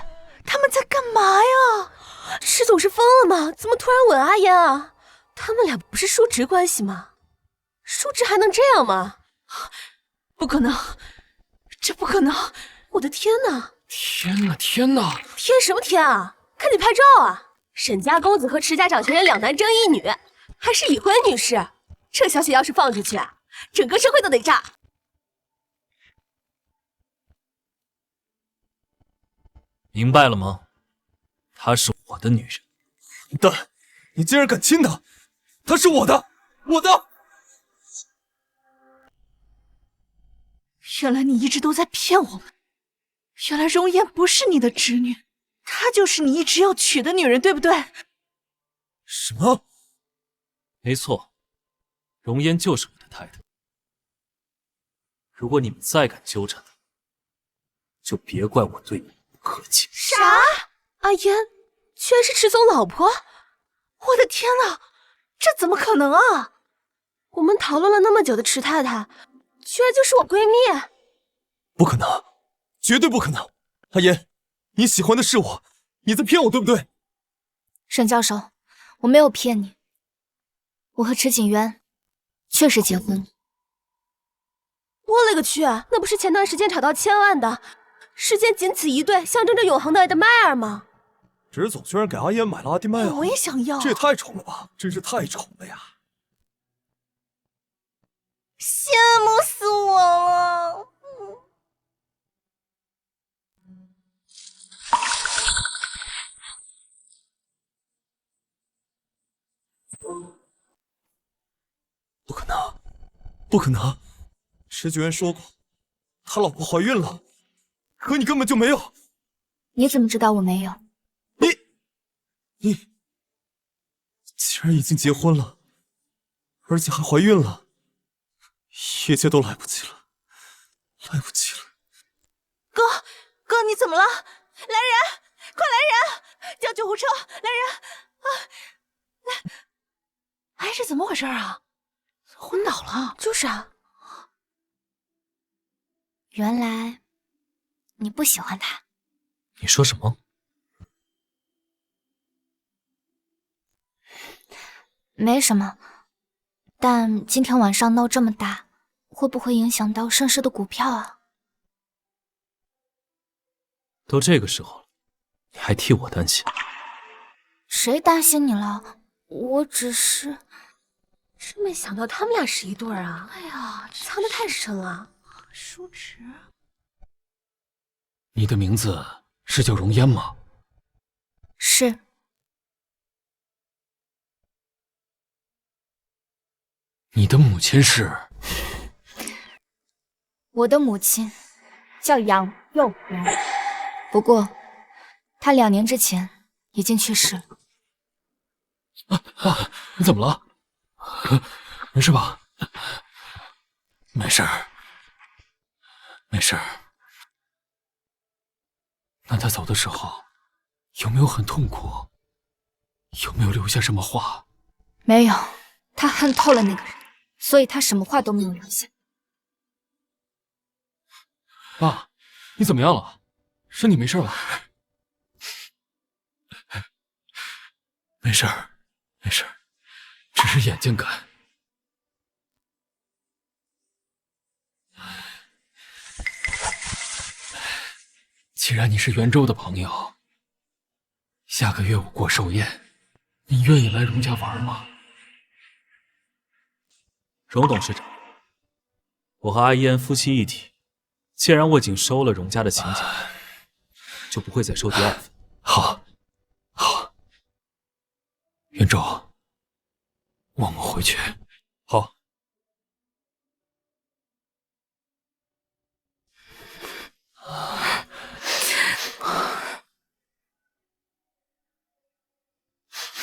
S2: 他们在干嘛呀？石总是疯了吗？怎么突然吻阿烟啊？他们俩不是叔侄关系吗？叔侄还能这样吗？
S14: 不可能，这不可能！
S2: 我的天哪！
S9: 天哪！天哪！
S2: 天什么天啊？看你拍照啊！沈家公子和池家掌权人两男争一女，还是已婚女士。这消息要是放出去，整个社会都得炸。
S11: 明白了吗？她是我的女人。
S16: 混蛋！你竟然敢亲她！她是我的，我的！
S14: 原来你一直都在骗我们。原来容颜不是你的侄女，她就是你一直要娶的女人，对不对？
S16: 什么？
S11: 没错，容颜就是我的太太。如果你们再敢纠缠她，就别怪我对你不客气。
S2: 啥？阿烟居然是池总老婆？我的天哪，这怎么可能啊？我们讨论了那么久的池太太，居然就是我闺蜜？
S16: 不可能，绝对不可能！阿烟，你喜欢的是我，你在骗我，对不对？
S1: 沈教授，我没有骗你，我和池景渊确实结婚了。
S2: 我勒个去，那不是前段时间炒到1000万的，世间仅此一对，象征着永恒的爱的迈尔吗？
S16: 池总居然给阿烟买了阿迪迈尔，
S14: 我也想要，
S16: 这也太丑了吧！真是太丑了呀！
S2: 羡慕死我了！
S16: 不可能，不可能！池景渊说过，他老婆怀孕了，可你根本就没有。
S1: 你怎么知道我没有？
S16: 你既然已经结婚了，而且还怀孕了，一切都来不及了，来不及了！
S14: 哥，你怎么了？来人，快来人！叫救护车！来人！啊，来！哎，这怎么回事啊？昏倒了。
S2: 就是啊。
S1: 原来你不喜欢他。
S11: 你说什么？
S1: 没什么，但今天晚上闹这么大，会不会影响到盛世的股票啊？
S11: 都这个时候了，你还替我担心？
S1: 谁担心你了？我只是……
S2: 真没想到他们俩是一对啊！哎呀，藏得太深了。
S14: 叔侄，
S9: 你的名字是叫容烟吗？
S1: 是。
S9: 你的母亲是？
S1: 我的母亲叫杨佑然，不过她2年之前已经去世了。
S9: 你怎么了？没事吧？没事，没事。那他走的时候有没有很痛苦？有没有留下什么话？
S1: 没有，他恨透了那个人，所以他什么话都没有留下。
S9: 爸，你怎么样了？身体没事吧？没事，没事，只是眼睛干。既然你是袁州的朋友，下个月我过寿宴，你愿意来荣家玩吗？
S11: 荣董事长，我和阿嫣夫妻一体，既然我已经收了荣家的请柬，就不会再收第二份。
S9: 好，好，袁州，我们回去。
S11: 好。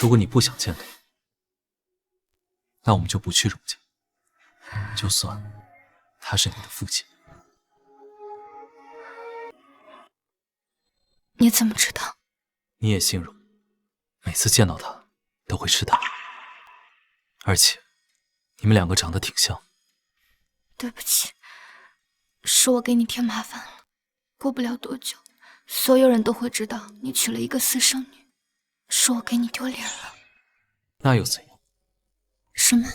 S11: 如果你不想见他，那我们就不去荣家。就算他是你的父亲。
S1: 你怎么知道？
S11: 你也姓荣，每次见到他都会吃他，而且你们两个长得挺像。
S1: 对不起，是我给你添麻烦了。过不了多久，所有人都会知道你娶了一个私生女，是我给你丢脸了。
S11: 那又怎样？
S1: 什么？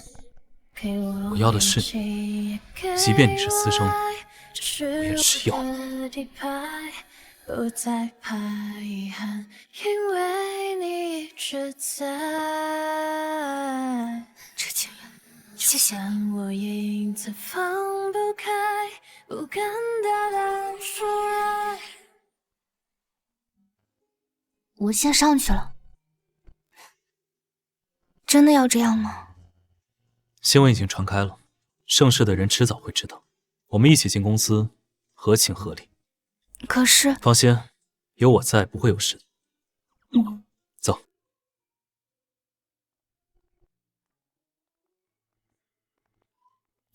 S11: 我要的是你，即便你是私生女，我也是要你。
S17: 不再怕遗憾，因为你一直在。
S1: 池清源，谢谢
S17: 你。我影子放不开，不敢大胆说爱。
S1: 我先上去了。真的要这样吗？
S11: 新闻已经传开了，盛世的人迟早会知道。我们一起进公司，合情合理。
S1: 可是，
S11: 放心，有我在，不会有事的。走。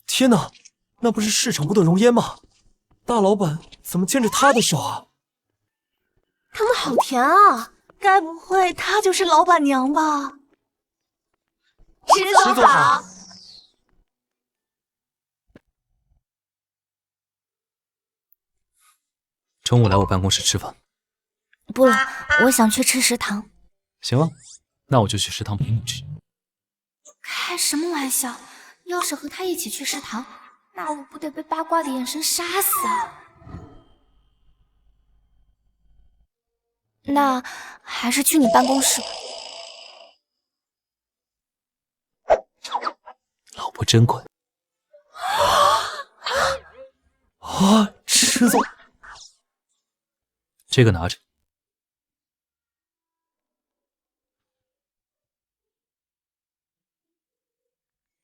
S16: 天哪，那不是市场部的容嫣吗？大老板怎么牵着她的手啊？
S14: 他们好甜啊！该不会她就是老板娘吧？石总好。
S11: 中午来我办公室吃饭。
S1: 不了，我想去吃食堂。
S11: 行啊，那我就去食堂陪你吃。
S1: 开什么玩笑！要是和他一起去食堂，那我不得被八卦的眼神杀死啊！那还是去你办公室吧。
S11: 老婆真乖。
S16: 啊，池总。
S11: 这个拿着。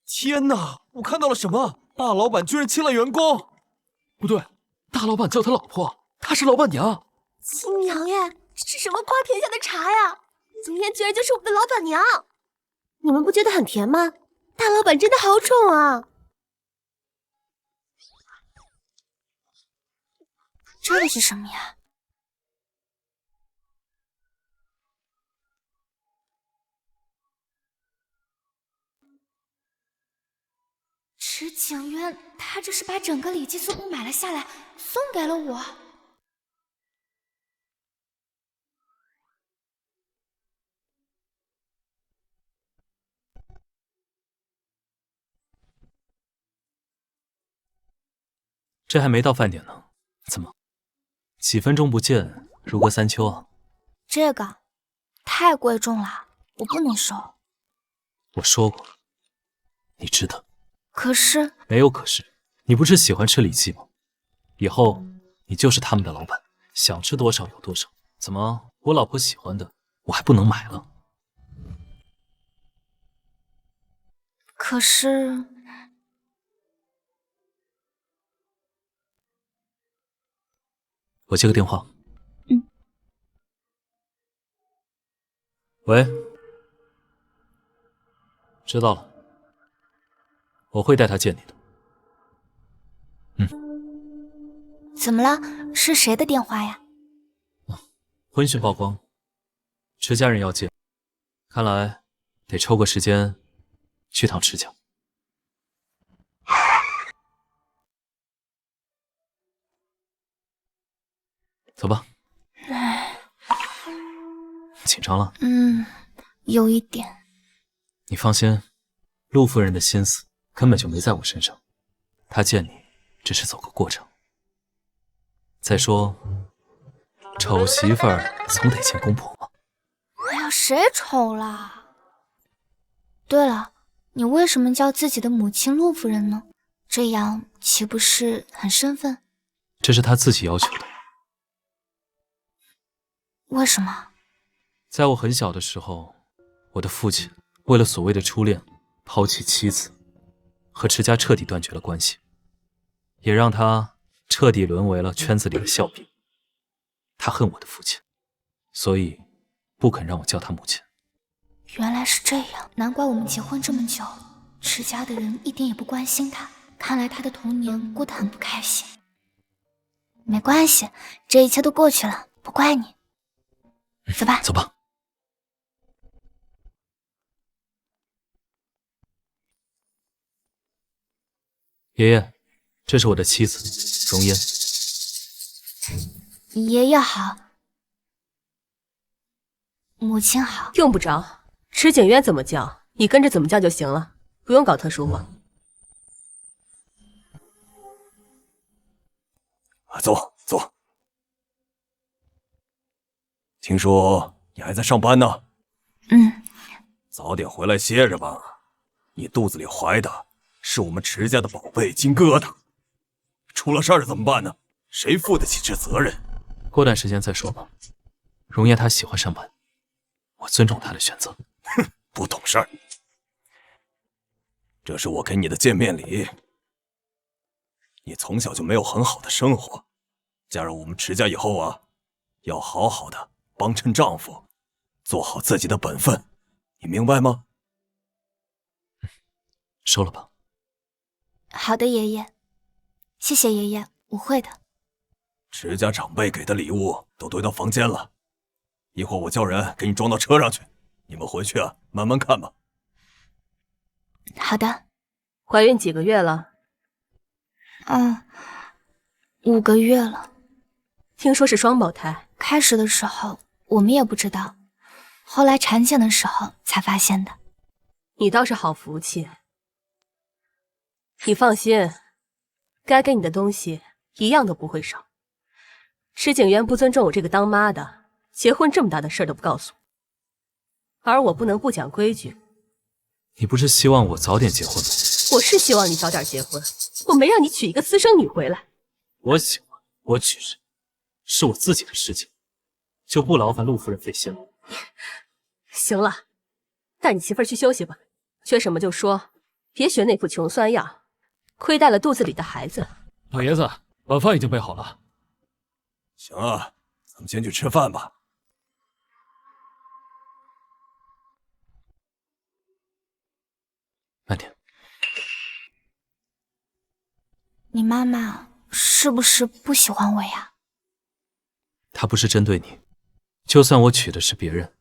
S16: 天哪，我看到了什么？大老板居然亲了员工！
S9: 不对，大老板叫他老婆，她是老板娘。
S2: 亲娘耶，这是什么夸天下的茶呀？容嫣居然就是我们的老板娘，你们不觉得很甜吗？大老板真的好宠啊！
S1: 这个是什么呀？池景渊，他这是把整个礼记书都买了下来，送给了我。
S11: 这还没到饭点呢，怎么？几分钟不见，如隔三秋啊？
S1: 这个太贵重了，我不能收。
S11: 我说过，你值得。
S1: 可是
S11: 没有可是，你不是喜欢吃李记吗？以后你就是他们的老板，想吃多少有多少。怎么，我老婆喜欢的，我还不能买了？
S1: 可是，
S11: 我接个电话。喂，知道了。我会带他见你的。
S1: 怎么了？是谁的电话呀？
S11: 婚讯曝光，池家人要见，看来得抽个时间去趟池家。走吧。紧张了？
S1: 有一点。
S11: 你放心，陆夫人的心思根本就没在我身上，她见你只是走个过程。再说，丑媳妇儿总得见公婆嘛。
S1: 哎呀，谁丑了？对了，你为什么叫自己的母亲陆夫人呢？这样岂不是很生分？
S11: 这是她自己要求的。
S1: 为什么？
S11: 在我很小的时候，我的父亲为了所谓的初恋，抛弃妻子，和池家彻底断绝了关系，也让他彻底沦为了圈子里的笑柄。他恨我的父亲，所以不肯让我叫他母亲。
S1: 原来是这样，难怪我们结婚这么久，池家的人一点也不关心他，看来他的童年过得很不开心。没关系，这一切都过去了，不怪你。走吧，
S11: 走吧。爷爷，这是我的妻子容嫣。
S1: 爷爷好，母亲好。
S2: 用不着，池景渊怎么叫，你跟着怎么叫就行了，不用搞特殊化。
S16: 坐坐。听说你还在上班呢？早点回来歇着吧。你肚子里怀的是我们池家的宝贝金疙瘩，出了事儿怎么办呢？谁负得起这责任？
S11: 过段时间再说吧。容嫣她喜欢上班，我尊重她的选择。
S16: 哼，不懂事儿。这是我给你的见面礼。你从小就没有很好的生活，加入我们池家以后啊，要好好的帮衬丈夫，做好自己的本分，你明白吗？
S11: 收了吧。
S1: 好的，爷爷。谢谢爷爷，我会的。
S16: 池家长辈给的礼物都堆到房间了，一会儿我叫人给你装到车上去，你们回去啊慢慢看吧。
S1: 好的。
S2: 怀孕几个月了
S1: ？5个月了。
S2: 听说是双胞胎。
S1: 开始的时候我们也不知道，后来产检的时候才发现的。
S2: 你倒是好福气。你放心，该给你的东西一样都不会少。池景渊不尊重我这个当妈的，结婚这么大的事儿都不告诉我，而我不能不讲规矩。
S11: 你不是希望我早点结婚吗？
S2: 我是希望你早点结婚，我没让你娶一个私生女回来。
S11: 我喜欢，我娶谁，是我自己的事情，就不劳烦陆夫人费心了。
S2: 行了，带你媳妇儿去休息吧，缺什么就说，别学那副穷酸样，亏待了肚子里的孩子。
S9: 老爷子，晚饭已经备好了。
S16: 行啊，咱们先去吃饭吧。
S11: 慢点。
S1: 你妈妈是不是不喜欢我呀？
S11: 她不是针对你，就算我娶的是别人，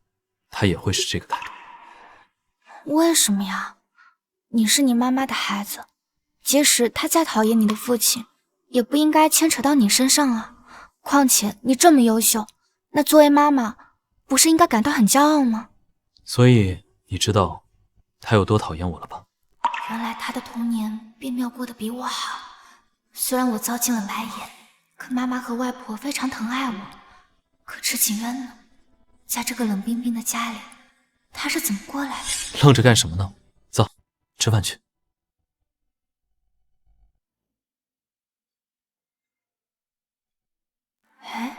S11: 她也会是这个态度。
S1: 为什么呀？你是你妈妈的孩子，即使她再讨厌你的父亲，也不应该牵扯到你身上啊。况且你这么优秀，那作为妈妈，不是应该感到很骄傲吗？
S11: 所以你知道她有多讨厌我了吧？
S1: 原来她的童年并没有过得比我好。虽然我遭尽了白眼，可妈妈和外婆非常疼爱我。可池景渊呢？在这个冷冰冰的家里，他是怎么过来的？
S11: 愣着干什么呢？走，吃饭去。
S1: 哎，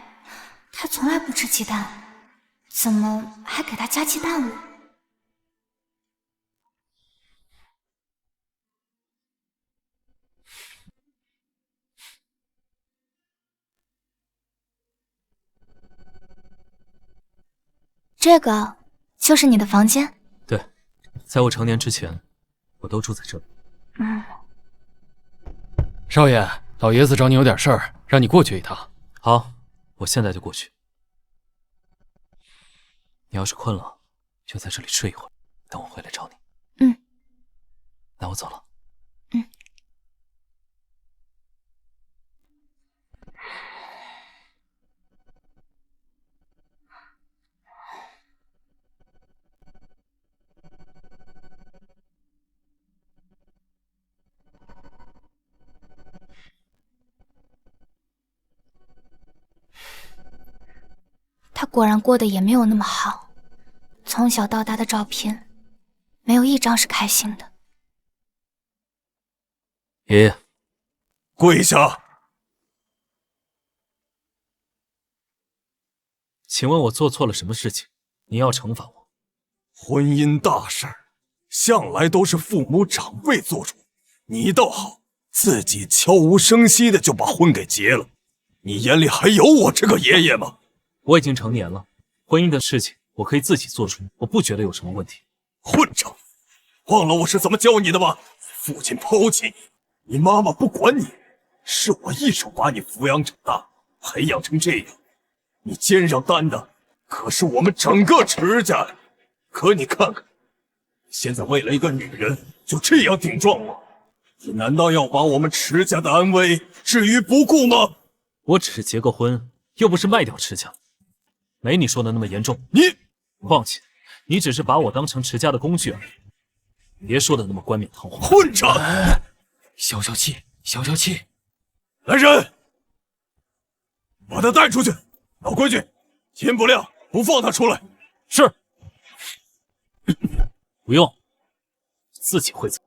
S1: 他从来不吃鸡蛋，怎么还给他加鸡蛋了？这个就是你的房间？
S11: 对，在我成年之前，我都住在这里。
S9: 少爷，老爷子找你有点事儿，让你过去一趟。
S11: 好，我现在就过去。你要是困了，就在这里睡一会儿，等我回来找你。那我走了。
S1: 果然过得也没有那么好。从小到大的照片，没有一张是开心的。
S11: 爷爷，
S16: 跪下！
S11: 请问我做错了什么事情？您要惩罚我？
S16: 婚姻大事儿，向来都是父母长辈做主，你倒好，自己悄无声息的就把婚给结了。你眼里还有我这个爷爷吗？
S11: 我已经成年了，婚姻的事情我可以自己做主，我不觉得有什么问题。
S16: 混账！忘了我是怎么教你的吗？父亲抛弃你，你妈妈不管你，是我一手把你抚养长大，培养成这样。你肩上担的可是我们整个池家，可你看看，现在为了一个女人就这样顶撞我，你难道要把我们池家的安危置于不顾吗？
S11: 我只是结个婚，又不是卖掉池家，没你说的那么严重。
S16: 你
S11: 忘记，你只是把我当成池家的工具而已，别说的那么冠冕堂皇。
S16: 混账！
S9: 消消气，消消气。
S16: 来人，把他带出去。老规矩，天不亮不放他出来。
S11: 是。不用，自己会走。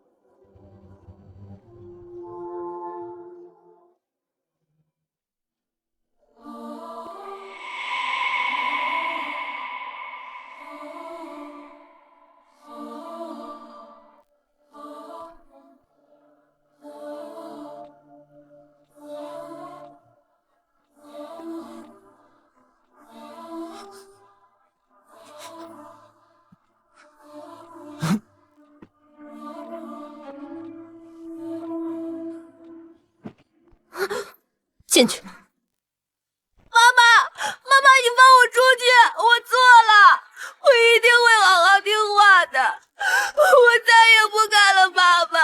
S2: 进去。
S17: 妈妈，你放我出去！我错了，我一定会好好听话的，我再也不敢了，妈妈。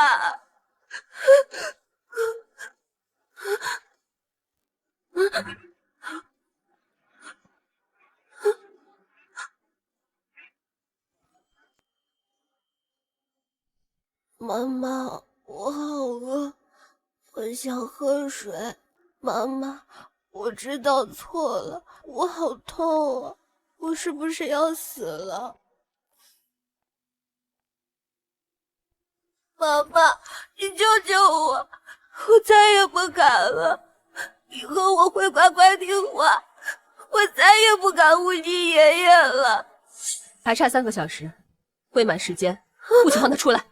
S17: 妈妈，我好饿，我想喝水。妈妈，我知道错了，我好痛啊！我是不是要死了？妈妈，你救救我！我再也不敢了，以后我会乖乖听话，我再也不敢忤逆爷爷了。
S2: 还差3个小时，未满时间，不许放他出来。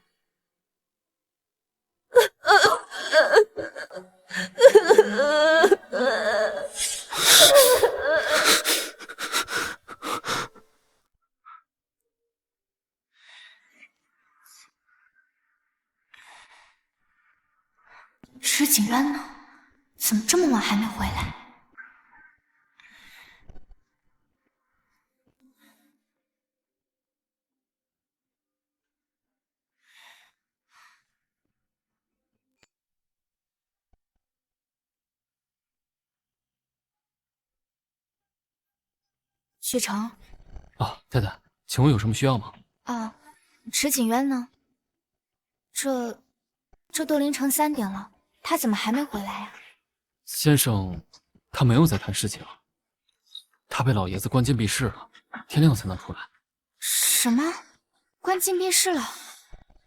S1: 石景渊呢？怎么这么晚还没回来？许成
S9: 啊，太太，请问有什么需要吗？
S1: 啊，池景渊呢？这都凌晨3点了，他怎么还没回来呀？
S9: 先生，他没有在谈事情，他被老爷子关禁闭室了，天亮才能出来。
S1: 什么？关禁闭室了？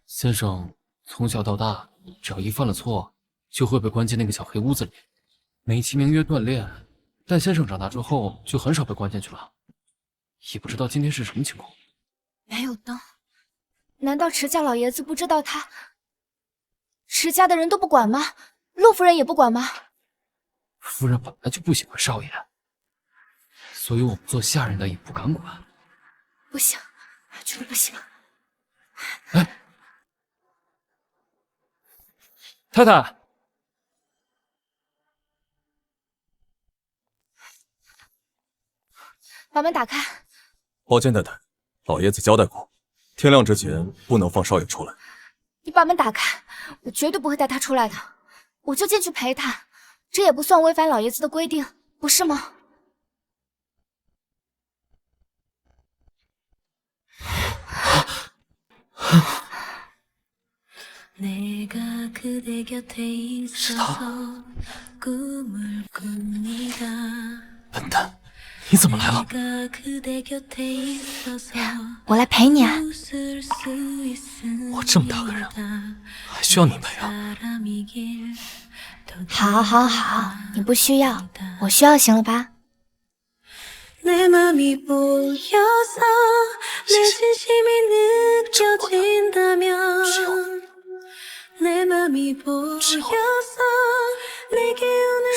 S9: 先生从小到大，只要一犯了错，就会被关进那个小黑屋子里，美其名曰锻炼。但先生长大之后，就很少被关进去了。也不知道今天是什么情况。
S1: 没有灯，难道池家老爷子不知道他？池家的人都不管吗？陆夫人也不管吗？
S9: 夫人本来就不喜欢少爷，所以我们做下人的也不敢管。
S1: 不行，绝对不行！
S9: 哎，太太，
S1: 把门打开。
S16: 抱歉，太太，老爷子交代过，天亮之前不能放少爷出来。
S1: 你把门打开，我绝对不会带他出来的，我就进去陪他，这也不算违反老爷子的规定，不是吗？
S9: 是他，笨蛋，
S5: 你怎么来了？
S1: 我来陪你啊。
S5: 我这么大个人，还需要你陪啊？
S1: 好，好，好，你不需要，我需要，行了吧？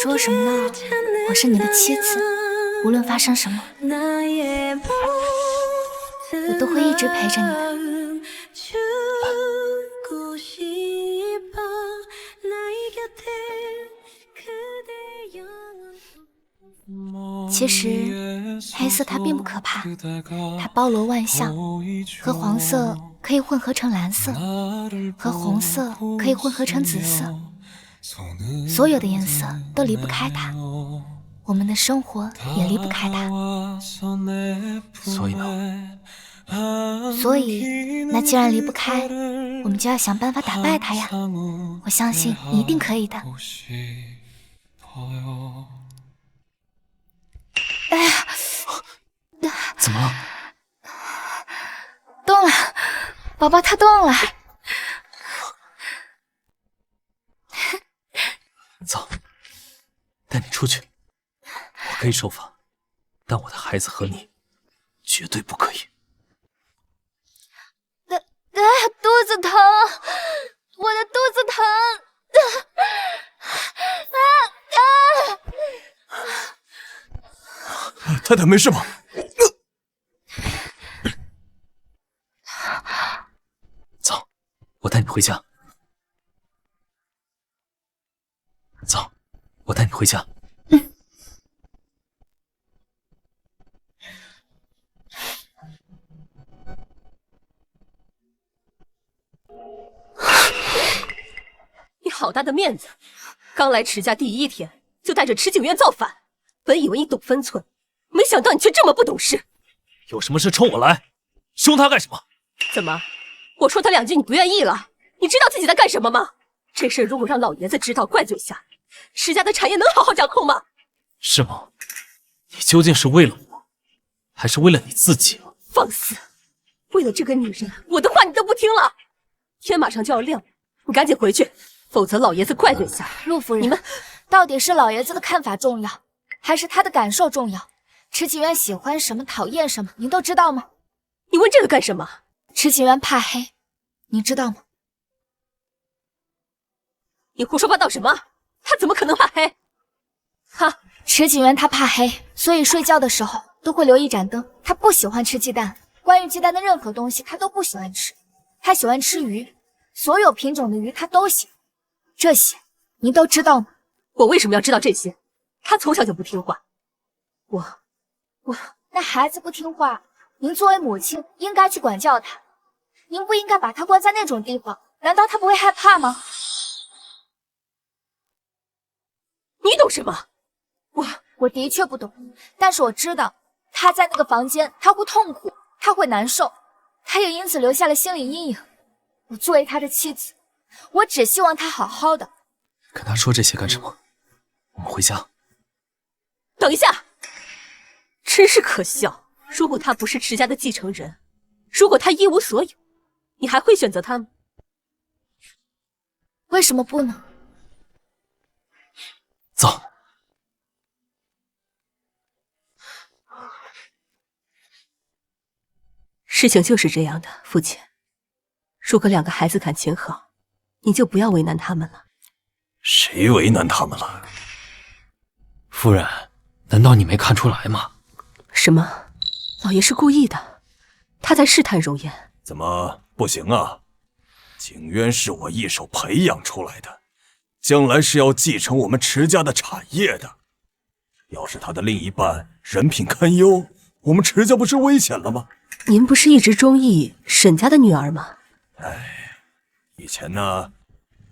S1: 说什么呢？我是你的妻子，无论发生什么，我都会一直陪着你的。其实黑色它并不可怕，它包罗万象，和黄色可以混合成蓝色，和红色可以混合成紫色，所有的颜色都离不开它，我们的生活也离不开它。
S5: 所以呢？
S1: 那既然离不开，我们就要想办法打败它呀！我相信你一定可以的。哎呀，
S5: 怎么了？
S1: 动了，宝宝它动了。
S5: 走，带你出去。我可以受罚，但我的孩子和你绝对不可以。
S1: 肚子疼，我的肚子疼。
S16: 太太没事吧？
S5: 走，我带你回家。走，我带你回家。
S2: 你好大的面子，刚来池家第1天就带着池景渊造反。本以为你懂分寸，没想到你却这么不懂事。
S11: 有什么事冲我来，凶他干什么？
S2: 怎么，我说他2句你不愿意了？你知道自己在干什么吗？这事如果让老爷子知道怪罪下，池家的产业能好好掌控吗？
S11: 是吗？你究竟是为了我，还是为了你自己？
S2: 放肆！为了这个女人，我的话你都不听了。天马上就要亮了，你赶紧回去，否则老爷子怪罪下。
S1: 陆夫人，
S2: 你们
S1: 到底是老爷子的看法重要，还是他的感受重要？池景渊喜欢什么，讨厌什么，您都知道吗？
S2: 你问这个干什么？
S1: 池景渊怕黑，你知道吗？
S2: 你胡说八道什么？他怎么可能怕黑？
S1: 池景渊他怕黑，所以睡觉的时候都会留一盏灯。他不喜欢吃鸡蛋，关于鸡蛋的任何东西他都不喜欢吃。他喜欢吃鱼，所有品种的鱼他都喜欢。这些您都知道吗？
S2: 我为什么要知道这些？他从小就不听话。
S1: 那孩子不听话，您作为母亲应该去管教他。您不应该把他关在那种地方，难道他不会害怕吗？
S2: 你懂什么？
S1: 我的确不懂，但是我知道他在那个房间他会痛苦，他会难受，他也因此留下了心理阴影。我作为他的妻子，我只希望他好好的。
S5: 跟他说这些干什么？我们回家。
S2: 等一下，真是可笑。如果他不是池家的继承人，如果他一无所有，你还会选择他吗？
S1: 为什么不呢？
S5: 走。
S2: 事情就是这样的，父亲。如果2个孩子感情好，你就不要为难他们了。
S16: 谁为难他们了？
S5: 夫人，难道你没看出来吗？
S2: 什么？老爷是故意的，他在试探容颜。
S16: 怎么不行啊？景渊是我一手培养出来的，将来是要继承我们池家的产业的。要是他的另一半人品堪忧，我们池家不是危险了吗？
S2: 您不是一直中意沈家的女儿吗？
S16: 以前呢，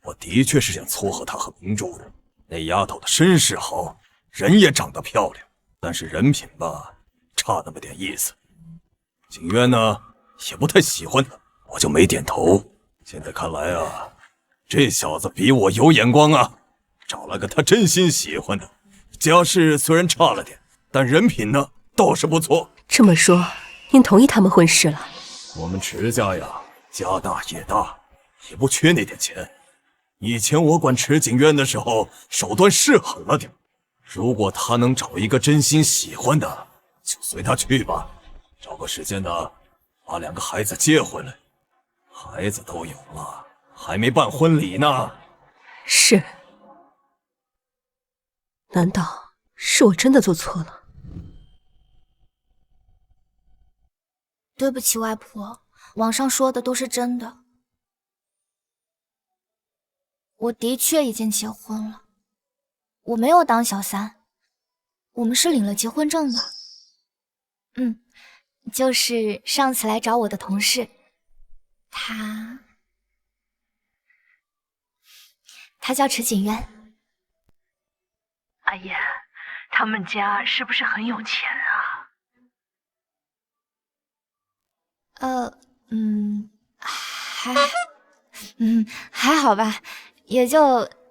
S16: 我的确是想撮合她和明珠的。那丫头的身世好，人也长得漂亮，但是人品吧，差那么点意思。景渊呢，也不太喜欢她，我就没点头。现在看来啊，这小子比我有眼光啊，找了个他真心喜欢的。家世虽然差了点，但人品呢
S18: 倒是不错。
S2: 这么说，您同意他们婚事了？
S18: 我们池家呀，家大业大，也不缺那点钱。以前我管池景渊的时候，手段是狠了点。如果他能找一个真心喜欢的，就随他去吧。找个时间呢，把2个孩子接回来。孩子都有了，还没办婚礼呢。
S2: 是。难道是我真的做错了？
S1: 对不起，外婆，网上说的都是真的。我的确已经结婚了，我没有当小三，我们是领了结婚证的。就是上次来找我的同事，他叫池景渊。
S14: 阿燕，他们家是不是很有钱啊？
S1: 还好吧，也就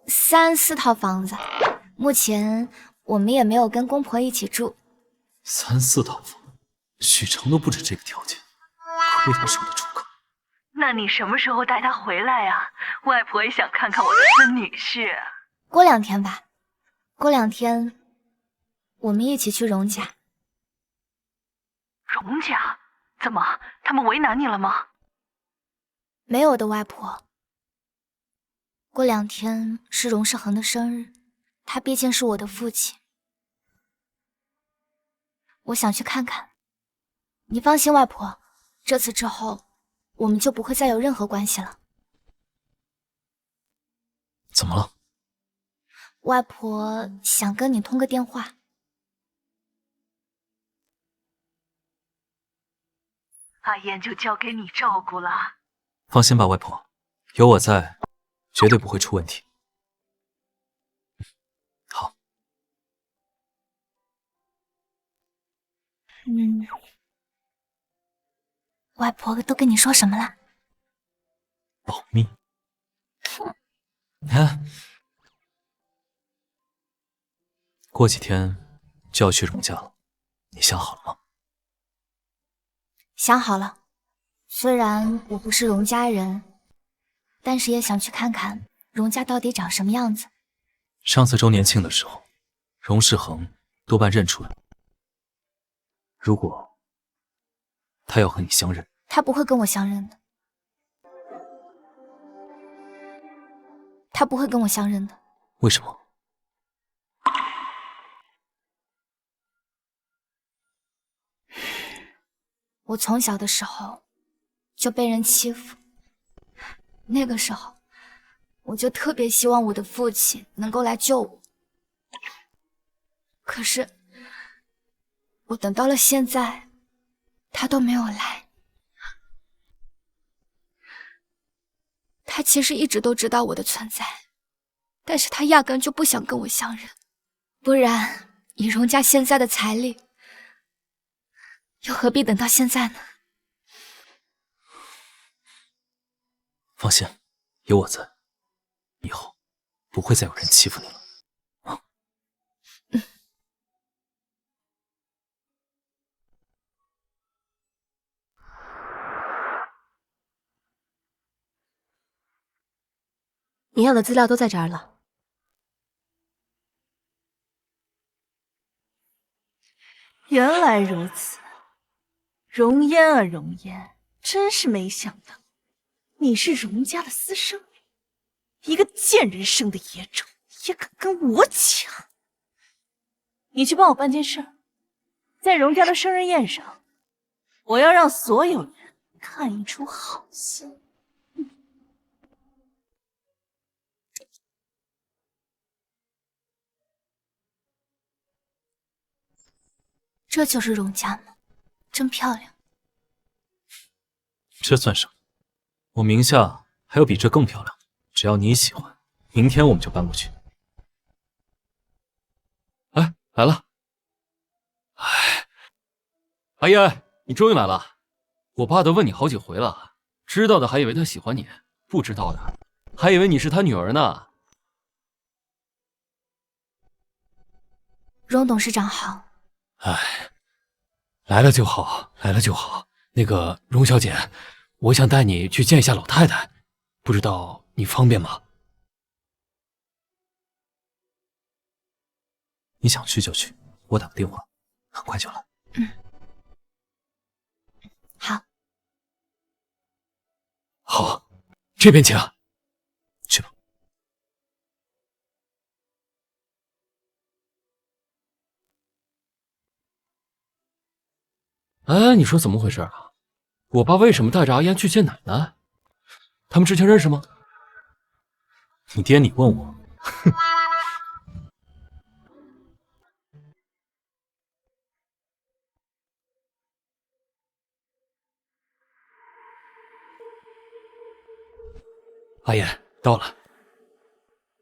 S1: 3、4套房子。目前我们也没有跟公婆一起住。
S5: 3、4套房，许成都不止这个条件，亏他是我的出口。
S14: 那你什么时候带他回来啊？外婆也想看看我的孙女婿。
S1: 过2天吧，过2天我们一起去荣家。
S14: 荣家？怎么，他们为难你了吗？
S1: 没有的，外婆。过2天是荣世恒的生日，他毕竟是我的父亲，我想去看看。你放心，外婆，这次之后我们就不会再有任何关系了。
S5: 怎么了？
S1: 外婆想跟你通个电话。
S14: 阿燕就交给你照顾了。
S5: 放心吧，外婆，有我在，绝对不会出问题。好。
S1: 外婆都跟你说什么了？
S5: 保密。你看，过几天就要去荣家了，你想好了吗？
S1: 想好了，虽然我不是荣家人，但是也想去看看荣家到底长什么样子。
S5: 上次周年庆的时候，荣世恒多半认出来了。如果他要和你相认，
S1: 他不会跟我相认的。他不会跟我相认的。
S5: 为什么？
S1: 我从小的时候就被人欺负，那个时候我就特别希望我的父亲能够来救我。可是我等到了现在，他都没有来。他其实一直都知道我的存在，但是他压根就不想跟我相认。不然以荣家现在的财力，又何必等到现在呢？
S5: 放心，有我在，以后不会再有人欺负你了。
S2: 你要的资料都在这儿了。
S14: 原来如此，荣嫣啊荣嫣，真是没想到，你是荣家的私生女，一个贱人生的野种，也敢跟我抢！你去帮我办件事，在荣家的生日宴上，我要让所有人看一出好戏。
S1: 这就是荣家吗？真漂亮。
S5: 这算什么？我名下还有比这更漂亮的，只要你喜欢，明天我们就搬过去。
S9: 哎，来了！哎，阿燕，你终于来了！我爸都问你好几回了，知道的还以为他喜欢你，不知道的还以为你是他女儿呢。
S1: 荣董事长好。
S5: 哎，
S9: 来了就好，来了就好。那个荣小姐，我想带你去见一下老太太，不知道你方便吗？
S11: 你想去就去，我打个电话，很快就来。
S1: 好，
S9: 好，这边请。
S11: 去吧。
S9: 哎，你说怎么回事啊？我爸为什么带着阿烟去见奶奶？他们之前认识吗？
S11: 你爹，你问我。
S9: 阿烟到了，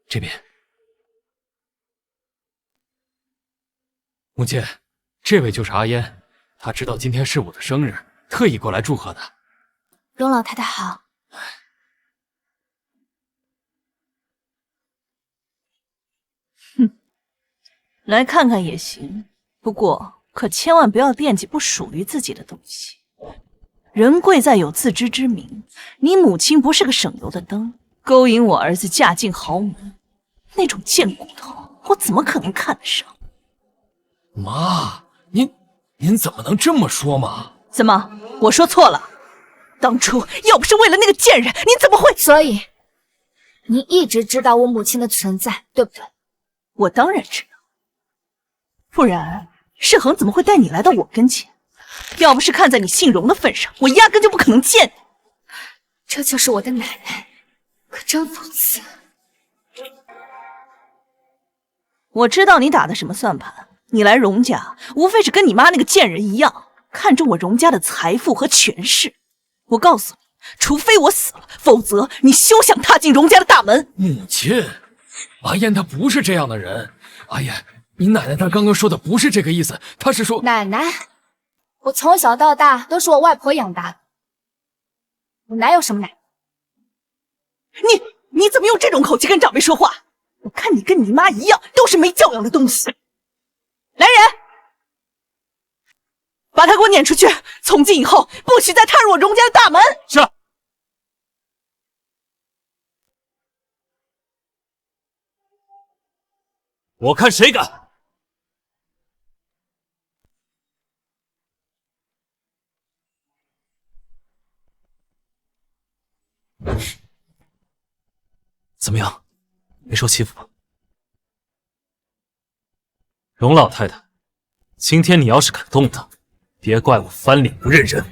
S9: 这边。母亲，这位就是阿烟，她知道今天是我的生日，特意过来祝贺的。
S1: 荣老太太好。
S14: 来看看也行，不过可千万不要惦记不属于自己的东西。人贵在有自知之明，你母亲不是个省油的灯，勾引我儿子嫁进豪门，那种贱骨头，我怎么可能看得上？
S9: 妈，您怎么能这么说嘛？
S14: 怎么，我说错了？当初要不是为了那个贱人，您怎么会……
S1: 所以，您一直知道我母亲的存在，对不对？
S14: 我当然知道，不然世恒怎么会带你来到我跟前？要不是看在你姓荣的份上，我压根就不可能见你。
S1: 这就是我的奶奶，可真讽刺。
S14: 我知道你打的什么算盘，你来荣家无非是跟你妈那个贱人一样，看中我荣家的财富和权势。我告诉你，除非我死了，否则你休想踏进荣家的大门。
S9: 母亲，阿烟她不是这样的人。阿烟，你奶奶她刚刚说的不是这个意思，她是说……
S1: 奶奶，我从小到大都是我外婆养大的，我哪有什么奶奶？
S14: 你怎么用这种口气跟长辈说话？我看你跟你妈一样，都是没教养的东西。来人，把他给我撵出去！从今以后，不许再踏入我荣家的大门。
S11: 是。我看谁敢！怎么样，没受欺负吧？荣老太太，今天你要是敢动她，别怪我翻脸不认人。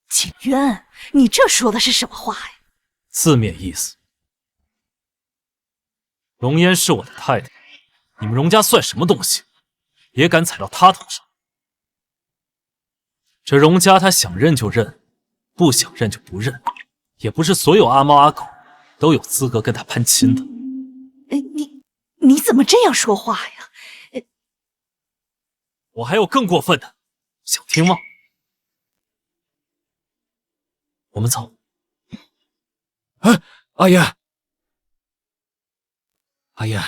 S14: 景渊，你这说的是什么话呀？
S11: 字面意思。荣嫣是我的太太，你们荣家算什么东西，也敢踩到她头上？这荣家他想认就认，不想认就不认，也不是所有阿猫阿狗都有资格跟他攀亲的。
S14: 你怎么这样说话呀？
S11: 我还有更过分的，想听吗？我们走。
S9: 哎，阿烟，阿烟，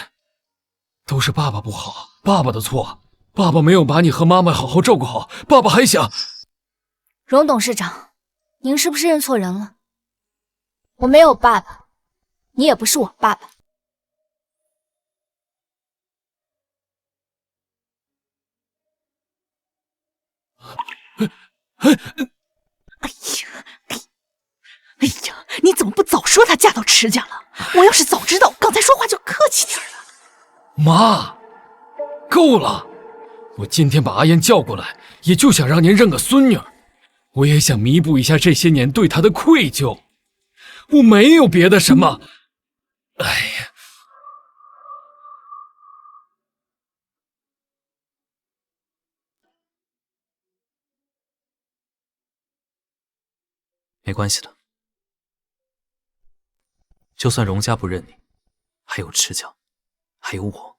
S9: 都是爸爸不好，爸爸的错，爸爸没有把你和妈妈好好照顾好，爸爸还想……
S1: 荣董事长，您是不是认错人了？我没有爸爸，你也不是我爸爸。
S14: 哎呀，你怎么不早说她嫁到池家了？我要是早知道，刚才说话就客气点了。
S9: 妈，够了！我今天把阿烟叫过来，也就想让您认个孙女儿，我也想弥补一下这些年对她的愧疚。我没有别的什么。哎呀，
S11: 没关系的，就算荣家不认你，还有池家，还有我，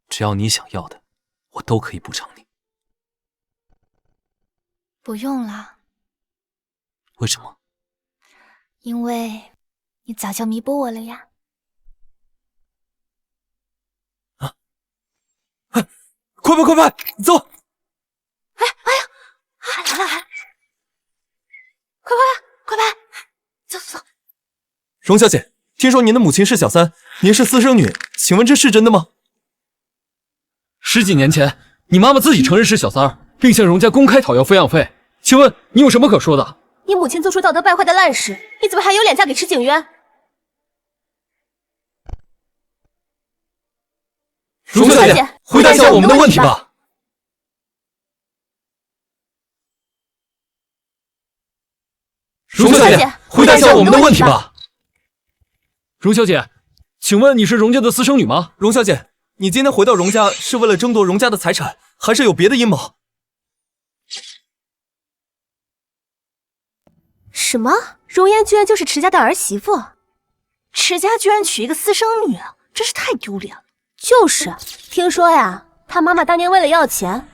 S11: 只要你想要的，我都可以补偿你。
S1: 不用了。
S11: 为什么？
S1: 因为你早就弥补我了呀。
S16: 快走！
S2: 哎呀，来了！快，走！
S16: 荣小姐，听说您的母亲是小三，您是私生女，请问这是真的吗
S9: ？10几年前，你妈妈自己承认是小三儿，并向荣家公开讨要抚养费。请问你有什么可说的？
S2: 你母亲做出道德败坏的烂事，你怎么还有脸嫁给池景渊？
S9: 荣小姐，回答一下我们的问题吧。荣小姐，回答一下我们的问题吧。荣小姐，请问你是荣家的私生女吗？
S16: 荣小姐，你今天回到荣家是为了争夺荣家的财产，还是有别的阴谋？
S2: 什么？荣嫣居然就是池家的儿媳妇？
S14: 池家居然娶一个私生女，真是太丢脸了。
S2: 就是，听说呀，他妈妈当年为了要钱，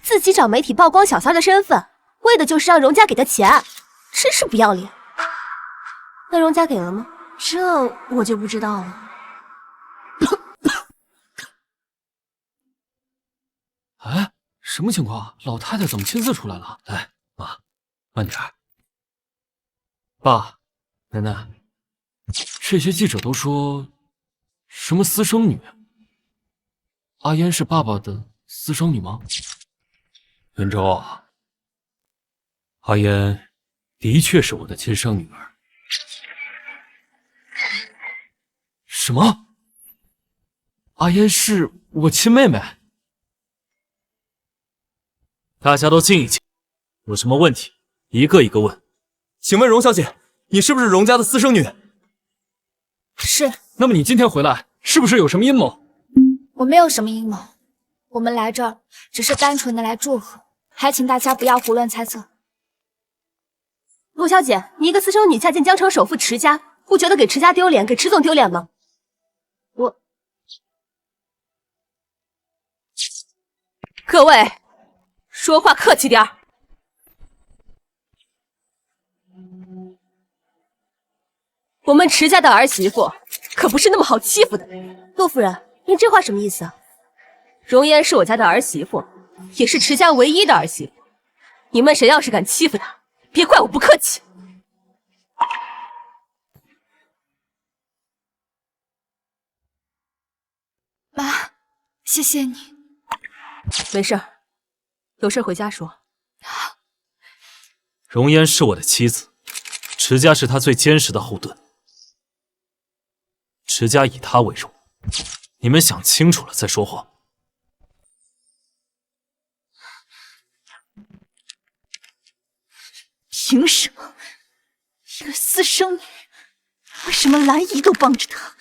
S2: 自己找媒体曝光小三的身份，为的就是让荣家给他钱，真是不要脸。那荣家给了吗？
S14: 这我就不知道了。
S9: 哎，什么情况？老太太怎么亲自出来了？来，妈，慢点。爸，奶奶，这些记者都说什么私生女？阿嫣是爸爸的私生女吗？云州啊，阿嫣的确是我的亲生女儿。什么？阿嫣是我亲妹妹？
S11: 大家都静一静，有什么问题一个一个问。
S16: 请问荣小姐，你是不是荣家的私生女？
S1: 是。
S9: 那么你今天回来，是不是有什么阴谋？
S1: 我没有什么阴谋，我们来这儿只是单纯的来祝贺，还请大家不要胡乱猜测。
S2: 陆小姐，你一个私生女嫁进江城首富池家，不觉得给池家丢脸，给池总丢脸吗？各位，说话客气点儿。我们池家的儿媳妇可不是那么好欺负的。陆夫人，您这话什么意思啊？荣嫣是我家的儿媳妇，也是池家唯一的儿媳妇。你们谁要是敢欺负她，别怪我不客气。
S1: 妈，谢谢你。
S2: 没事，有事回家说。
S11: 荣嫣是我的妻子，池家是她最坚实的后盾，池家以她为荣，你们想清楚了再说话。
S14: 凭什么一个私生女，为什么兰姨都帮着她？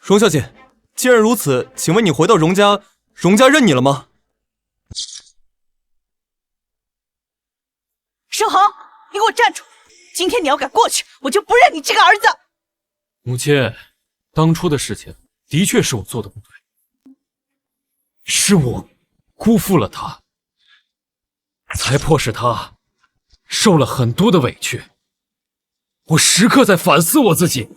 S16: 荣小姐，既然如此，请问你回到荣家，荣家认你了吗？
S14: 盛豪，你给我站住！今天你要敢过去，我就不认你这个儿子！
S9: 母亲，当初的事情的确是我做的不对，是我辜负了他，才迫使他受了很多的委屈。我时刻在反思我自己，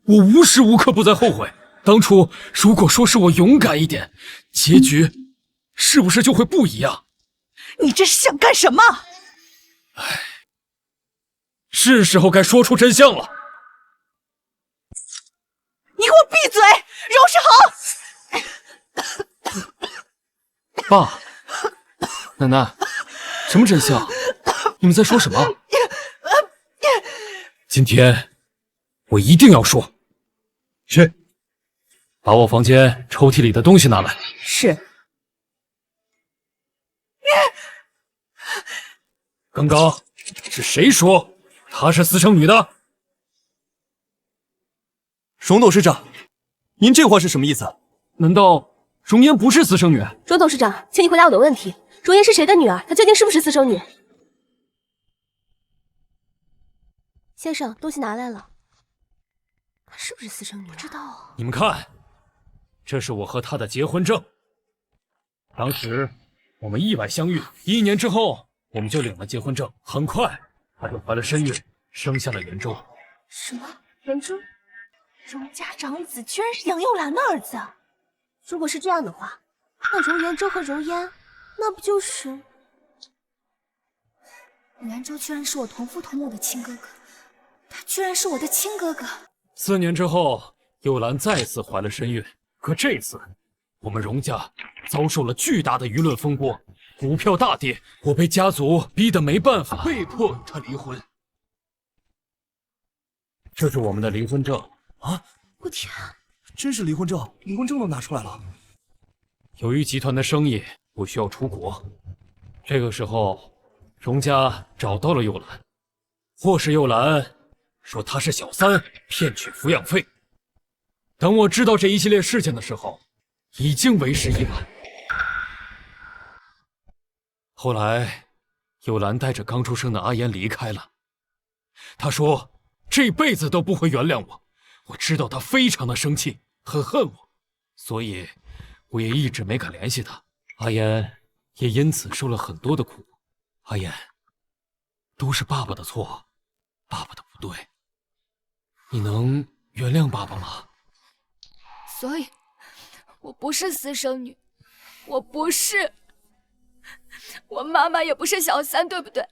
S9: 我无时无刻不在后悔。当初如果说是我勇敢一点，结局是不是就会不一样？
S14: 你这是想干什么？
S9: 唉，是时候该说出真相了。
S14: 你给我闭嘴，荣世豪！
S9: 爸，奶奶，什么真相？你们在说什么？今天我一定要说。去，把我房间抽屉里的东西拿来。
S2: 是。
S9: 刚刚是谁说她是私生女的？
S16: 荣董事长，您这话是什么意思？
S9: 难道荣嫣不是私生女？
S2: 荣董事长，请你回答我的问题：荣嫣是谁的女儿？她究竟是不是私生女？先生，东西拿来了。她是不是私生女？不知道。
S9: 你们看，这是我和她的结婚证。当时我们意外相遇，1年之后我们就领了结婚证。很快，她就怀了身孕，生下了袁周。
S2: 什么？袁周？
S14: 荣家长子居然是杨佑兰的儿子！
S2: 如果是这样的话，
S17: 那柔元州和柔烟，那不就是……
S1: 元州居然是我同父同母的亲哥哥，他居然是我的亲哥哥。
S9: 4年之后，幽兰再次怀了身孕，可这次我们荣家遭受了巨大的舆论风波，股票大跌，我被家族逼得没办法，被迫与他离婚。这是我们的离婚证
S16: 啊！
S17: 我天，
S16: 真是离婚证，离婚证都拿出来了。
S9: 由于集团的生意，我需要出国。这个时候，荣家找到了幽兰，或是幽兰说她是小三，骗取抚养费。等我知道这一系列事情的时候，已经为时已晚。后来，幽兰带着刚出生的阿言离开了。她说这辈子都不会原谅我。我知道她非常的生气，很恨我，所以我也一直没敢联系她。阿言也因此受了很多的苦。阿言，都是爸爸的错，爸爸的不对。你能原谅爸爸吗？
S1: 所以，我不是私生女，我不是，我妈妈也不是小三，对不对？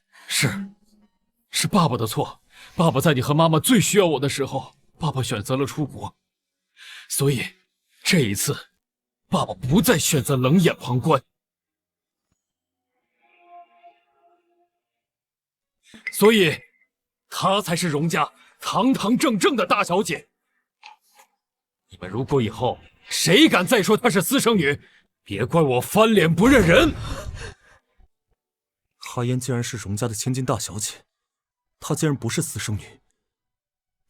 S9: 是爸爸的错。爸爸在你和妈妈最需要我的时候，爸爸选择了出国，所以这一次，爸爸不再选择冷眼旁观。所以，她才是荣家堂堂正正的大小姐。你们如果以后谁敢再说她是私生女，别怪我翻脸不认人。
S16: 阿烟既然是荣家的千金大小姐，她既然不是私生女，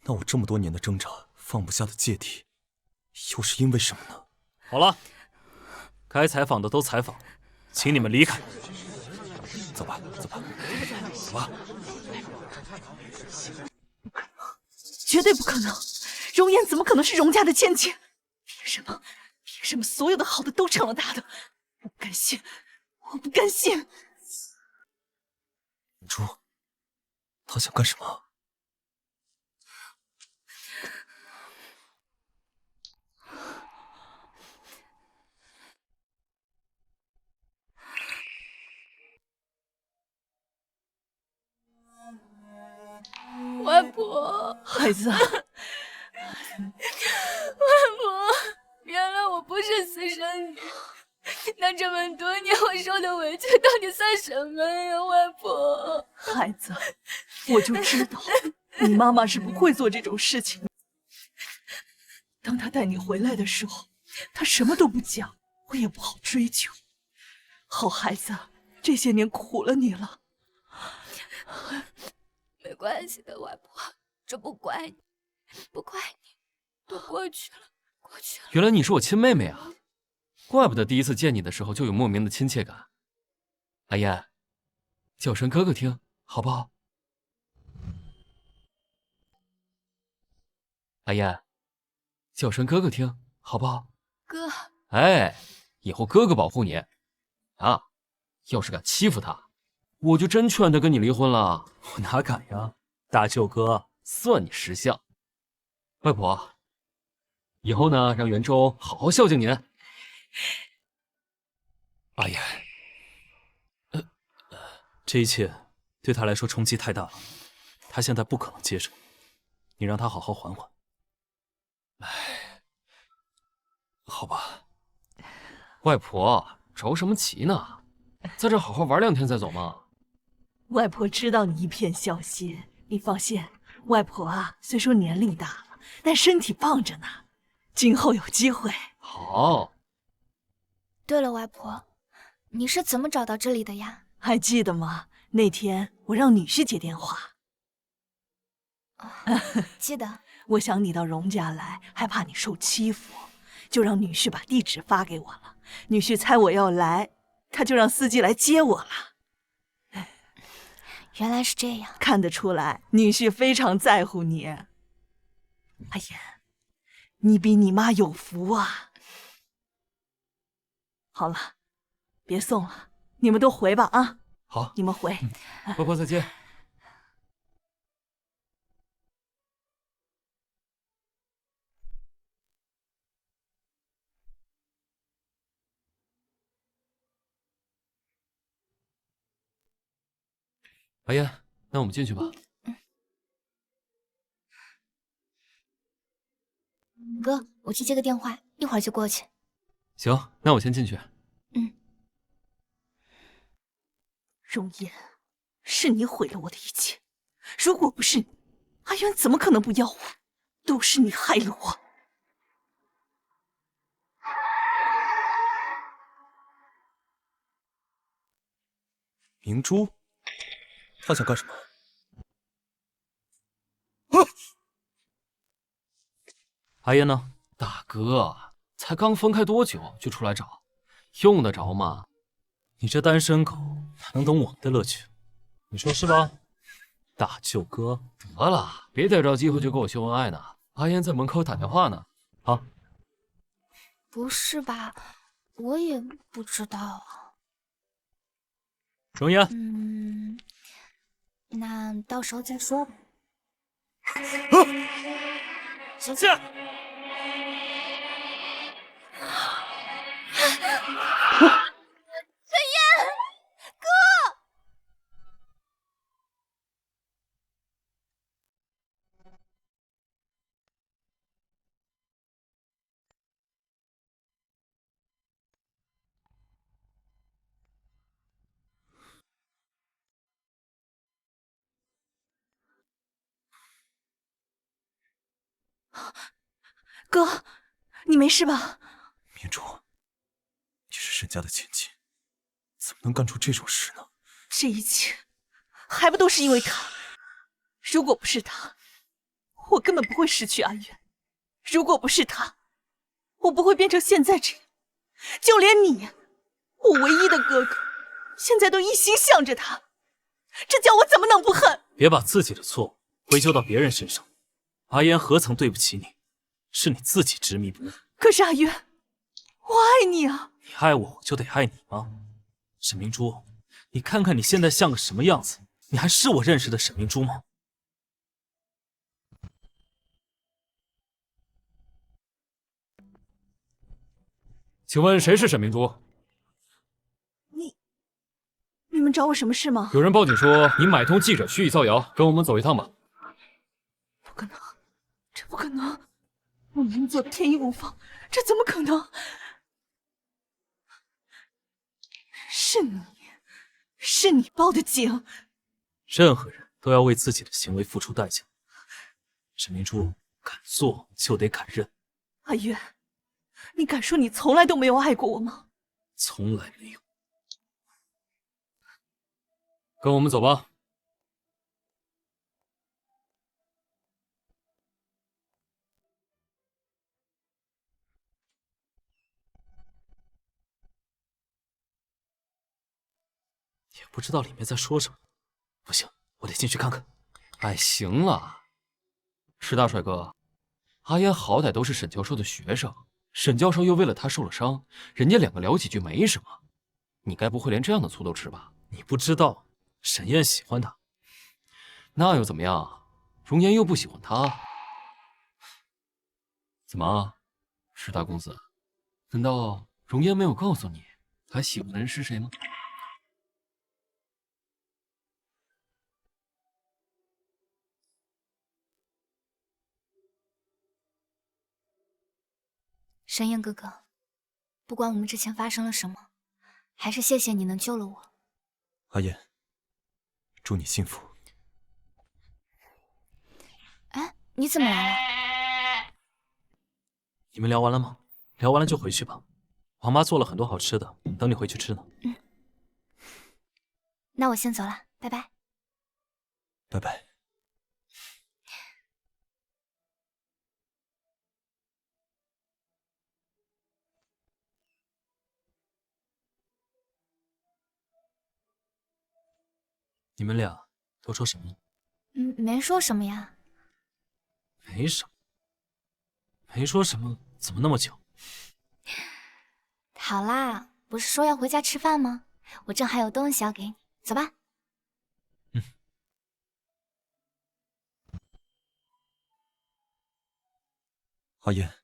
S16: 那我这么多年的挣扎，放不下的芥蒂，又是因为什么呢？
S11: 好了，该采访的都采访，请你们离开。
S16: 走吧，走吧，走吧。
S14: 绝对不可能！容颜怎么可能是荣家的千金？凭什么？凭什么所有的好的都成了他的？我不甘心！我不甘心！
S16: 明珠，他想干什么？
S1: 外婆，
S14: 孩子，
S1: 外婆，原来我不是私生女，那这么多年我受的委屈到底算什么呀，外婆？
S14: 孩子，我就知道你妈妈是不会做这种事情的。当她带你回来的时候，她什么都不讲，我也不好追究。好孩子，这些年苦了你了。
S1: 没关系的，外婆，这不怪你，不怪你，都过去了，过去了。
S9: 原来你是我亲妹妹啊，怪不得第一次见你的时候就有莫名的亲切感。阿燕，叫声哥哥听，好不好？阿燕，叫声哥哥听，好不好？
S1: 哥。
S9: 哎，以后哥哥保护你啊！要是敢欺负他，我就真劝他跟你离婚了。
S11: 我哪敢呀，大舅哥，
S9: 算你识相。外婆，以后呢，让袁州好好孝敬您。
S11: 阿言，这一切对他来说冲击太大了，他现在不可能接受，你让他好好缓缓。
S9: 哎，好吧。外婆，着什么急呢？在这好好玩2天再走嘛。
S14: 外婆知道你一片孝心，你放心。外婆啊，虽说年龄大了，但身体棒着呢，今后有机会。
S9: 好。
S1: 对了，外婆，你是怎么找到这里的呀？
S14: 还记得吗？那天我让女婿接电话。
S1: 记得。
S14: 我想你到荣家来，害怕你受欺负，就让女婿把地址发给我了。女婿猜我要来，他就让司机来接我了。
S1: 原来是这样，
S14: 看得出来，女婿非常在乎你。阿言，你比你妈有福啊！好了，别送了，你们都回吧啊！
S9: 好，
S14: 你们回。
S9: 外婆再见。阿烟，那我们进去吧。
S1: 哥，我去接个电话，一会儿就过去。
S9: 行，那我先进去。
S14: 容颜，是你毁了我的一切。如果不是你，阿渊怎么可能不要我？都是你害了我。
S16: 明珠，他想干什么？
S11: 阿烟呢？
S9: 大哥，才刚分开多久就出来找，用得着吗？
S11: 你这单身狗哪能懂我们的乐趣？你说是吧？大舅哥，
S9: 得了，别逮着机会就跟我秀恩爱呢。阿烟在门口打电话呢。啊，
S1: 不是吧？我也不知道啊。
S11: 容颜，
S1: 那到时候再说吧。
S11: 小倩。
S17: 陈燕，哥！
S14: 哥，你没事吧？
S16: 明珠，你是沈家的千金，怎么能干出这种事呢？
S14: 这一切还不都是因为他？如果不是他，我根本不会失去阿渊；如果不是他，我不会变成现在这样。就连你，我唯一的哥哥，现在都一心向着他，这叫我怎么能不恨？
S11: 别把自己的错归咎到别人身上。阿烟何曾对不起你？是你自己执迷不悟。
S14: 可是阿渊，我爱你啊！
S11: 你爱我，我就得爱你吗？沈明珠，你看看你现在像个什么样子？你还是我认识的沈明珠吗？
S9: 请问谁是沈明珠？
S14: 你们找我什么事吗？
S9: 有人报警说你买通记者蓄意造谣，跟我们走一趟吧。
S14: 不可能，这不可能！我明明做的天衣无缝，这怎么可能？是你报的警。
S11: 任何人都要为自己的行为付出代价。沈明珠，敢做就得敢认。
S14: 阿渊，你敢说你从来都没有爱过我吗？
S11: 从来没有。
S9: 跟我们走吧。
S11: 也不知道里面在说什么。不行，我得进去看看。
S9: 哎，行了，石大帅哥，阿烟好歹都是沈教授的学生，沈教授又为了他受了伤，人家两个聊几句没什么，你该不会连这样的醋都吃吧？
S11: 你不知道，沈燕喜欢他。
S9: 那又怎么样？容颜又不喜欢他。怎么，石大公子，难道容颜没有告诉你他喜欢的人是谁吗？
S1: 沈燕哥哥，不管我们之前发生了什么，还是谢谢你能救了我。
S16: 阿言，祝你幸福。
S1: 哎，你怎么来了？
S11: 你们聊完了吗？聊完了就回去吧。王妈做了很多好吃的，等你回去吃呢。
S1: 那我先走了，拜拜。
S16: 拜拜。
S11: 你们俩都说什么？
S1: 没说什么呀。
S11: 没什么，没说什么，怎么那么久？
S1: 好啦，不是说要回家吃饭吗？我正还有东西要给你，走吧。
S16: 阿言，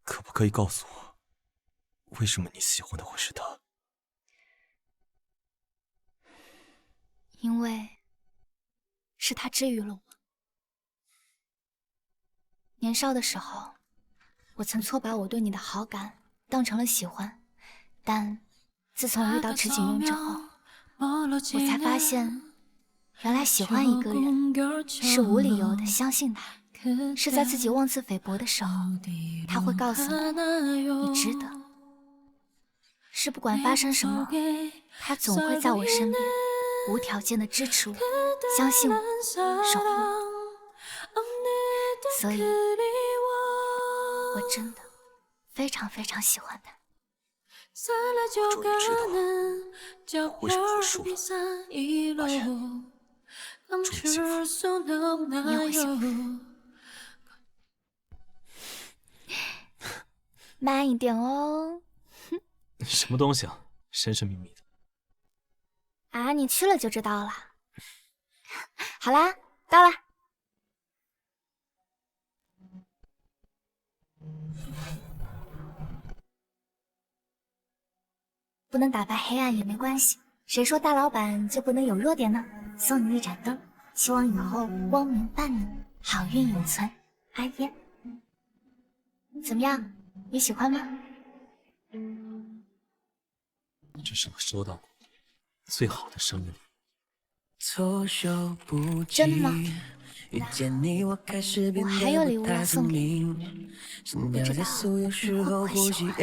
S16: 可不可以告诉我，为什么你喜欢的会是他？
S1: 因为是他治愈了我。年少的时候，我曾错把我对你的好感当成了喜欢，但自从遇到池景渊之后，我才发现，原来喜欢一个人是无理由的相信他，是在自己妄自菲薄的时候，他会告诉你，你值得。是不管发生什么，他总会在我身边，无条件的支持我，相信我，守护我。所以，我真的非常非常喜欢他。
S15: 终于知道为什么会输了，阿渊，祝你幸福。
S1: 你也会幸福。慢一点哦。
S11: 什么东西啊，神神秘秘的。
S1: 啊，你去了就知道了。好啦，到啦。不能打败黑暗也没关系，谁说大老板就不能有弱点呢？送你一盏灯，希望以后光明伴你，好运永存。阿烟，怎么样？你喜欢吗？
S5: 这是我收到过最好的生日礼
S15: 物。
S1: 真的吗？我还有礼物要送给你，不知道你会不会喜欢？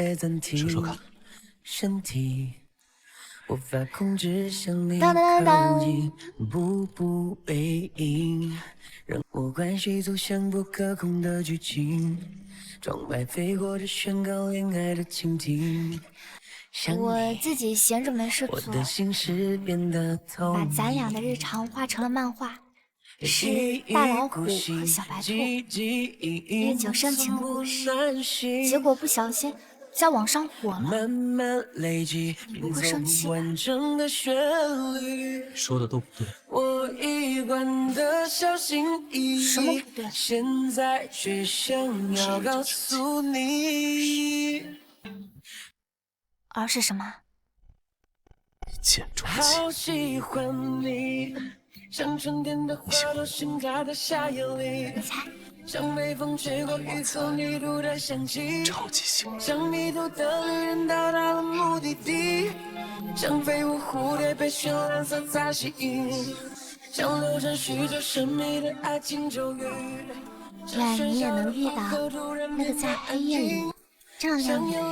S5: 说说看。
S15: 身体无法控制向你
S1: 靠
S15: 近，步步为营，让我关系走向不可控的剧情，窗外飞过的宣告恋爱的蜻蜓。
S1: 我自己闲着没事做，把咱俩的日常画成了漫画，是大老虎和小白兔日久生情的故事，结果不小心在网上火了，你不会生气吧？
S5: 说的都不对。
S1: 什么不对？
S15: 现在却想要告诉你，
S1: 而是什么？
S5: 一见钟情。
S15: 像春天的花朵盛开在夏夜里，像北风吹过雨后泥土的香气，
S5: 超级喜欢。
S15: 像迷途的旅人到达了目的地，像飞舞蝴蝶被绚烂色彩吸引，像流传许久神秘的爱情咒语。
S1: 愿你也能遇到那个在黑夜里照亮你的人。